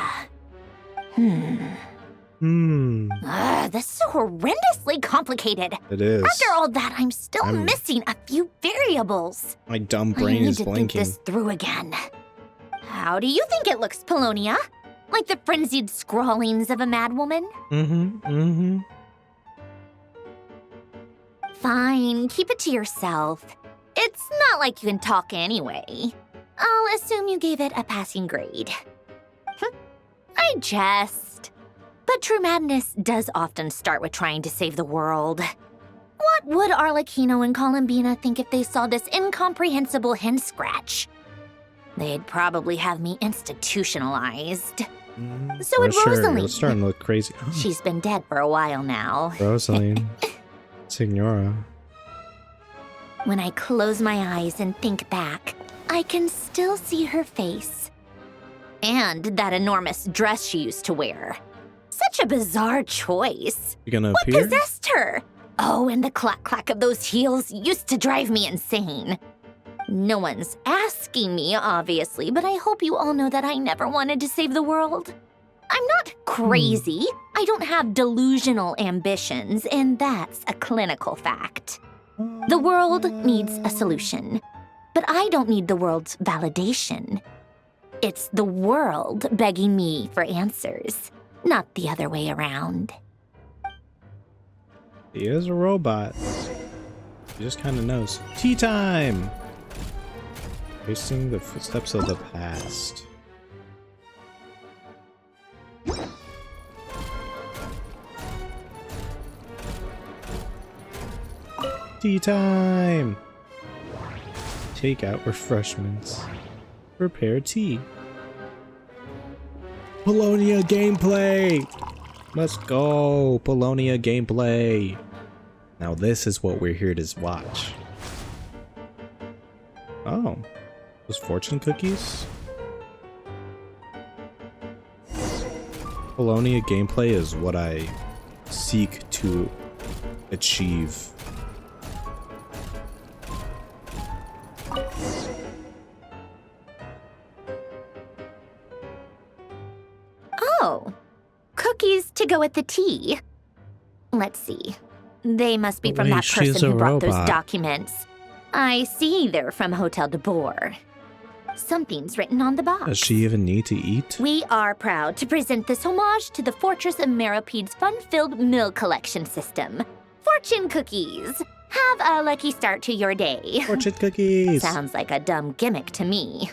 This is horrendously complicated. It is. After all that, I'm still missing a few variables. My dumb brain is I need to think blinking. this through again. How do you think it looks, Polonia? Like the frenzied scrawlings of a madwoman? Fine, keep it to yourself. It's not like you can talk anyway. I'll assume you gave it a passing grade. I jest. But true madness does often start with trying to save the world. What would Arlecchino and Columbina think if they saw this incomprehensible hen scratch? They'd probably have me institutionalized. So would Rosaline. It's starting to look crazy. She's been dead for a while now. Rosaline. Signora. When I close my eyes and think back, I can still see her face. And that enormous dress she used to wear. Such a bizarre choice. You gonna What appear? possessed her? Oh, and the clack-clack of those heels used to drive me insane. No one's asking me, obviously, but I hope you all know that I never wanted to save the world. I'm not crazy. I don't have delusional ambitions, and that's a clinical fact. The world needs a solution, but I don't need the world's validation. It's the world begging me for answers, not the other way around. He is a robot. He just kind of knows. Tea time! Tracing the footsteps of the past. Tea time! Take out refreshments. Prepare tea. Polonia gameplay! Let's go! Polonia gameplay! Now this is what we're here to watch. Oh. Those fortune cookies? Polonia gameplay is what I seek to achieve. Oh, cookies to go with the tea. Let's see. They must be from Wait, that she's person a who brought those robot. documents. I see they're from Hotel de Boer. Something's written on the box. Does she even need to eat? We are proud to present this homage to the Fortress of Meropede's fun-filled meal collection system. Fortune cookies. Have a lucky start to your day. Fortune cookies. Sounds like a dumb gimmick to me.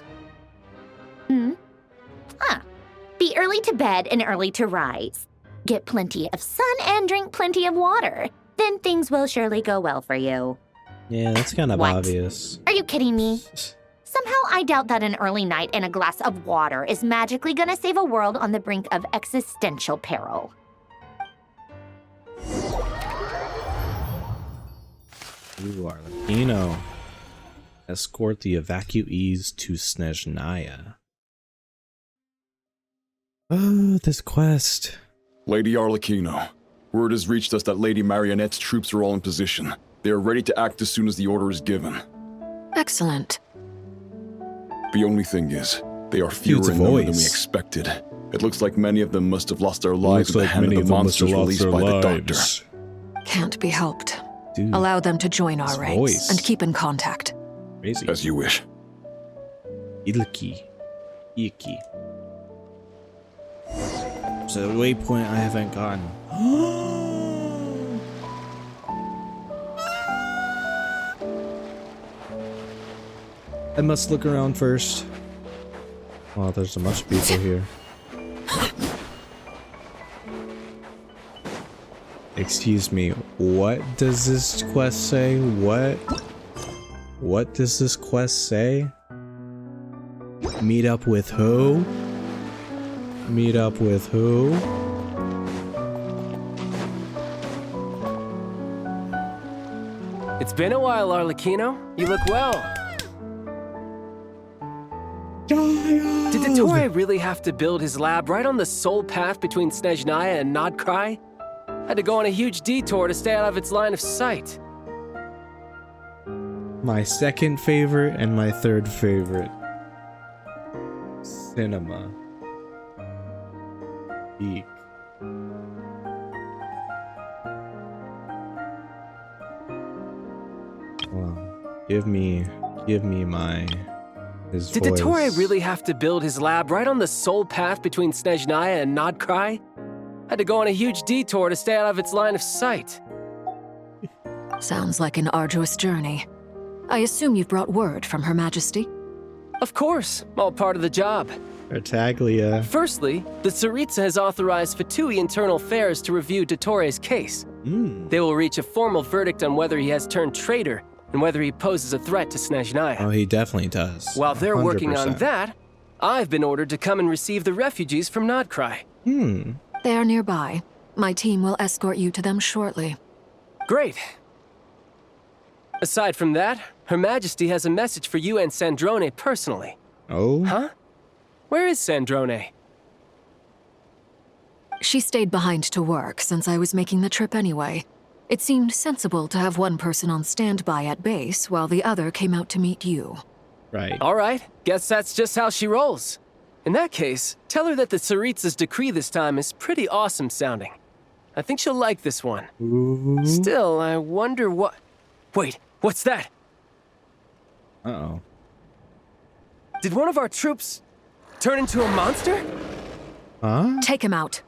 Be early to bed and early to rise. Get plenty of sun and drink plenty of water. Then things will surely go well for you. Yeah, that's kind of What? obvious. Are you kidding me? Somehow I doubt that an early night and a glass of water is magically gonna save a world on the brink of existential peril. You are Latino. Escort the evacuees to Snezhnaya. Oh, this quest. Lady Arlecchino, word has reached us that Lady Marionette's troops are all in position. They are ready to act as soon as the order is given. Excellent. The only thing is, they are fewer in number than we expected. It looks like many of them must have lost their lives at the hand of the monsters released by the Doctor. Can't be helped. Dude, Allow them to join our ranks voice. and keep in contact. Crazy. As you wish. Ilki. Iki. So the waypoint I haven't gotten. I must look around first. Oh, there's a bunch of people here. Excuse me, what does this quest say? What does this quest say? Meet up with who? Meet up with who? It's been a while, Arlecchino. You look well. Did Dottore really have to build his lab right on the sole path between Snezhnaya and Nodkrai? Had to go on a huge detour to stay out of its line of sight. My second favorite and my third favorite. Cinema. Eek. Well, give me my his Did voice. Dottore really have to build his lab right on the sole path between Snezhnaya and Nodkrai? Had to go on a huge detour to stay out of its line of sight. Sounds like an arduous journey. I assume you've brought word from Her Majesty? Of course, all part of the job. Tartaglia. Firstly, the Tsaritsa has authorized Fatui Internal Affairs to review Dottore's case. They will reach a formal verdict on whether he has turned traitor and whether he poses a threat to Snezhnaya. Oh, he definitely does. While they're working on 100%. that, I've been ordered to come and receive the refugees from Nodkrai. They are nearby. My team will escort you to them shortly. Great. Aside from that, Her Majesty has a message for you and Sandrone personally. Oh? Huh? Where is Sandrone? She stayed behind to work since I was making the trip anyway. It seemed sensible to have one person on standby at base while the other came out to meet you. Right. All right, guess that's just how she rolls. In that case, tell her that the Tsaritsa's decree this time is pretty awesome sounding. I think she'll like this one. Still, I wonder what... Wait, what's that? Uh-oh. Did one of our troops turn into a monster? Huh? Take him out.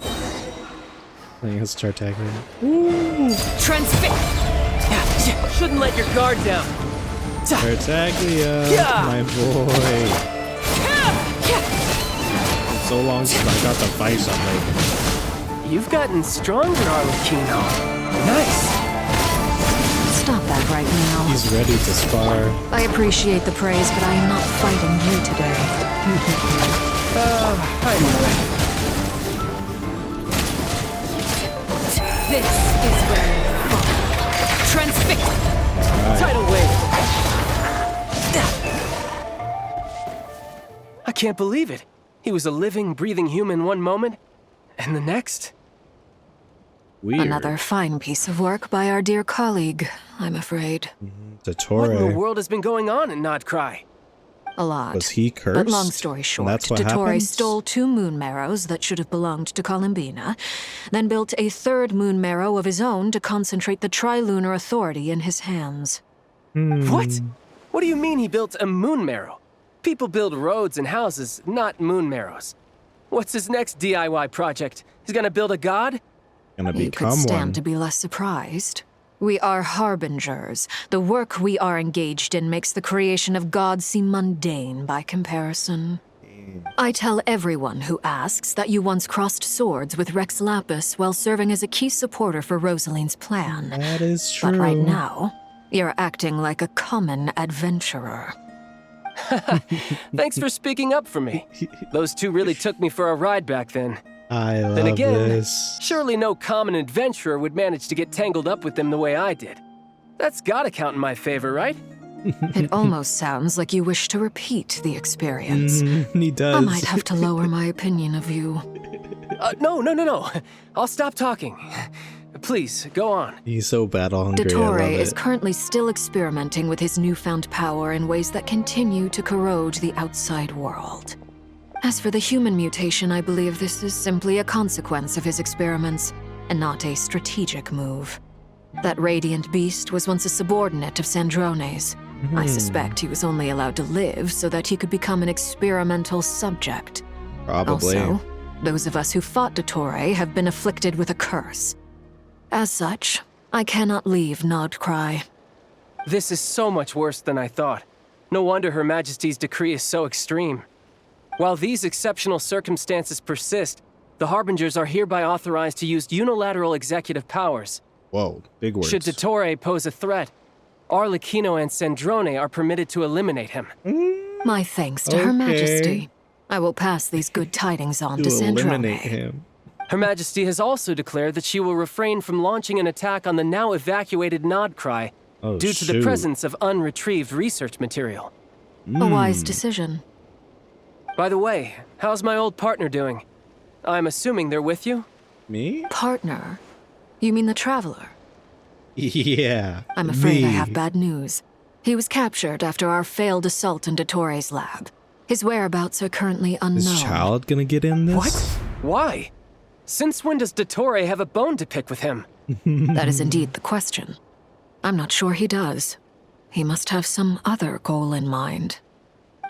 I think it's Tartaglia. Transfix! Shouldn't let your guard down. Tartaglia, Yeah. my boy. It's so long since I got to fight something. You've gotten stronger, Arlecchino. Nice. Stop that right now. He's ready to spar. I appreciate the praise, but I am not fighting you today. I know. This is where you fall. Transfix! Tidal wave! I can't believe it. He was a living, breathing human one moment, and the next... Weird. Another fine piece of work by our dear colleague, I'm afraid. What in the Dottore. world has been going on in Nodkrai? A lot. Was he cursed? But long story short, And that's what Dottore happens? stole 2 moon marrows that should have belonged to Columbina, then built a 3rd moon marrow of his own to concentrate the Trilunar Authority in his hands. What? What do you mean he built a moon marrow? People build roads and houses, not moon marrows. What's his next DIY project? He's gonna build a god? Gonna You could become stand one. to be less surprised. We are harbingers. The work we are engaged in makes the creation of gods seem mundane by comparison. I tell everyone who asks that you once crossed swords with Rex Lapis while serving as a key supporter for Rosaline's plan. That is true. But right now, you're acting like a common adventurer. Thanks for speaking up for me. Those 2 really took me for a ride back then. I love Then again, this. surely no common adventurer would manage to get tangled up with them the way I did. That's gotta count in my favor, right? It almost sounds like you wish to repeat the experience. He does. I might have to lower my opinion of you. No. I'll stop talking. Please, go on. He's so battle hungry. I Dottore love is it. currently still experimenting with his newfound power in ways that continue to corrode the outside world. As for the human mutation, I believe this is simply a consequence of his experiments, and not a strategic move. That radiant beast was once a subordinate of Sandrone's. I suspect he was only allowed to live so that he could become an experimental subject. Probably. Also, those of us who fought Dottore have been afflicted with a curse. As such, I cannot leave Nodcry. This is so much worse than I thought. No wonder Her Majesty's decree is so extreme. While these exceptional circumstances persist, the Harbingers are hereby authorized to use unilateral executive powers. Whoa, big words. Should Dottore pose a threat, Arlecchino and Sandrone are permitted to eliminate him. My thanks to Her Majesty. I will pass these good tidings on to eliminate Sandrone. him. Her Majesty has also declared that she will refrain from launching an attack on the now evacuated Nodcry due to the presence of unretrieved research material. A wise decision. By the way, how's my old partner doing? I'm assuming they're with you? Me? Partner? You mean the Traveler? Yeah. I'm afraid I have bad news. He was captured after our failed assault in Dottore's lab. His whereabouts are currently unknown. Is Child gonna get in this? What? Why? Since when does Dottore have a bone to pick with him? That is indeed the question. I'm not sure he does. He must have some other goal in mind.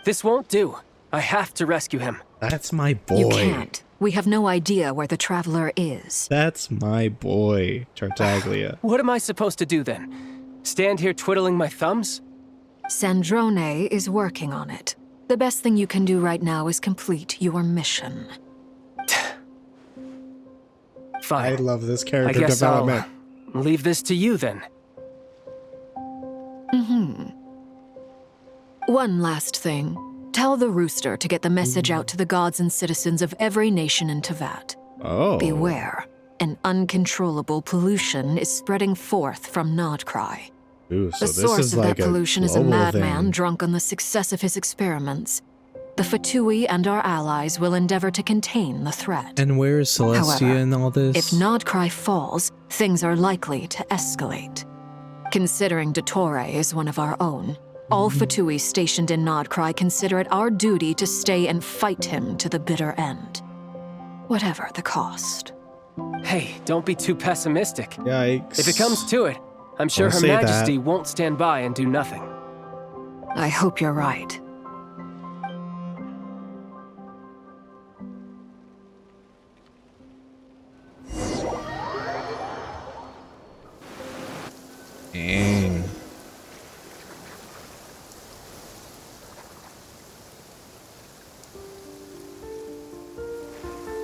This won't do. I have to rescue him. That's my boy. You can't. We have no idea where the Traveler is. That's my boy, Tartaglia. What am I supposed to do then? Stand here twiddling my thumbs? Sandrone is working on it. The best thing you can do right now is complete your mission. Fine. I love this character I guess development. I'll leave this to you then. One last thing. Tell the rooster to get the message out to the gods and citizens of every nation in Tevat. Oh. Beware. An uncontrollable pollution is spreading forth from Nodcry. Ooh, so The this source is of like that pollution is a global madman thing. drunk on the success of his experiments. The Fatui and our allies will endeavor to contain the threat. And where is Celestia However, in all this? If Nodcry falls, things are likely to escalate. Considering Dottore is one of our own, all Fatui stationed in Nodcry consider it our duty to stay and fight him to the bitter end. Whatever the cost. Hey, don't be too pessimistic. Yikes. If it comes to it, I'm sure Don't Her say that. Majesty won't stand by and do nothing. I hope you're right. Dang.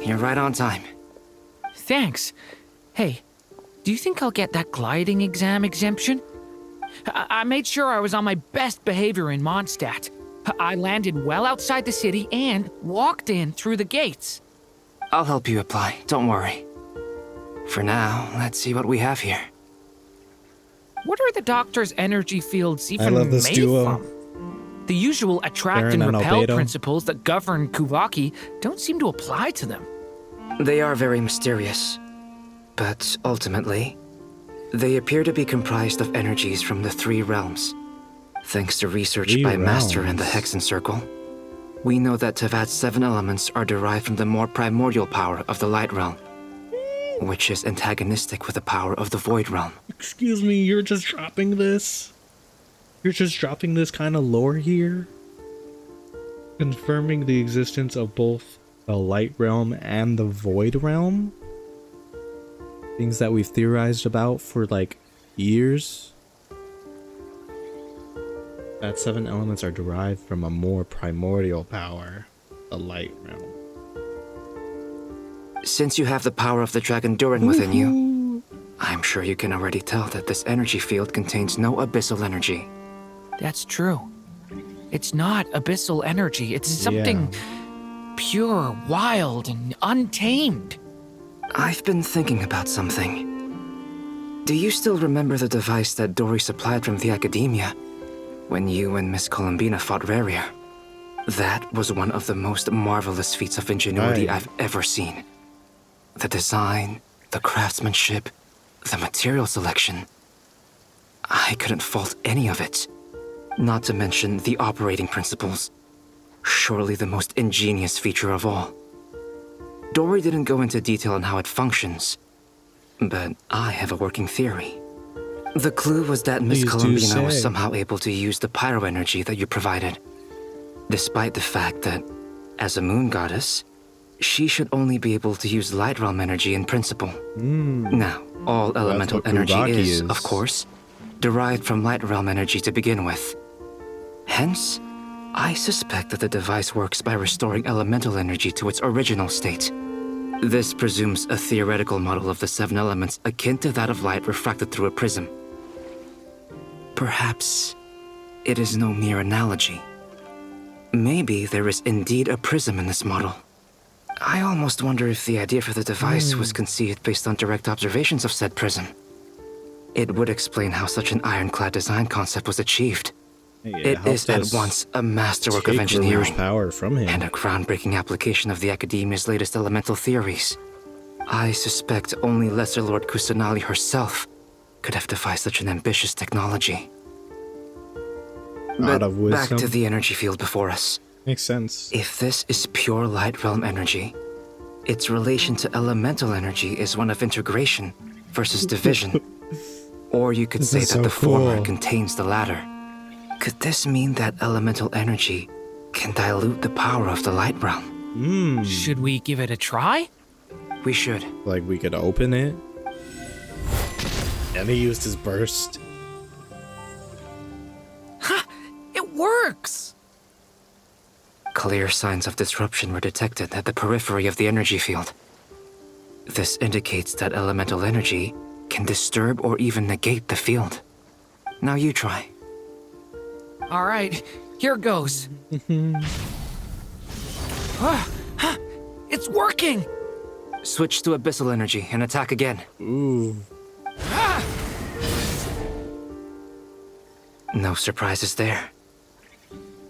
You're right on time. Thanks. Hey, do you think I'll get that gliding exam exemption? I made sure I was on my best behavior in Mondstadt. I landed well outside the city and walked in through the gates. I'll help you apply, don't worry. For now, let's see what we have here. What are the doctor's energy fields even love this made duo. from? The usual attract Baron and and repel Albedo. principles that govern Kuvaki don't seem to apply to them. They are very mysterious, but ultimately, they appear to be comprised of energies from the three realms. Thanks to research Three by Master realms. and the Hexen Circle, we know that Tevat's 7 elements are derived from the more primordial power of the Light Realm, which is antagonistic with the power of the Void Realm. Excuse me, you're just dropping this? You're just dropping this kind of lore here? Confirming the existence of both the Light Realm and the Void Realm? Things that we've theorized about for like years? That 7 elements are derived from a more primordial power, the Light Realm. Since you have the power of the Dragon Durin within you, I'm sure you can already tell that this energy field contains no abyssal energy. That's true. It's not abyssal energy. It's something pure, wild, and untamed. I've been thinking about something. Do you still remember the device that Dory supplied from the Academia when you and Miss Columbina fought Rarier? That was one of the most marvelous feats of ingenuity I've ever seen. The design, the craftsmanship, the material selection. I couldn't fault any of it. Not to mention the operating principles. Surely the most ingenious feature of all. Dory didn't go into detail on how it functions, but I have a working theory. The clue was that Miss Please do Columbina was say. somehow able to use the pyro energy that you provided, despite the fact that, as a moon goddess, she should only be able to use light realm energy in principle. Now, all elemental energy is, of course, derived from light realm energy to begin with. Hence, I suspect that the device works by restoring elemental energy to its original state. This presumes a theoretical model of the 7 elements akin to that of light refracted through a prism. Perhaps it is no mere analogy. Maybe there is indeed a prism in this model. I almost wonder if the idea for the device was conceived based on direct observations of said prism. It would explain how such an ironclad design concept was achieved. It is at once a masterwork of engineering power from him. and a groundbreaking application of the Academia's latest elemental theories. I suspect only Lesser Lord Kusanali herself could have devised such an ambitious technology. Out But of wisdom. back to the energy field before us. Makes sense. If this is pure light realm energy, its relation to elemental energy is one of integration versus division. Or you could This say is that so the former cool. contains the latter. Could this mean that elemental energy can dilute the power of the light realm? Should we give it a try? We should. Like we could open it. And he used his burst. It works! Clear signs of disruption were detected at the periphery of the energy field. This indicates that elemental energy can disturb or even negate the field. Now you try. All right, here goes. It's working! Switch to abyssal energy and attack again. Ooh. No surprises there.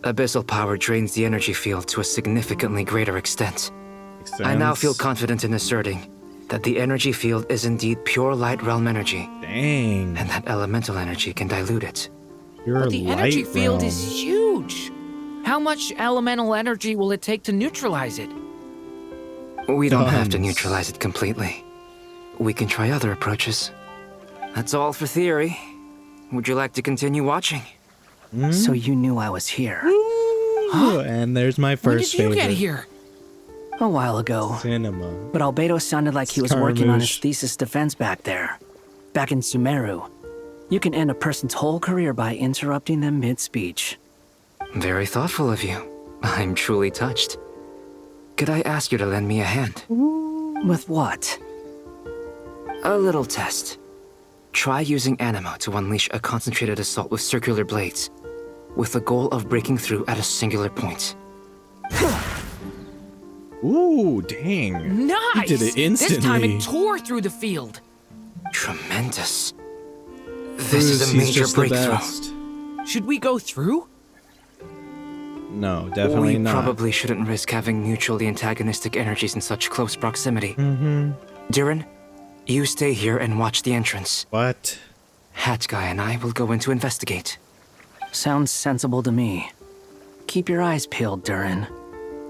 Abyssal power drains the energy field to a significantly greater extent. I now feel confident in asserting that the energy field is indeed pure light realm energy. Dang. And that elemental energy can dilute it. Pure But the energy field is huge. How much elemental energy will it take to neutralize it? We don't have to neutralize it completely. We can try other approaches. That's all for theory. Would you like to continue watching? So you knew I was here. And there's my first did you favorite. get here? A while ago. Cinema. But Albedo sounded like he was working on his Skirmish. thesis defense back there. Back in Sumeru. You can end a person's whole career by interrupting them mid-speech. Very thoughtful of you. I'm truly touched. Could I ask you to lend me a hand? With what? A little test. Try using Animo to unleash a concentrated assault with circular blades, with the goal of breaking through at a singular point. Ooh, dang. Nice! He did it instantly. This time it tore through the field. Tremendous. This Bruce, is a he's major just the breakthrough. best. Should we go through? No, definitely we not. probably shouldn't risk having mutually antagonistic energies in such close proximity. Mm-hmm. Durin, you stay here and watch the entrance. What? Hat Guy and I will go in to investigate. Sounds sensible to me. Keep your eyes peeled, Durin.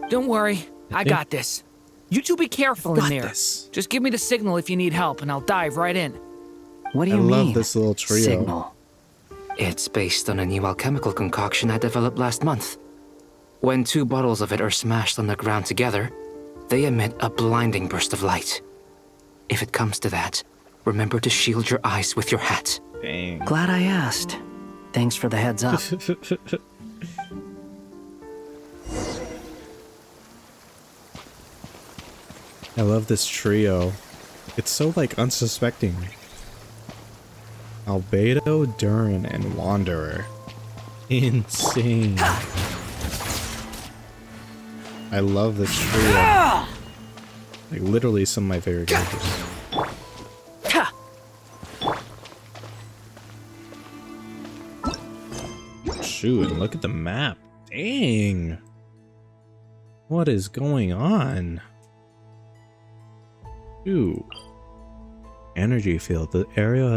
Don't worry, I got this. You two be careful in there. Just give me the signal if you need help, and I'll dive right in. What do I you mean? love this little trio. Signal. It's based on a new alchemical concoction I developed last month. When 2 bottles of it are smashed on the ground together, they emit a blinding burst of light. If it comes to that, remember to shield your eyes with your hat. Dang. Glad I asked. Thanks for the heads up. I love this trio. It's so like unsuspecting. Albedo, Durin, and Wanderer. Insane. I love this trio. Like literally some of my favorite characters. Shoot, and look at the map. Dang. What is going on? Ooh. Energy field. The area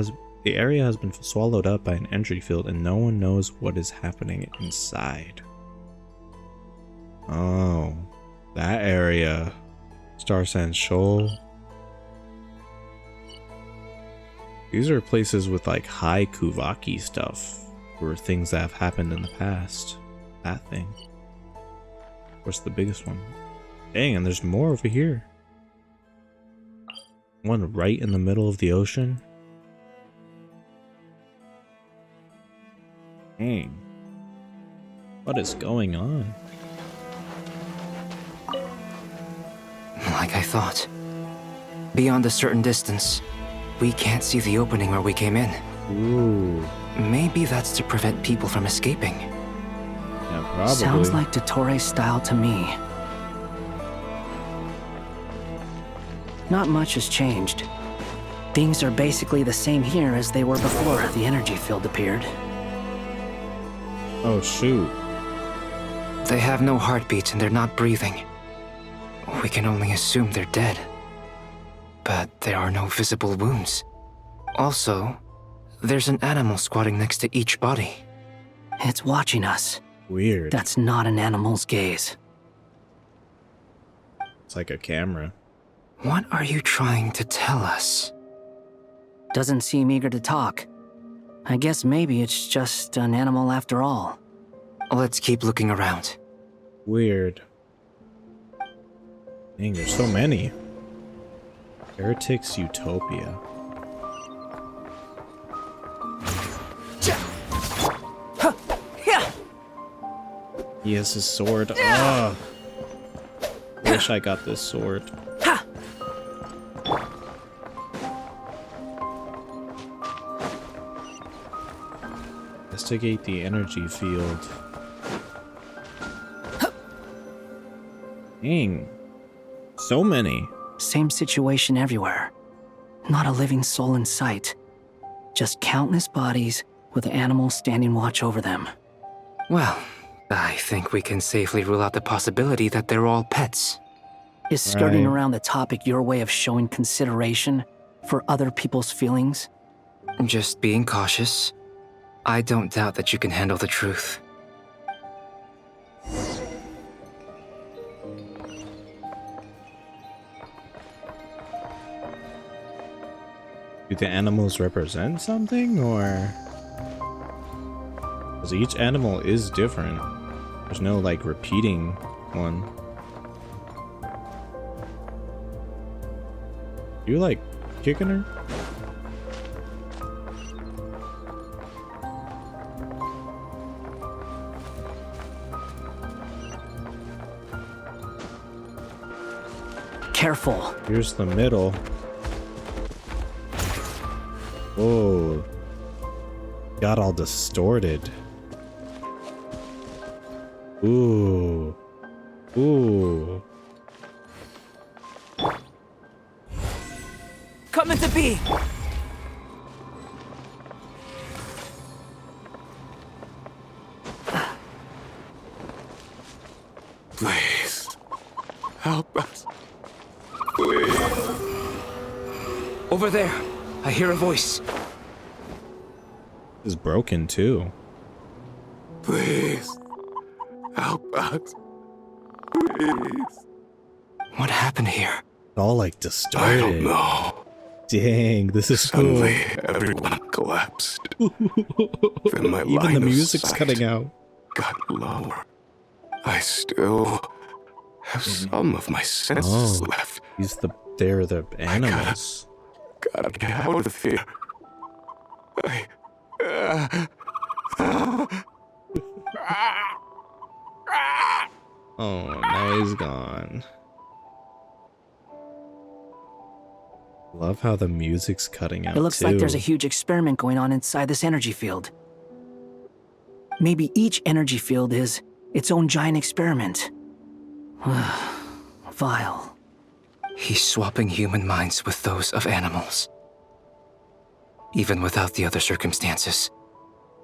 has been swallowed up by an energy field and no one knows what is happening inside. Oh. That area. Star Sand Shoal. These are places with like high Kuvaki stuff, or things that have happened in the past. That thing. Of course, the biggest one. Dang, and there's more over here. One right in the middle of the ocean. Dang. What is going on? Like I thought. Beyond a certain distance, we can't see the opening where we came in. Ooh. Maybe that's to prevent people from escaping. Yeah, probably. Sounds like Dottore style to me. Not much has changed. Things are basically the same here as they were before the energy field appeared. Oh, shoot. They have no heartbeats and they're not breathing. We can only assume they're dead. But there are no visible wounds. Also, there's an animal squatting next to each body. It's watching us. Weird. That's not an animal's gaze. It's like a camera. What are you trying to tell us? Doesn't seem eager to talk. I guess maybe it's just an animal after all. Let's keep looking around. Weird. Dang, there's so many. Heretic's Utopia. He has his sword. Oh. Wish I got this sword. Investigate the energy field. Dang. So many. Same situation everywhere. Not a living soul in sight. Just countless bodies with animals standing watch over them. Well, I think we can safely rule out the possibility that they're all pets. Is skirting around the topic your way of showing consideration for other people's feelings? Just being cautious. I don't doubt that you can handle the truth. Do the animals represent something, or? Because each animal is different. There's no, like, repeating one. You, like, kicking her? Careful. Here's the middle. Whoa. Got all distorted. Ooh. Ooh. Coming to be! Please. Help us. Please. Over there. I hear a voice. Is broken too. Please. Help us. Please. What happened here? All like distorted. I don't know. Dang, this is Suddenly, cool. everyone collapsed. Then my Even line the of music's sight cutting out. got lower. I still have some of my senses left. They're the animals. Gotta get out of here. Oh, now he's gone. Love how the music's cutting out. It looks like there's a huge experiment going on inside this energy field. Maybe each energy field is its own giant experiment. Vile. He's swapping human minds with those of animals. Even without the other circumstances,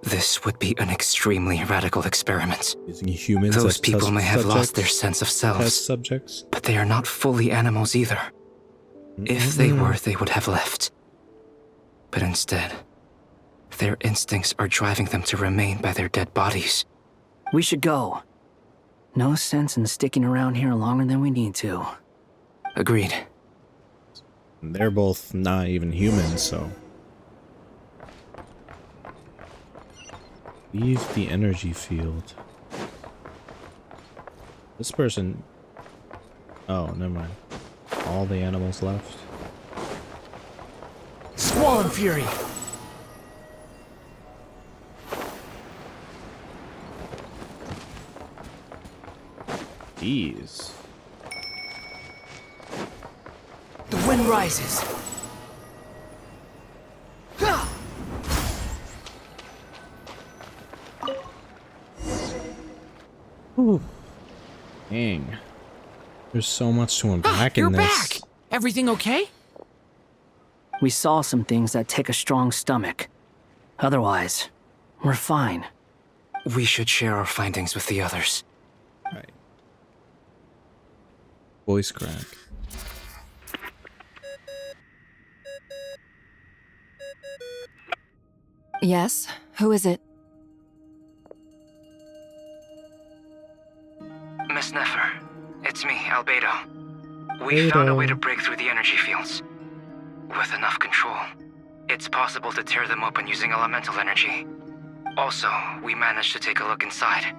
this would be an extremely radical experiment. Using humans Those as people test may have lost subjects? their sense of selves, Test subjects? but they are not fully animals either. If they were, they would have left. But instead, their instincts are driving them to remain by their dead bodies. We should go. No sense in sticking around here longer than we need to. Agreed. They're both not even humans, so Leave the energy field. This person... Oh, never mind. All the animals left. Squall Fury! Jeez. The wind rises. Ooh. Dang. There's so much to unpack in You're this. back! Everything okay? We saw some things that take a strong stomach. Otherwise, we're fine. We should share our findings with the others. Right. Voice crack. Yes? Who is it? Miss Nefer, it's me, Albedo. We found a way to break through the energy fields. With enough control, it's possible to tear them open using elemental energy. Also, we managed to take a look inside.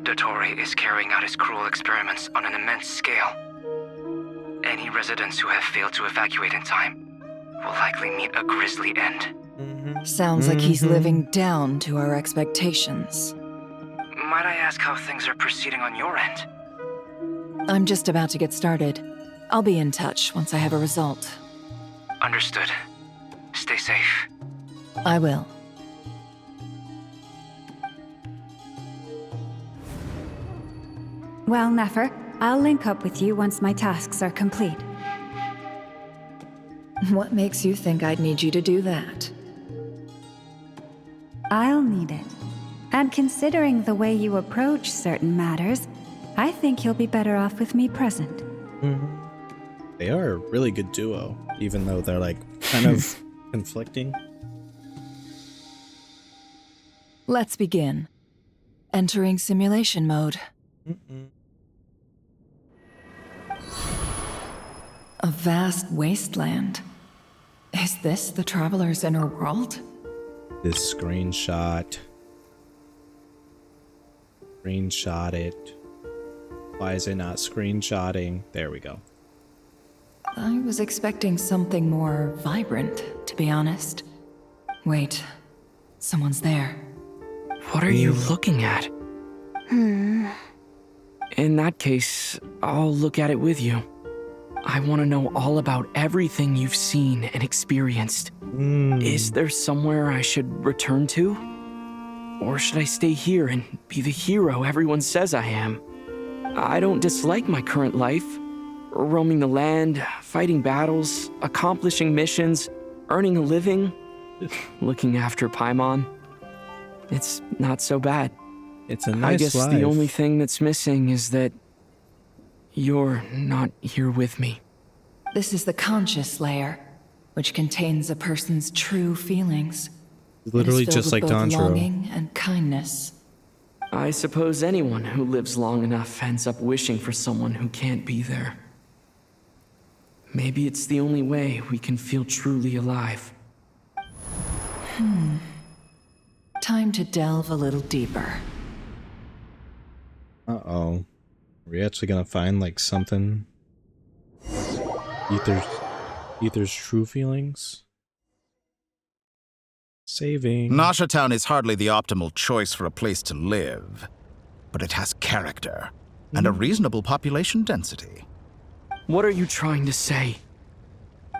Dottore is carrying out his cruel experiments on an immense scale. Any residents who have failed to evacuate in time will likely meet a grisly end. Sounds like he's living down to our expectations. Might I ask how things are proceeding on your end? I'm just about to get started. I'll be in touch once I have a result. Understood. Stay safe. I will. Well, Nefer, I'll link up with you once my tasks are complete. What makes you think I'd need you to do that? I'll need it. And considering the way you approach certain matters, I think you'll be better off with me present. They are a really good duo, even though they're like kind of conflicting. Let's begin. Entering simulation mode. A vast wasteland. Is this the Traveler's inner world? This screenshot. Screenshot it. Why is it not screenshotting? There we go. I was expecting something more vibrant, to be honest. Wait, someone's there. What are you looking at? Hmm. In that case, I'll look at it with you. I want to know all about everything you've seen and experienced. Is there somewhere I should return to? Or should I stay here and be the hero everyone says I am? I don't dislike my current life. Roaming the land, fighting battles, accomplishing missions, earning a living, looking after Paimon. It's not so bad. It's a nice I guess life. the only thing that's missing is that you're not here with me. This is the conscious layer, which contains a person's true feelings. Literally It is filled just with like both Tanjiro. longing and kindness. I suppose anyone who lives long enough ends up wishing for someone who can't be there. Maybe it's the only way we can feel truly alive. Time to delve a little deeper. Uh-oh. Are we actually gonna find like something? Ether's true feelings? Saving. Nasha Town is hardly the optimal choice for a place to live, but it has character and a reasonable population density. What are you trying to say?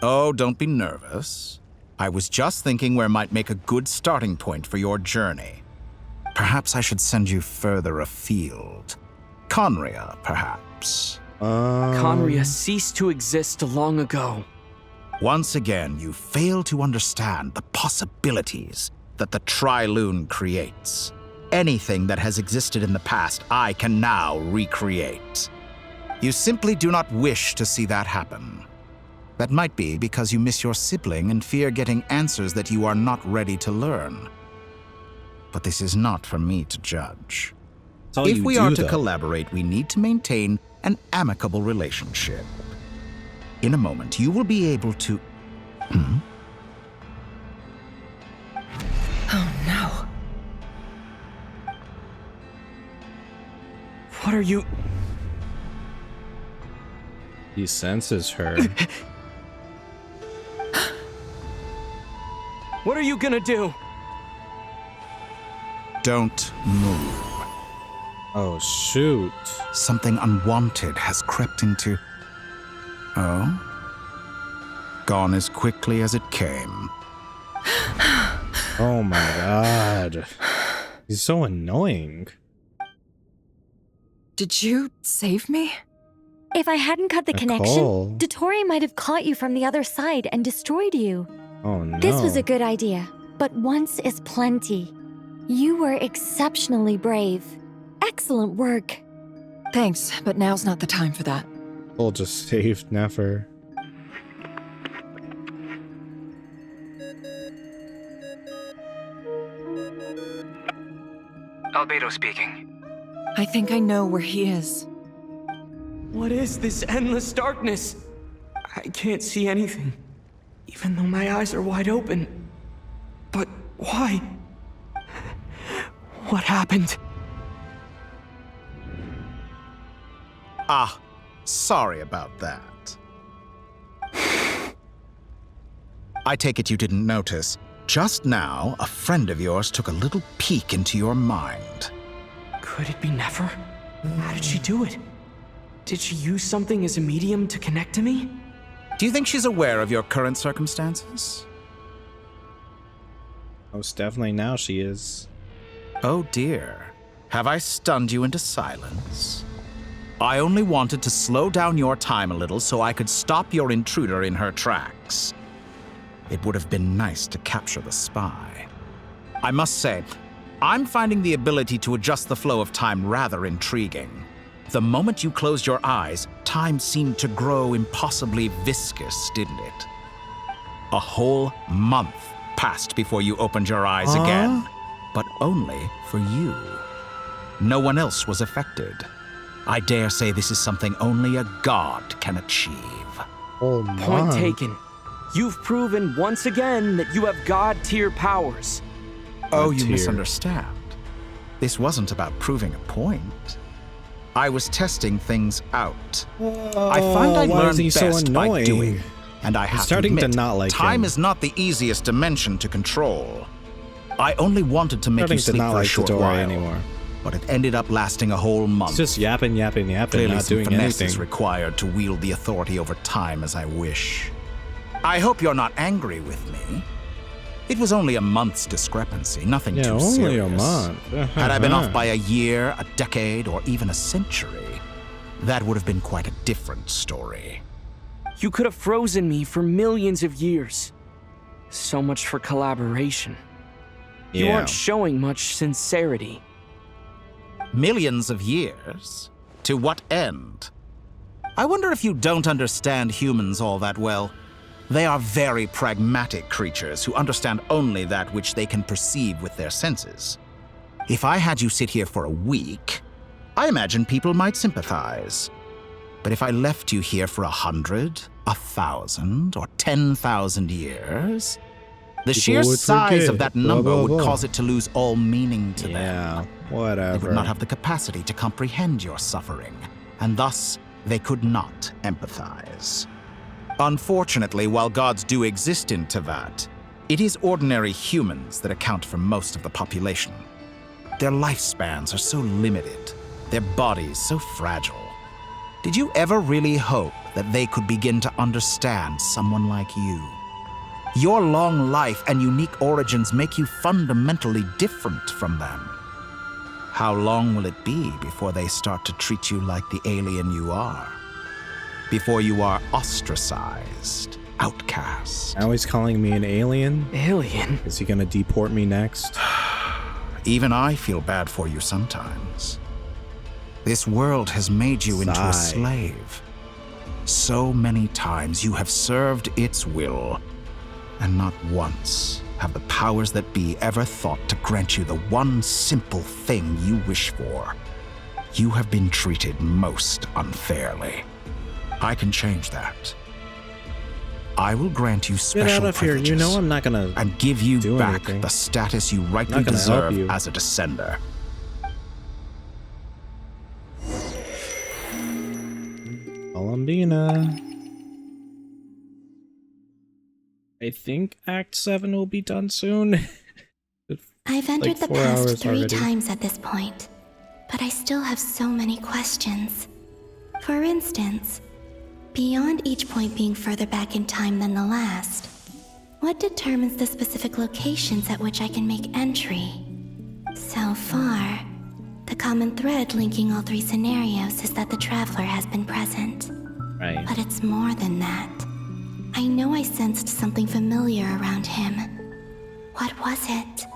Oh, don't be nervous. I was just thinking where might make a good starting point for your journey. Perhaps I should send you further afield. Conria, perhaps. Conria ceased to exist long ago. Once again, you fail to understand the possibilities that the Tri-Lune creates. Anything that has existed in the past, I can now recreate. You simply do not wish to see that happen. That might be because you miss your sibling and fear getting answers that you are not ready to learn. But this is not for me to judge. If we are to collaborate, we need to maintain an amicable relationship. In a moment, you will be able to... Oh no. What are you... He senses her. What are you gonna do? Don't move. Oh, shoot. Something unwanted has crept into... Oh? Gone as quickly as it came. Oh my god. He's so annoying. Did you save me? If I hadn't cut the Nicole. connection, Dottore might have caught you from the other side and destroyed you. Oh no. This was a good idea, but once is plenty. You were exceptionally brave. Excellent work. Thanks, but now's not the time for that. Cole just saved Nefer. Albedo speaking. I think I know where he is. What is this endless darkness? I can't see anything, even though my eyes are wide open. But why? What happened? Ah, sorry about that. I take it you didn't notice. Just now, a friend of yours took a little peek into your mind. Could it be Nefer? How did she do it? Did she use something as a medium to connect to me? Do you think she's aware of your current circumstances? Most definitely now she is. Oh dear. Have I stunned you into silence? I only wanted to slow down your time a little so I could stop your intruder in her tracks. It would have been nice to capture the spy. I must say, I'm finding the ability to adjust the flow of time rather intriguing. The moment you closed your eyes, time seemed to grow impossibly viscous, didn't it? A whole month passed before you opened your eyes again, but only for you. No one else was affected. I dare say this is something only a god can achieve. Oh my. Point taken. You've proven once again that you have god-tier powers. Oh, you misunderstand. This wasn't about proving a point. I was testing things out. I find I learn best by doing, and I have to admit, time is not the easiest dimension to control. I only wanted to make you sleep for a short while anymore, but it ended up lasting a whole month. It's just yapping, Clearly not some doing finesse anything. is required to wield the authority over time as I wish. I hope you're not angry with me. It was only a month's discrepancy, nothing too serious. only a month. Had I been off by a year, a decade, or even a century, that would have been quite a different story. You could have frozen me for millions of years. So much for collaboration. You aren't showing much sincerity. Millions of years? To what end? I wonder if you don't understand humans all that well. They are very pragmatic creatures who understand only that which they can perceive with their senses. If I had you sit here for a week, I imagine people might sympathize. But if I left you here for 100, 1,000, or 10,000 years, the sheer size of that number would cause it to lose all meaning to them. Yeah, whatever. They would not have the capacity to comprehend your suffering, and thus they could not empathize. Unfortunately, while gods do exist in Tevat, it is ordinary humans that account for most of the population. Their lifespans are so limited, their bodies so fragile. Did you ever really hope that they could begin to understand someone like you? Your long life and unique origins make you fundamentally different from them. How long will it be before they start to treat you like the alien you are? Before you are ostracized, outcast. Now he's calling me an alien? Alien? Is he gonna deport me next? Even I feel bad for you sometimes. This world has made you into a slave. So many times you have served its will, and not once have the powers that be ever thought to grant you the one simple thing you wish for. You have been treated most unfairly. I can change that. I will grant you special Get out of here. privileges. You know I'm not gonna and give you do back anything. the status you rightly Not gonna help deserve you. as a descender. Columbina. I think Act 7 will be done soon. I've entered like the 4 past hours 3 already. times at this point, but I still have so many questions. For instance, beyond each point being further back in time than the last, what determines the specific locations at which I can make entry? So far, the common thread linking all 3 scenarios is that the traveler has been present. Right. But it's more than that. I know I sensed something familiar around him. What was it?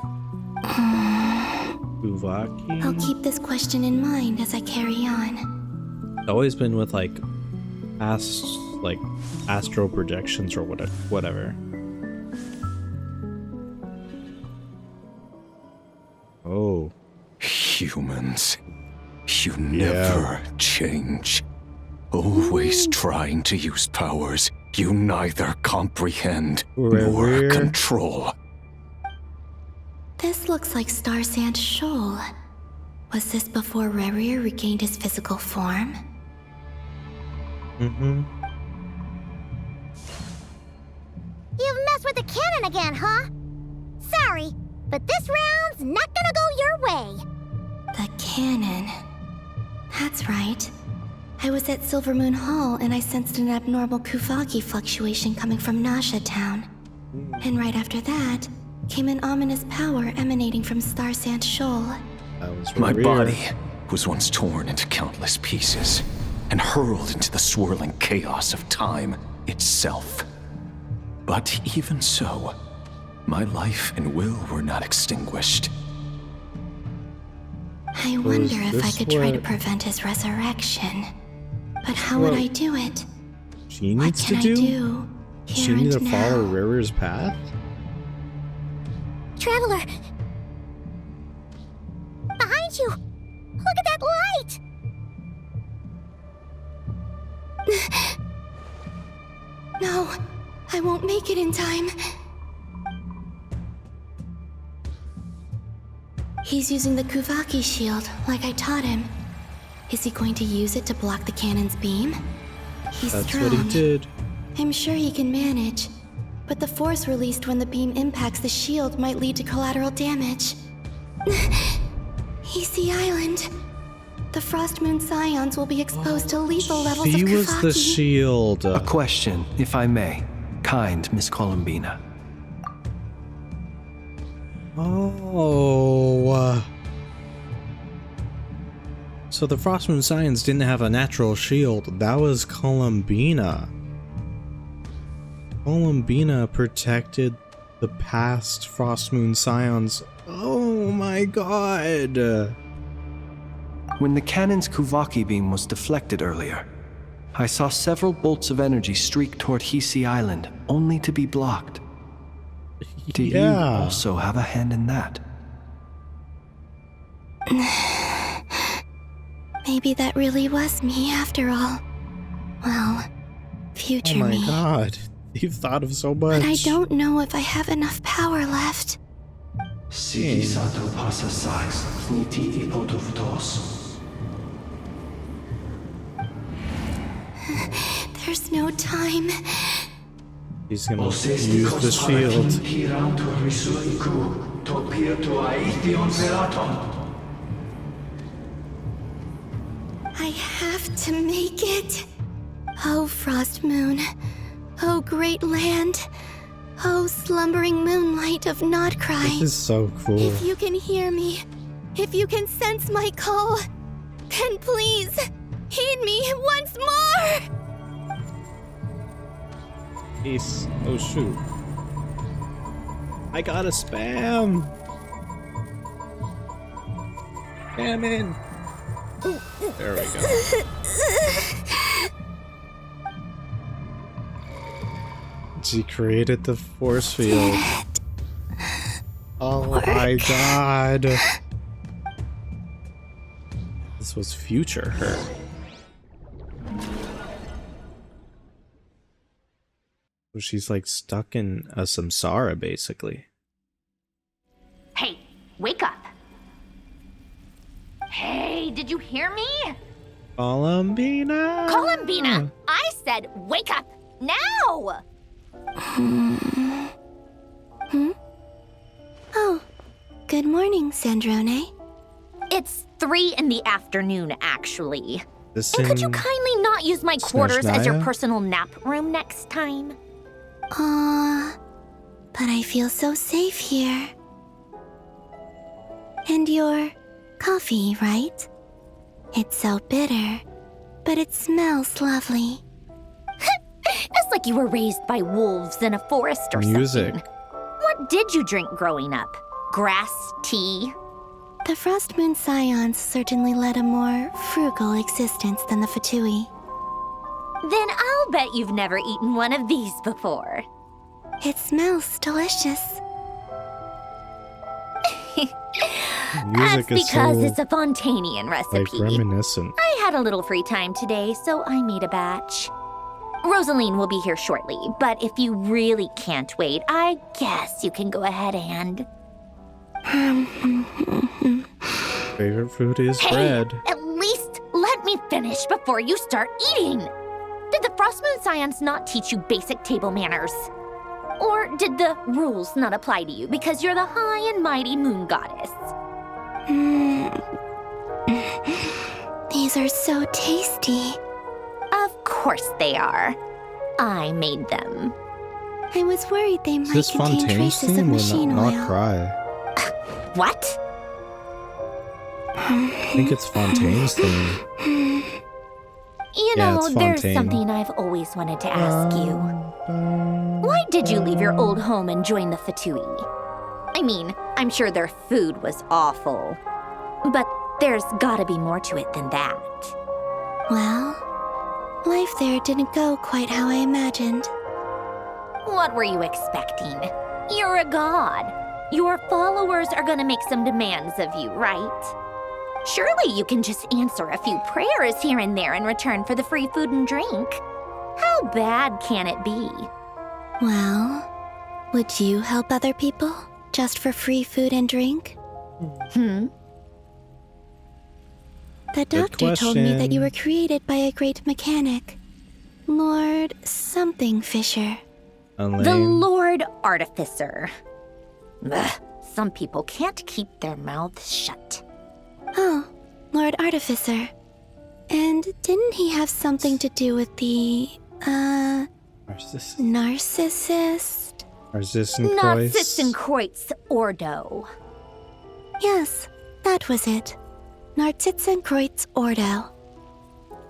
Kuvaki? I'll keep this question in mind as I carry on. It's always been with like astral projections or whatever. Oh. Humans, you never change. Always trying to use powers you neither comprehend nor control. This looks like Star Sand Shoal. Was this before Rerir regained his physical form? Mm-hmm. You've messed with the cannon again, huh? Sorry, but this round's not gonna go your way. The cannon. That's right. I was at Silvermoon Hall and I sensed an abnormal Kuvaki fluctuation coming from Nasha Town. And right after that, came an ominous power emanating from Star Sand Shoal. My body was once torn into countless pieces and hurled into the swirling chaos of time itself. But even so, my life and will were not extinguished. I wonder if I could try to prevent his resurrection. But how would I do it? She What needs can to I do? do She here needs and to now? follow Rerir's path? Traveler! Behind you! Look at that light! No, I won't make it in time. He's using the Kuvaki shield, like I taught him. Is he going to use it to block the cannon's beam? He's That's strong. what he did. I'm sure he can manage. But the force released when the beam impacts the shield might lead to collateral damage. Easy Island. The Frost Moon Scions will be exposed to lethal levels of She Kuvaki. was the shield. A question, if I may. Kind Miss Columbina. Oh. So the Frostmoon Scions didn't have a natural shield. That was Columbina. Columbina protected the past Frostmoon Scions. Oh my god. When the cannon's Kuvaki beam was deflected earlier, I saw several bolts of energy streak toward Hisi Island, only to be blocked. Do you also have a hand in that? Maybe that really was me after all. Well, future Oh my me. god. You've thought of so much. But I don't know if I have enough power left. There's no time. He's gonna use the shield. I have to make it. Oh, Frost Moon. Oh, great land. Oh, slumbering moonlight of Nodcry. This is so cool. If you can hear me, if you can sense my call, then please, heed me once more! Peace. Oh shoot. I got a spam! Spam in! There we go. She created the force field. Oh my god. This was future her. So she's like stuck in a samsara basically. Hey, wake up. Hey, did you hear me? Columbina! Columbina! I said wake up! Now! Oh, good morning, Sandrone. It's 3 in the afternoon, actually. Listen, And could you kindly not use my quarters as your Snezhnaya? personal nap room next time? But I feel so safe here. And your coffee, right? It's so bitter, but it smells lovely. It's like you were raised by wolves in a forest or Music. something. What did you drink growing up? Grass, tea? The Frost Moon Scions certainly led a more frugal existence than the Fatui. Then I'll bet you've never eaten one of these before. It smells delicious. That's Music is because so, it's a Fontanian recipe. like, reminiscent. I had a little free time today, so I made a batch. Rosaline will be here shortly, but if you really can't wait, I guess you can go ahead and... Favorite food is Hey, bread. at least let me finish before you start eating. Did the Frost Moon Scions not teach you basic table manners? Or did the rules not apply to you because you're the high and mighty moon goddess? These are so tasty. Of course they are. I made them. I was worried they Is might this contain Fontaine's traces of theme or machine not oil. cry? What? I think it's Fontaine's theme. You Yeah, know, it's there's Fontaine. something I've always wanted to ask you. Why did you leave your old home and join the Fatui? I mean, I'm sure their food was awful. But there's gotta be more to it than that. Well, life there didn't go quite how I imagined. What were you expecting? You're a god. Your followers are gonna make some demands of you, right? Surely you can just answer a few prayers here and there in return for the free food and drink. How bad can it be? Well, would you help other people just for free food and drink? The doctor told me that you were created by a great mechanic, Lord something Fisher. The Lord Artificer. Ugh, some people can't keep their mouths shut. Oh, Lord Artificer. And didn't he have something to do with the, narcissist? Narcissenkreuz Ordo. Yes, that was it. Narcissenkreuz Ordo.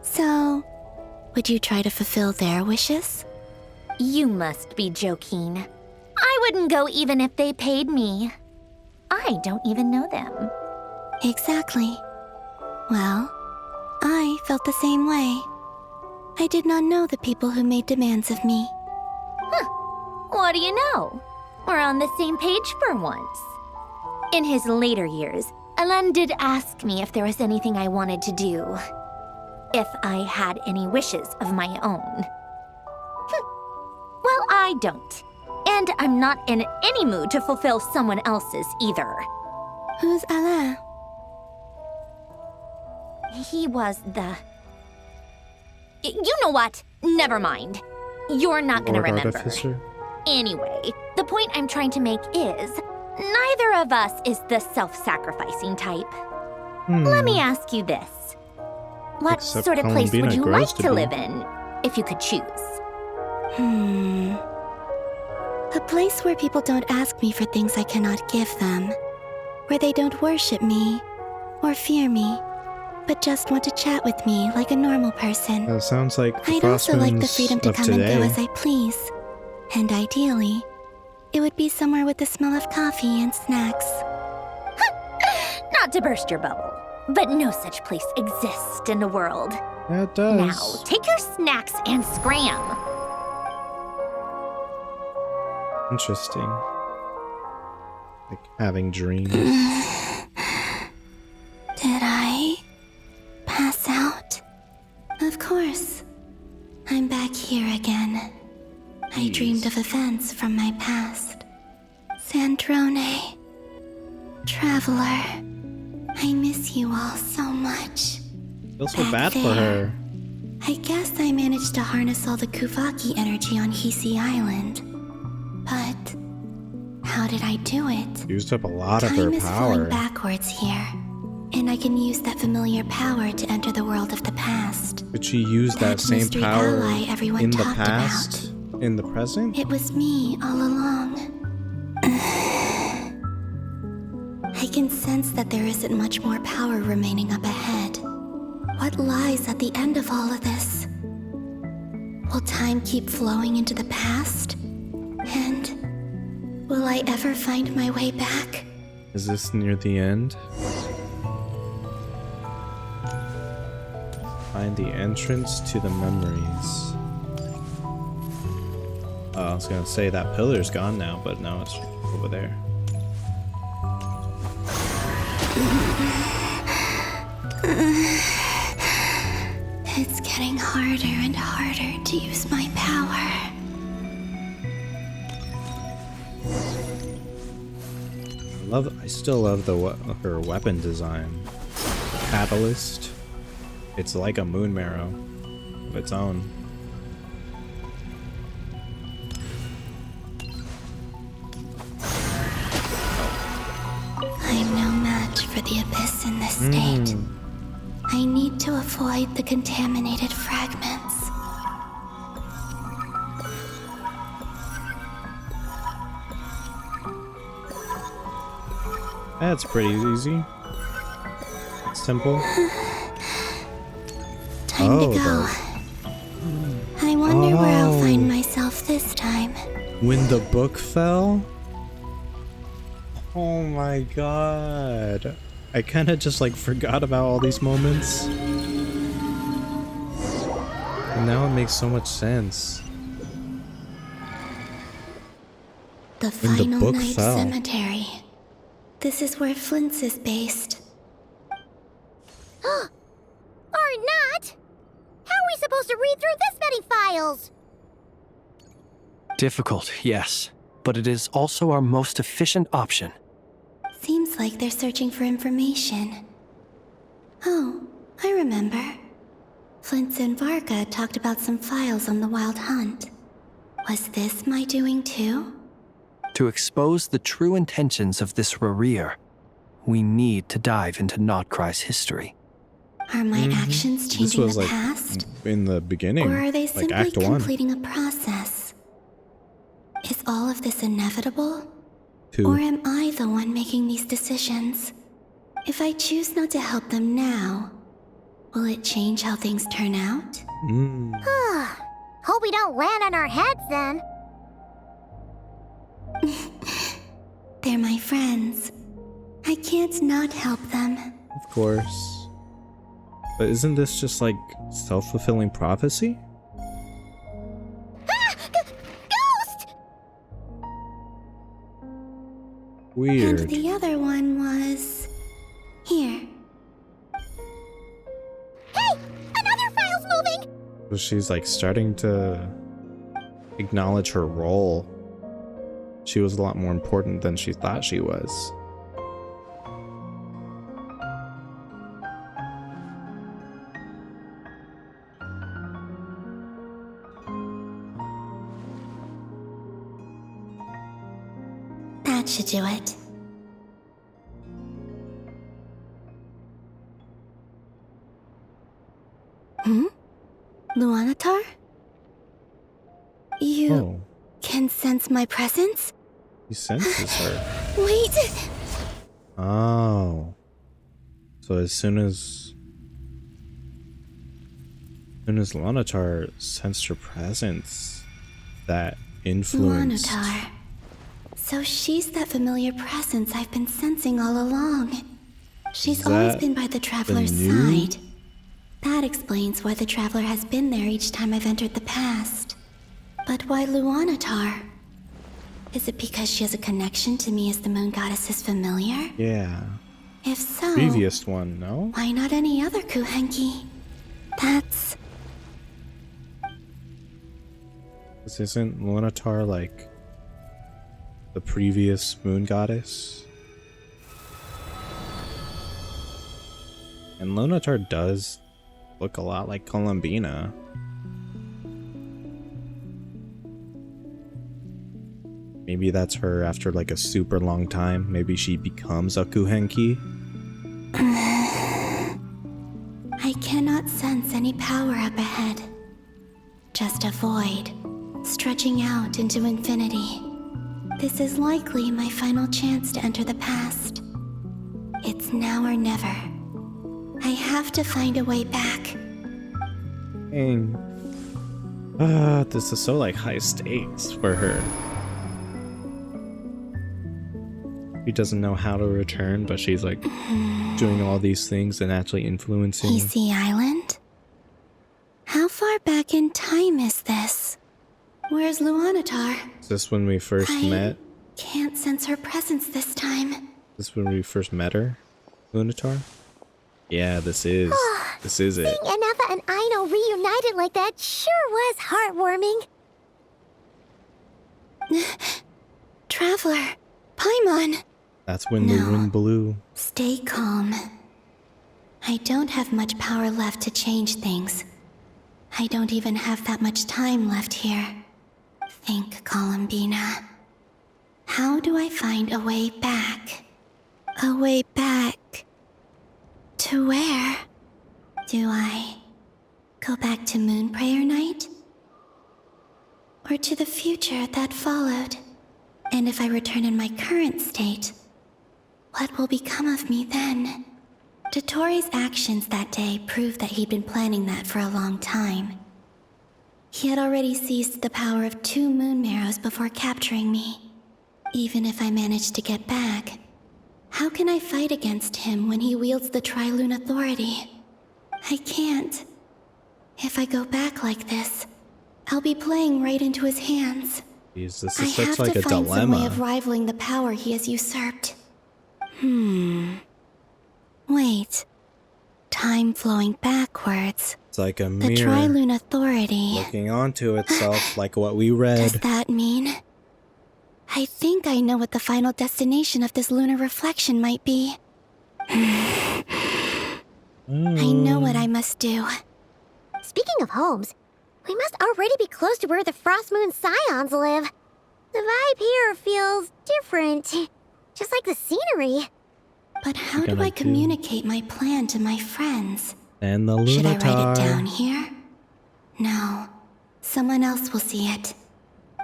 So, would you try to fulfill their wishes? You must be joking. I wouldn't go even if they paid me. I don't even know them. Exactly. Well, I felt the same way. I did not know the people who made demands of me. What do you know? We're on the same page for once. In his later years, Elen did ask me if there was anything I wanted to do. If I had any wishes of my own. Well, I don't. And I'm not in any mood to fulfill someone else's either. Who's Alain? He was the... You know what? Never mind. You're not gonna Lord remember. Artificer? Anyway, the point I'm trying to make is, neither of us is the self-sacrificing type. Let me ask you this. What Except sort of place would Columbina you grows like to to be. live in, if you could choose? A place where people don't ask me for things I cannot give them. Where they don't worship me, or fear me, but just want to chat with me like a normal person. That sounds like the I'd also like the Frostmoons freedom to of come and today. go as I please. And ideally, it would be somewhere with the smell of coffee and snacks. Not to burst your bubble, but no such place exists in the world. Yeah, it does. Now, take your snacks and scram. Interesting. Like having dreams. Did I pass out? Of course. I'm back here again. I dreamed of events from my past. Sandrone. Traveler. I miss you all so much. feel so bad for her. I guess I managed to harness all the Kuvaki energy on Hisi Island. But how did I do it? Used up a lot of her Time is flowing power. backwards here, and I can use that familiar power to enter the world of the past. Could she use that same mystery power ally everyone in the talked past? In the present? It was me all along. I can sense that there isn't much more power remaining up ahead. What lies at the end of all of this? Will time keep flowing into the past? And will I ever find my way back? Is this near the end? Find the entrance to the memories. I was gonna say that pillar's gone now, but now it's over there. It's getting harder and harder to use my power. I still love her weapon design. Catalyst. It's like a moon marrow of its own. I'm no match for the abyss in this state. I need to avoid the contaminated fragments. That's pretty easy. It's simple. Time to go. I wonder where I'll find myself this time. When the book fell? Oh my god. I kind of just like forgot about all these moments. And now it makes so much sense. The When the final book night fell. cemetery. This is where Flint's is based. Or not! How are we supposed to read through this many files? Difficult, yes, but it is also our most efficient option. Seems like they're searching for information. Oh, I remember. Flint and Varga talked about some files on the Wild Hunt. Was this my doing too? To expose the true intentions of this Rarir, we need to dive into Notcry's history. Are my actions This changing was the like past? in the beginning, Or are they like simply Act 1. completing a process? Is all of this inevitable? 2. Or am I the one making these decisions? If I choose not to help them now, will it change how things turn out? Hope we don't land on our heads then. They're my friends. I can't not help them. Of course. But isn't this just like self-fulfilling prophecy? Ghost! Weird. And the other one was... here. Hey! Another file's moving! So she's like starting to acknowledge her role. She was a lot more important than she thought she was. That should do it. Luanatar? You can sense my presence? He senses her. Wait! Oh. So as soon as Luanatar sensed her presence, that influenced... Luanatar. So she's that familiar presence I've been sensing all along. She's always been by the Traveler's side. That explains why the Traveler has been there each time I've entered the past. But why Luanatar? Is it because she has a connection to me as the Moon Goddess's familiar? Yeah. If so, Previous one, no? why not any other Kuhenki? That's... This isn't Luanatar like the previous Moon Goddess? And Luanatar does look a lot like Columbina. Maybe that's her after like a super long time. Maybe she becomes a Kuhenki. I cannot sense any power up ahead. Just a void, stretching out into infinity. This is likely my final chance to enter the past. It's now or never. I have to find a way back. Dang. This is so like high stakes for her. She doesn't know how to return, but she's like doing all these things and actually influencing. PC Island? How far back in time is this? Where's Luanatar? Is this when we first met? Can't sense her presence this time. Is this when we first met her? Lunatar? Yeah, this is. This is it. Seeing Anafa and Aino reunited like that sure was heartwarming. Traveler, Paimon. That's when the wind blew. Stay calm. I don't have much power left to change things. I don't even have that much time left here. Think, Columbina. How do I find a way back? A way back? To where? Do I go back to Moon Prayer Night? Or to the future that followed? And if I return in my current state, what will become of me then? Dotori's actions that day proved that he'd been planning that for a long time. He had already seized the power of 2 moon marrows before capturing me. Even if I managed to get back, how can I fight against him when he wields the Tri-Lune Authority? I can't. If I go back like this, I'll be playing right into his hands. Jeez, this I is such have like to a find some way dilemma. of rivaling the power he has usurped. Wait. Time flowing backwards. It's like a The mirror Tri-Lune Authority. looking onto itself like what we read. Does that mean? I think I know what the final destination of this lunar reflection might be. I know what I must do. Speaking of homes, we must already be close to where the Frost Moon Scions live. The vibe here feels different, just like the scenery. But how do I communicate my plan to my friends? And the Should I write Lunatar. it down here? No. Someone else will see it.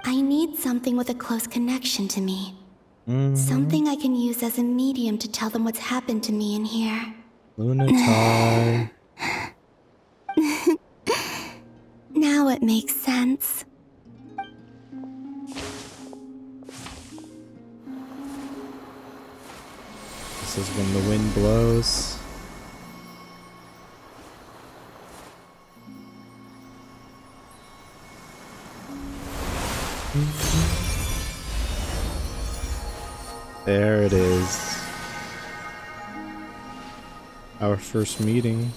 I need something with a close connection to me. Something I can use as a medium to tell them what's happened to me in here. Lunatar. Now it makes sense. This is when the wind blows. There it is. Our first meeting.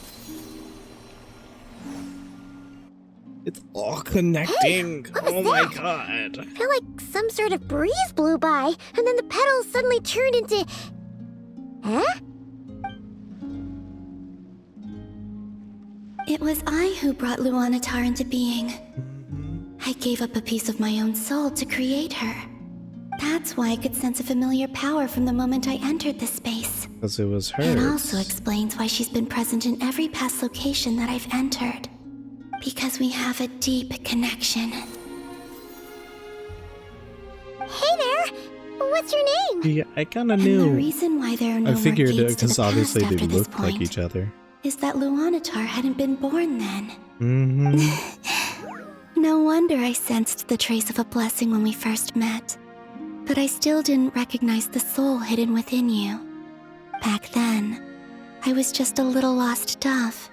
It's all connecting. Hey, what was oh my that? god. I feel like some sort of breeze blew by, and then the petals suddenly turned into... Huh? It was I who brought Luanatar into being. I gave up a piece of my own soul to create her. That's why I could sense a familiar power from the moment I entered this space. Because it was hers. It also explains why she's been present in every past location that I've entered. Because we have a deep connection. Hey there! What's your name? Yeah, I kind of And the knew. reason why there are no I figured more it gates to the because past obviously they after this looked like point each other. is that Luanatar hadn't been born then. Mm-hmm. No wonder I sensed the trace of a blessing when we first met. But I still didn't recognize the soul hidden within you. Back then, I was just a little lost dove.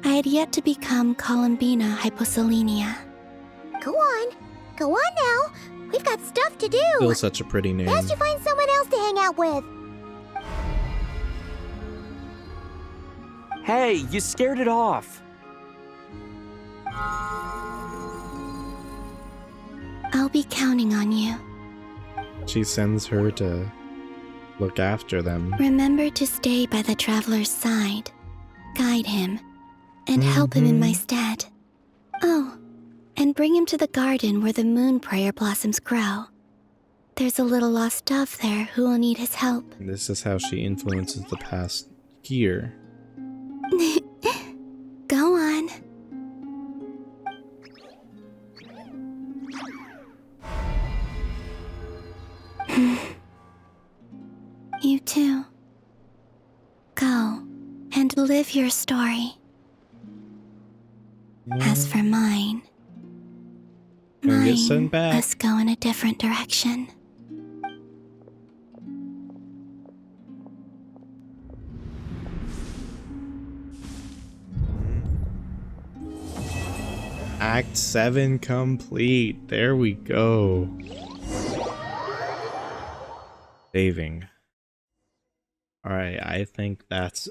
I had yet to become Columbina Hyposelenia. Go on. Go on now. We've got stuff to do. Still such a pretty name. Best you find someone else to hang out with. Hey, you scared it off. I'll be counting on you. She sends her to look after them. Remember to stay by the traveler's side. Guide him. and help him in my stead. Oh, and bring him to the garden where the moon prayer blossoms grow. There's a little lost dove there who will need his help. This is how she influences the past year. Go on. You too. Go and live your story. As for mine, must go in a different direction. Act 7 complete. There we go. Saving. Alright, I think that's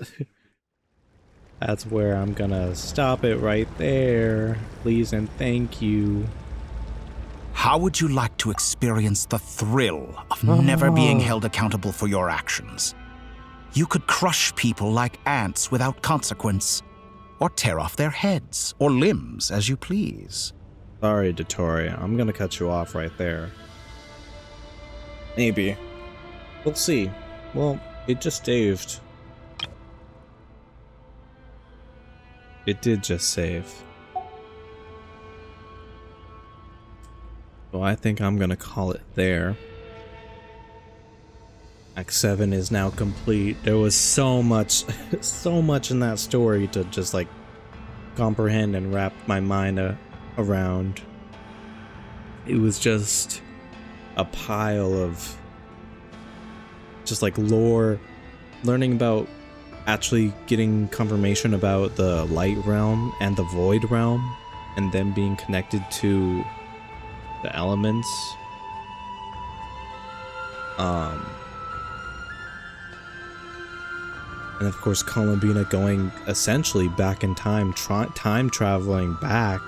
that's where I'm gonna stop it right there. Please and thank you. How would you like to experience the thrill of never being held accountable for your actions? You could crush people like ants without consequence, or tear off their heads or limbs as you please. Sorry, Dottore, I'm gonna cut you off right there. Maybe. We'll see. Well, it just saved. It did just save. So I think I'm gonna call it there. Act 7 is now complete. There was so much, so much in that story to just like comprehend and wrap my mind around. It was just a pile of just like lore, learning about actually getting confirmation about the light realm and the void realm, and then being connected to the elements. And of course Columbina going essentially back in time, time traveling back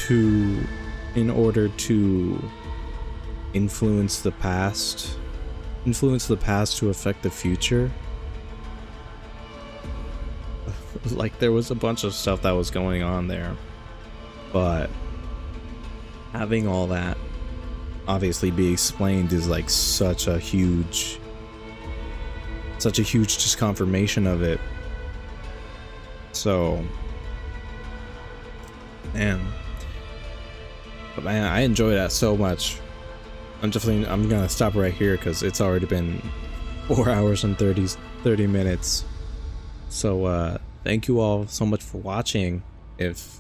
to, in order to influence the past to affect the future. Like, there was a bunch of stuff that was going on there, but having all that obviously be explained is like such a huge just confirmation of it. So, man, but man, I enjoy that so much. I'm gonna stop right here because it's already been 4 hours and 30 minutes. So thank you all so much for watching, if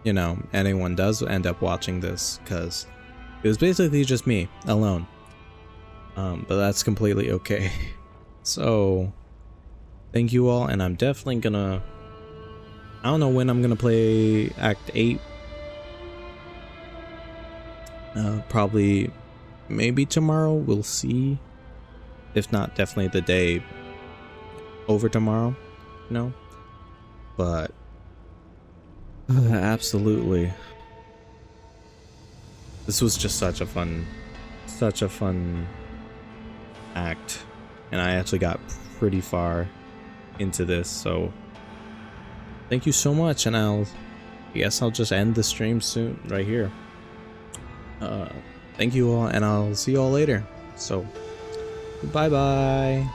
you know anyone does end up watching this, because it was basically just me alone, but that's completely okay. So thank you all, and I'm definitely gonna, I don't know when I'm gonna play Act 8. Probably maybe tomorrow, we'll see. If not, definitely the day over tomorrow, you know. But absolutely, this was just such a fun act, and I actually got pretty far into this, so thank you so much, and I guess I'll just end the stream soon right here. Thank you all, and I'll see you all later. So bye bye.